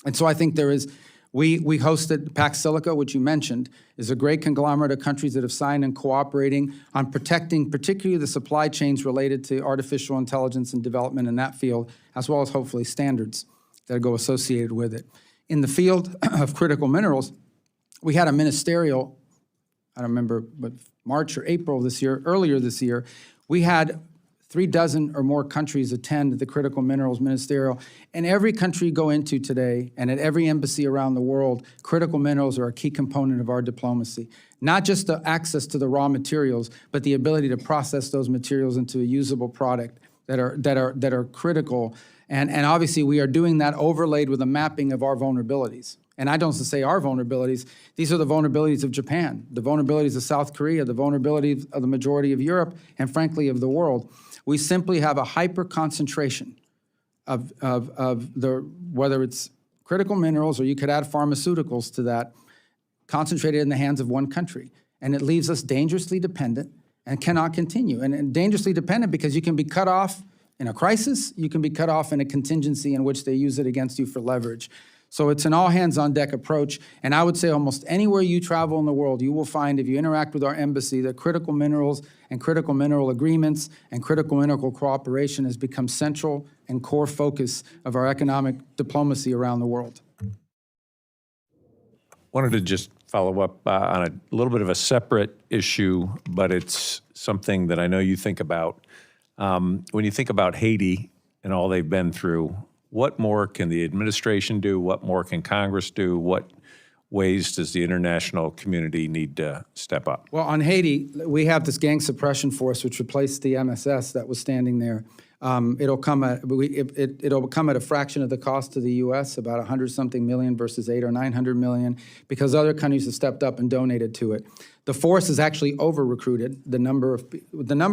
And so I think there is, we hosted Pax Silica, which you mentioned, is a great conglomerate of countries that have signed and cooperating on protecting particularly the supply chains related to artificial intelligence and development in that field, as well as hopefully standards that go associated with it. In the field of critical minerals, we had a ministerial, I don't remember, but March or April this year, earlier this year, we had 36 or more countries attend the critical minerals ministerial. And every country you go into today, and at every embassy around the world, critical minerals are a key component of our diplomacy. Not just the access to the raw materials, but the ability to process those materials into a usable product that are critical. And obviously, we are doing that overlaid with a mapping of our vulnerabilities. And I don't say our vulnerabilities. These are the vulnerabilities of Japan, the vulnerabilities of South Korea, the vulnerabilities of the majority of Europe, and frankly, of the world. We simply have a hyper-concentration of whether it's critical minerals or you could add pharmaceuticals to that, concentrated in the hands of one country. And it leaves us dangerously dependent and cannot continue. And dangerously dependent because you can be cut off in a crisis, you can be cut off in a contingency in which they use it against you for leverage. So it's an all-hands-on-deck approach, and I would say almost anywhere you travel in the world, you will find, if you interact with our embassy, that critical minerals and critical mineral agreements and critical mineral cooperation has become central and core focus of our economic diplomacy around the world. Wanted to just follow up on a little bit of a separate issue, but it's something that I know you think about. When you think about Haiti and all they've been through, what more can the administration do? What more can Congress do? What ways does the international community need to step up? Well, on Haiti, we have this gang suppression force which replaced the MSS that was standing there. It'll come at a fraction of the cost to the U.S., about 100-something million versus 800 or 900 million, because other countries have stepped up and donated to it. The force is actually over-recruited. The number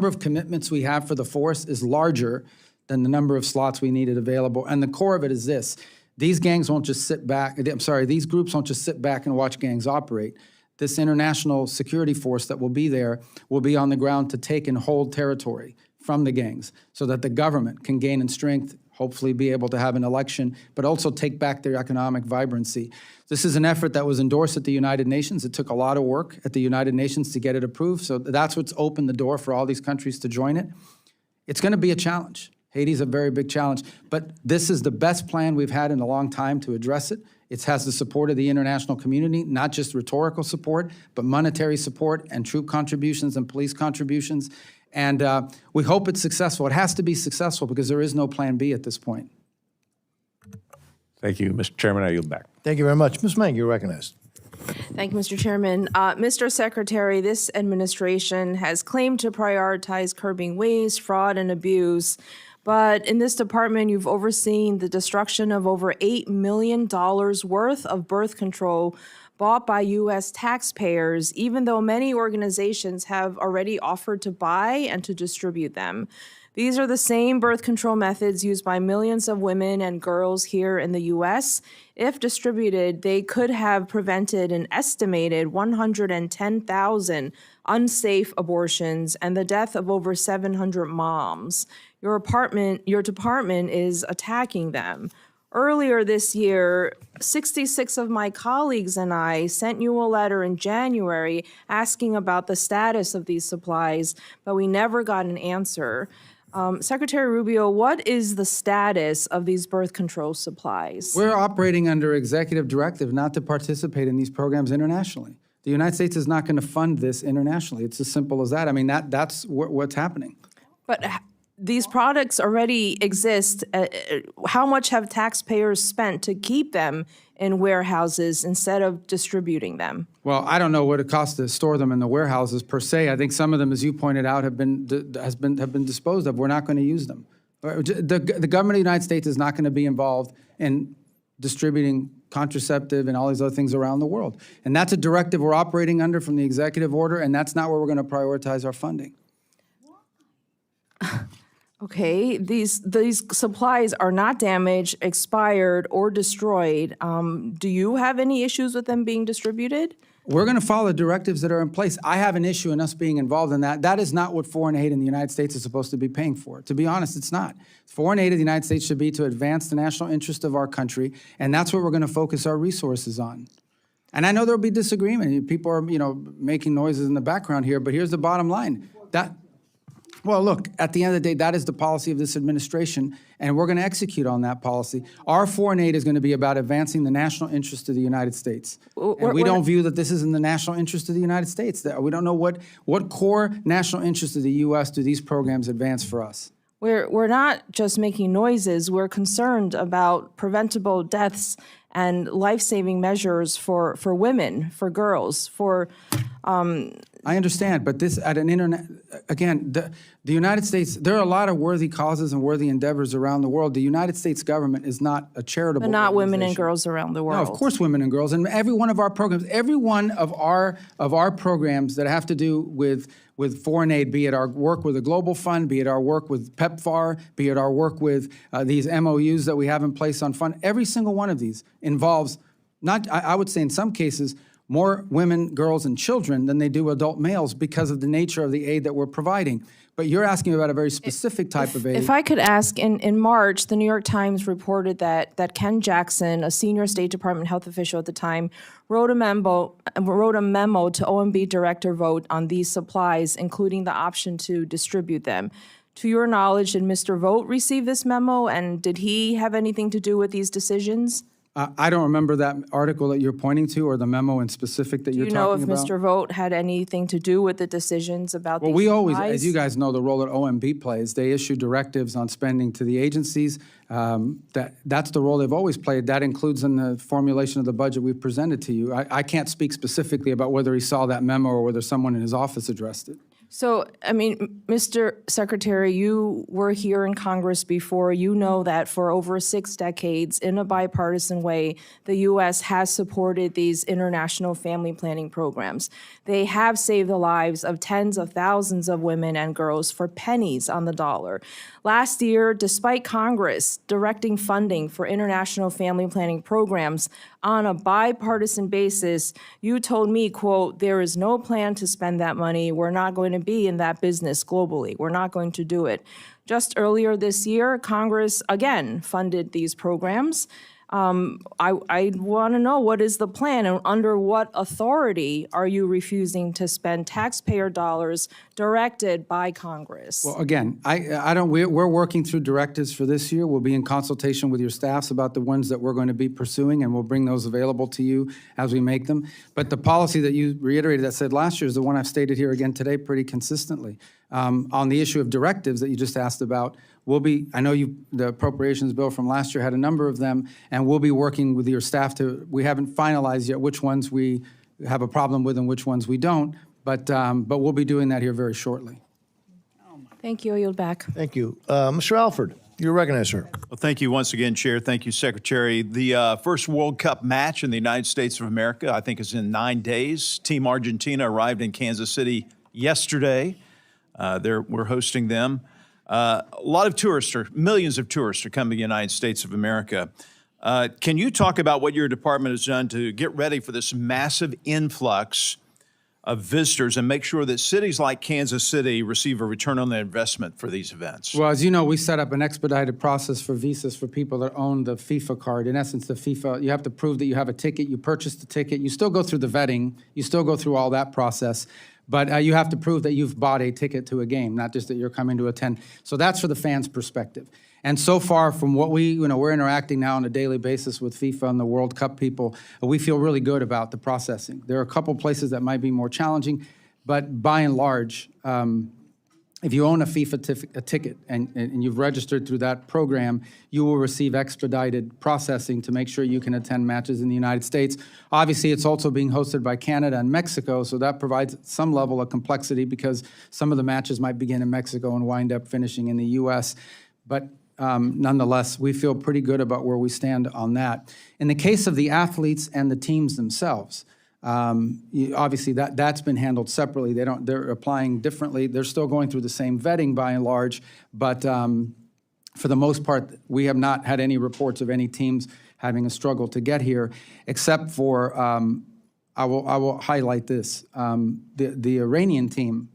of commitments we have for the force is larger than the number of slots we needed available. And the core of it is this: these gangs won't just sit back. These groups won't just sit back and watch gangs operate. This international security force that will be there will be on the ground to take and hold territory from the gangs so that the government can gain in strength, hopefully be able to have an election, but also take back their economic vibrancy. This is an effort that was endorsed at the United Nations. It took a lot of work at the United Nations to get it approved, so that's what's opened the door for all these countries to join it. It's going to be a challenge. Haiti's a very big challenge, but this is the best plan we've had in a long time to address it. It has the support of the international community, not just rhetorical support, but monetary support and troop contributions and police contributions. And we hope it's successful. It has to be successful because there is no plan B at this point. Thank you, Mr. Chairman. I yield back. Thank you very much. Ms. Mang, you're recognized. Thank you, Mr. Chairman. Mr. Secretary, this administration has claimed to prioritize curbing waste, fraud, and abuse, But in this department, you've overseen the destruction of over $8 million worth of birth control bought by U.S. taxpayers, even though many organizations have already offered to buy and to distribute them. These are the same birth control methods used by millions of women and girls here in the U.S. If distributed, they could have prevented an estimated 110,000 unsafe abortions and the death of over 700 moms. Your department is attacking them. Earlier this year, 66 of my colleagues and I sent you a letter in January asking about the status of these supplies, but we never got an answer. Secretary Rubio, what is the status of these birth control supplies? We're operating under executive directive not to participate in these programs internationally. The United States is not going to fund this internationally. It's as simple as that. I mean, that's what's happening. But these products already exist. How much have taxpayers spent to keep them in warehouses instead of distributing them? Well, I don't know what it costs to store them in the warehouses per se. I think some of them, as you pointed out, have been disposed of. We're not going to use them. The government of the United States is not going to be involved in distributing contraceptive and all these other things around the world. And that's a directive we're operating under from the executive order, and that's not where we're going to prioritize our funding. Okay, these supplies are not damaged, expired, or destroyed. Do you have any issues with them being distributed? We're going to follow the directives that are in place. I have an issue in us being involved in that. That is not what foreign aid in the United States is supposed to be paying for. To be honest, it's not. Foreign aid of the United States should be to advance the national interest of our country, and that's what we're going to focus our resources on. And I know there'll be disagreement. People are, making noises in the background here, but here's the bottom line. Well, look, at the end of the day, that is the policy of this administration, and we're going to execute on that policy. Our foreign aid is going to be about advancing the national interest of the United States. And we don't view that this is in the national interest of the United States. We don't know what core national interest of the U.S. do these programs advance for us. We're not just making noises. We're concerned about preventable deaths and life-saving measures for women, for girls, for... I understand, but this at an again, the United States, there are a lot of worthy causes and worthy endeavors around the world. The United States government is not a charitable But not women and organization. girls around the world. No, of course women and girls. And every one of our programs, every one of our programs that have to do with foreign aid, be it our work with the Global Fund, be it our work with PEPFAR, be it our work with these MOUs that we have in place on fund, every single one of these involves, I would say in some cases, more women, girls, and children than they do adult males because of the nature of the aid that we're providing. But you're asking about a very specific type of aid. If I could ask, in March, the New York Times reported that Ken Jackson, a senior State Department health official at the time, wrote a memo to OMB Director Vogt on these supplies, including the option to distribute them. To your knowledge, did Mr. Vogt receive this memo, and did he have anything to do with these decisions? I don't remember that article that you're pointing to or the memo in specific that you're talking about. Do you know if Mr. Vogt had anything to do with the decisions about these Well, we always, supplies? as you guys know, the role that OMB plays, they issue directives on spending to the agencies. That's the role they've always played. That includes in the formulation of the budget we've presented to you. I can't speak specifically about whether he saw that memo or whether someone in his office addressed it. So, I mean, Mr. Secretary, you were here in Congress before. You know that for over 6 decades, in a bipartisan way, the U.S. has supported these international family planning programs. They have saved the lives of tens of thousands of women and girls for pennies on the dollar. Last year, despite Congress directing funding for international family planning programs on a bipartisan basis, you told me, quote, "There is no plan to spend that money. We're not going to be in that business globally. We're not going to do it." Just earlier this year, Congress again funded these programs. I want to know, what is the plan, and under what authority are you refusing to spend taxpayer dollars directed by Congress? Well, again, we're working through directives for this year. We'll be in consultation with your staffs about the ones that we're going to be pursuing, and we'll bring those available to you as we make them. But the policy that you reiterated that said last year is the one I've stated here again today pretty consistently. On the issue of directives that you just asked about, I know the appropriations bill from last year had a number of them, and we'll be working with your staff we haven't finalized yet which ones we have a problem with and which ones we don't, but we'll be doing that here very shortly. Oh, my Thank you. I yield back. Thank you. Mr. Alford, you're recognized, sir. Well, thank you once again, Chair. Thank you, Secretary. The first World Cup match in the United States of America, I think, is in 9 days. Team Argentina arrived in Kansas City yesterday. We're hosting them. A lot of tourists, or millions of tourists, are coming to the United States of America. Can you talk about what your department has done to get ready for this massive influx of visitors and make sure that cities like Kansas City receive a return on their investment for these events? Well, as you know, we set up an expedited process for visas for people that own the FIFA card. In essence, the FIFA, you have to prove that you have a ticket, you purchased the ticket, you still go through the vetting, you still go through all that process, but you have to prove that you've bought a ticket to a game, not just that you're coming to attend. So that's for the fans' perspective. And so far from what we're interacting now on a daily basis with FIFA and the World Cup people, we feel really good about the processing. There are a couple places that might be more challenging, but by and large, if you own a FIFA ticket and you've registered through that program, you will receive expedited processing to make sure you can attend matches in the United States. Obviously, it's also being hosted by Canada and Mexico, so that provides some level of complexity because some of the matches might begin in Mexico and wind up finishing in the U.S., but nonetheless, we feel pretty good about where we stand on that. In the case of the athletes and the teams themselves, obviously that's been handled separately. They're applying differently. They're still going through the same vetting by and large, but for the most part, we have not had any reports of any teams having a struggle to get here, except for, I will highlight this. The Iranian team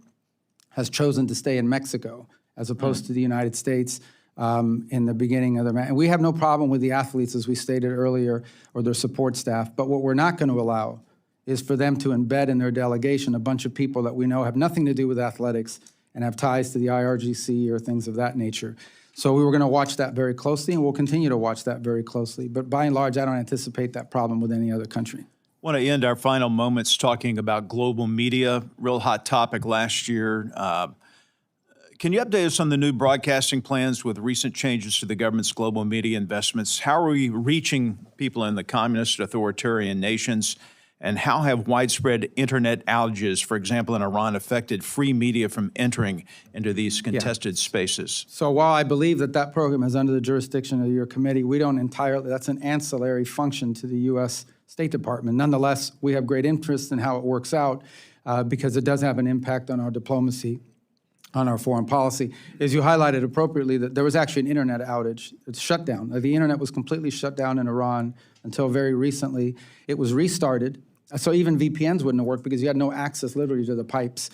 has chosen to stay in Mexico as opposed to the United States. In the beginning of the match. And we have no problem with the athletes, as we stated earlier, or their support staff. But what we're not going to allow is for them to embed in their delegation a bunch of people that we know have nothing to do with athletics and have ties to the IRGC or things of that nature. So we were going to watch that very closely, and we'll continue to watch that very closely. But by and large, I don't anticipate that problem with any other country. I want to end our final moments talking about global media, real hot topic last year. Can you update us on the new broadcasting plans with recent changes to the government's global media investments? How are we reaching people in the communist authoritarian nations? And how have widespread internet outages, for example, in Iran, affected free media from entering into these contested spaces? So while I believe that program is under the jurisdiction of your committee, we don't entirely, that's an ancillary function to the U.S. State Department. Nonetheless, we have great interest in how it works out because it does have an impact on our diplomacy, on our foreign policy. As you highlighted appropriately, that there was actually an internet outage. It's shut down. The internet was completely shut down in Iran until very recently. It was restarted. So even VPNs wouldn't have worked because you had no access literally to the pipes.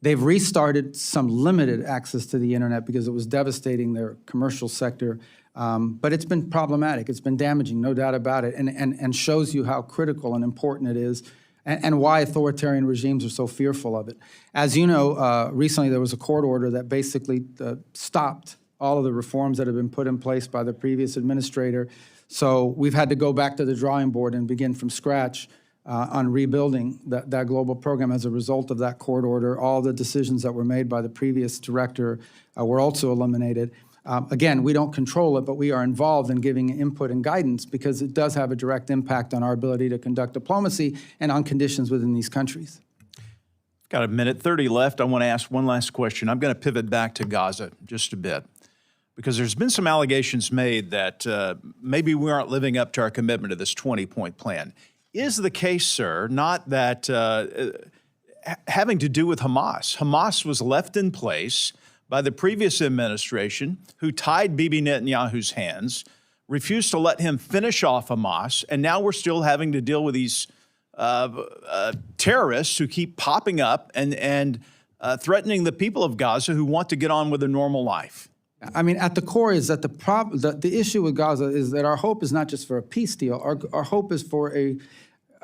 They've restarted some limited access to the internet because it was devastating their commercial sector. But it's been problematic. It's been damaging, no doubt about it, and shows you how critical and important it is and why authoritarian regimes are so fearful of it. As you know, recently there was a court order that basically stopped all of the reforms that have been put in place by the previous administrator. So we've had to go back to the drawing board and begin from scratch on rebuilding that global program as a result of that court order. All the decisions that were made by the previous director were also eliminated. Again, we don't control it, but we are involved in giving input and guidance because it does have a direct impact on our ability to conduct diplomacy and on conditions within these countries. Got a minute 30 left. I want to ask one last question. I'm going to pivot back to Gaza just a bit because there's been some allegations made that maybe we aren't living up to our commitment to this 20-point plan. Is the case, sir, not that having to do with Hamas? Hamas was left in place by the previous administration who tied Bibi Netanyahu's hands, refused to let him finish off Hamas, and now we're still having to deal with these terrorists who keep popping up and threatening the people of Gaza who want to get on with their normal life. I mean, at the core is that the issue with Gaza is that our hope is not just for a peace deal. Our hope is for a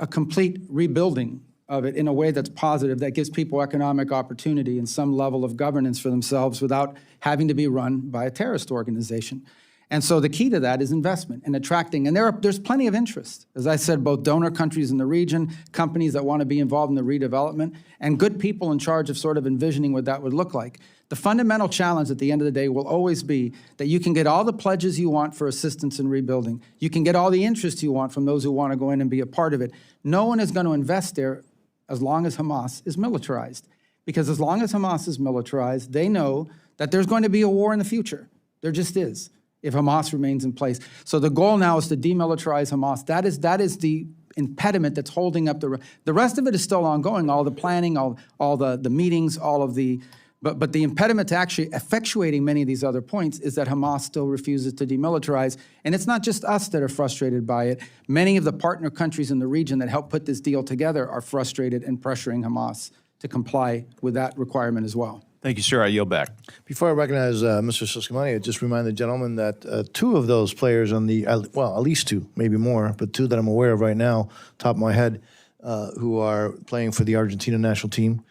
complete rebuilding of it in a way that's positive, that gives people economic opportunity and some level of governance for themselves without having to be run by a terrorist organization. And so the key to that is investment and attracting. And there's plenty of interest. As I said, both donor countries in the region, companies that want to be involved in the redevelopment, and good people in charge of sort of envisioning what that would look like. The fundamental challenge at the end of the day will always be that you can get all the pledges you want for assistance in rebuilding. You can get all the interest you want from those who want to go in and be a part of it. No one is going to invest there as long as Hamas is militarized. Because as long as Hamas is militarized, they know that there's going to be a war in the future. There just is, if Hamas remains in place. So the goal now is to demilitarize Hamas. That is the impediment that's holding up the rest of it is still ongoing, all the planning, all the meetings, all of the, but the impediment to actually effectuating many of these other points is that Hamas still refuses to demilitarize. And it's not just us that are frustrated by it. Many of the partner countries in the region that helped put this deal together are frustrated and pressuring Hamas to comply with that requirement as well. Thank you, sir. I yield back. Before I recognize Mr. Susquehanna, I just remind the gentleman that two of those players on the, well, at least two, maybe more, but two that I'm aware of right now, top of my head, who are playing for the Argentina national team,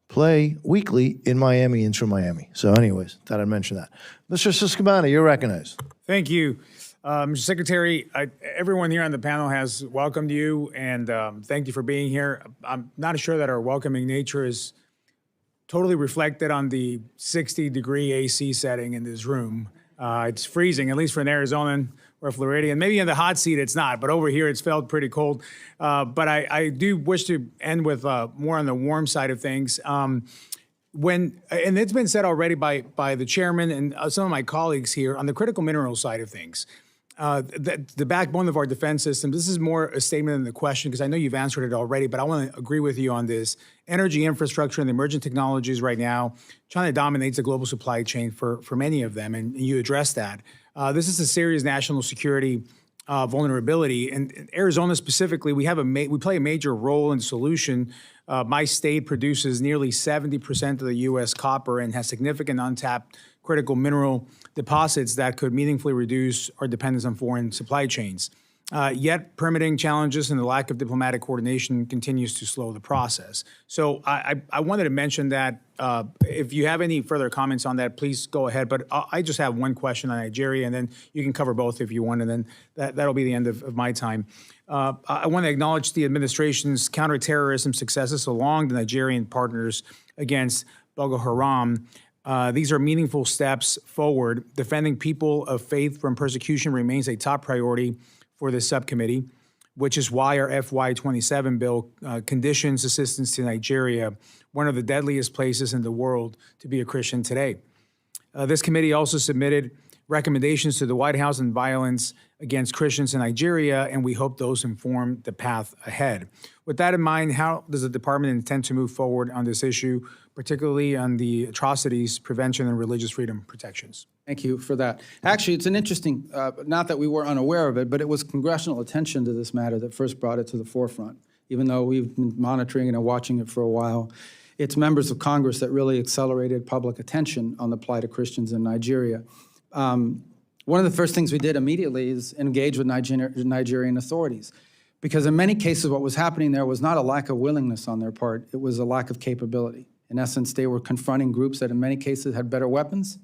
play weekly in Miami, Inter Miami. So anyways, thought I'd mention that. Mr. Susquehanna, you're recognized. Thank you. Mr. Secretary, everyone here on the panel has welcomed you, and thank you for being here. I'm not sure that our welcoming nature is totally reflected on the 60-degree AC setting in this room. It's freezing, at least for an Arizonan or a Floridian. Maybe in the hot seat it's not, but over here it's felt pretty cold. But I do wish to end with more on the warm side of things. And it's been said already by the chairman and some of my colleagues here on the critical mineral side of things. The backbone of our defense system, this is more a statement than the question, because I know you've answered it already, but I want to agree with you on this. Energy infrastructure and the emerging technologies right now, China dominates the global supply chain for many of them, and you address that. This is a serious national security vulnerability. And Arizona specifically, we play a major role in the solution. My state produces nearly 70% of the U.S. copper and has significant untapped critical mineral deposits that could meaningfully reduce our dependence on foreign supply chains. Yet permitting challenges and the lack of diplomatic coordination continues to slow the process. So I wanted to mention that. If you have any further comments on that, please go ahead. But I just have one question on Nigeria, and then you can cover both if you want, and then that'll be the end of my time. I want to acknowledge the administration's counterterrorism successes along the Nigerian partners against Boko Haram. These are meaningful steps forward. Defending people of faith from persecution remains a top priority for this subcommittee, which is why our FY27 bill conditions assistance to Nigeria, one of the deadliest places in the world to be a Christian today. This committee also submitted recommendations to the White House on violence against Christians in Nigeria, and we hope those inform the path ahead. With that in mind, how does the department intend to move forward on this issue, particularly on the atrocities, prevention, and religious freedom protections? Thank you for that. Actually, it's an interesting, not that we were unaware of it, but it was congressional attention to this matter that first brought it to the forefront. Even though we've been monitoring it and watching it for a while, it's members of Congress that really accelerated public attention on the plight of Christians in Nigeria. One of the first things we did immediately is engage with Nigerian authorities, because in many cases what was happening there was not a lack of willingness on their part, it was a lack of capability. In essence, they were confronting groups that in many cases had better weapons,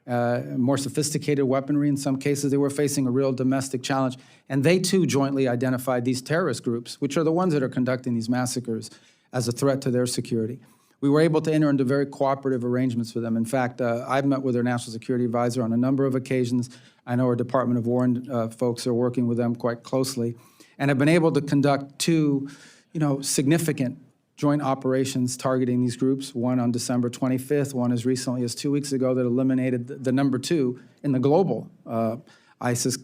more sophisticated weaponry. In some cases, they were facing a real domestic challenge. And they too jointly identified these terrorist groups, which are the ones that are conducting these massacres, as a threat to their security. We were able to enter into very cooperative arrangements with them. In fact, I've met with their national security advisor on a number of occasions. I know our Department of War folks are working with them quite closely, and have been able to conduct two, significant joint operations targeting these groups, one on December 25th, one as recently as 2 weeks ago that eliminated the number two in the global ISIS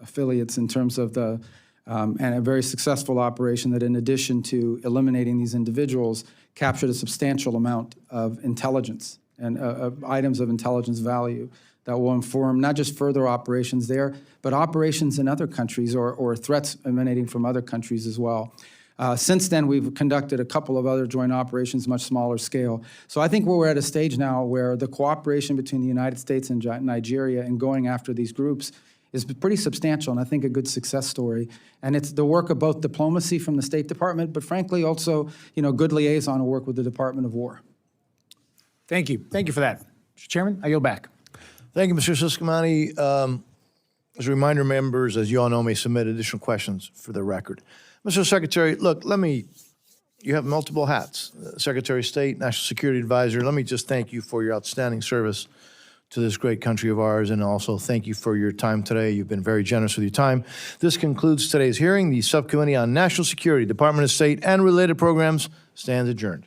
affiliates in terms of the, and a very successful operation that in addition to eliminating these individuals, captured a substantial amount of intelligence and items of intelligence value that will inform not just further operations there, but operations in other countries or threats emanating from other countries as well. Since then, we've conducted a couple of other joint operations, much smaller scale. So I think we're at a stage now where the cooperation between the United States and Nigeria in going after these groups is pretty substantial, and I think a good success story. And it's the work of both diplomacy from the State Department, but frankly also, good liaison work with the Department of War. Thank you. Thank you for that. Mr. Chairman, I yield back. Thank you, Mr. Susquehanna. As a reminder, members, as you all know, may submit additional questions for the record. Mr. Secretary, look, you have multiple hats, Secretary of State, National Security Advisor. Let me just thank you for your outstanding service to this great country of ours, and also thank you for your time today. You've been very generous with your time. This concludes today's hearing. The Subcommittee on National Security, Department of State, and Related Programs stands adjourned.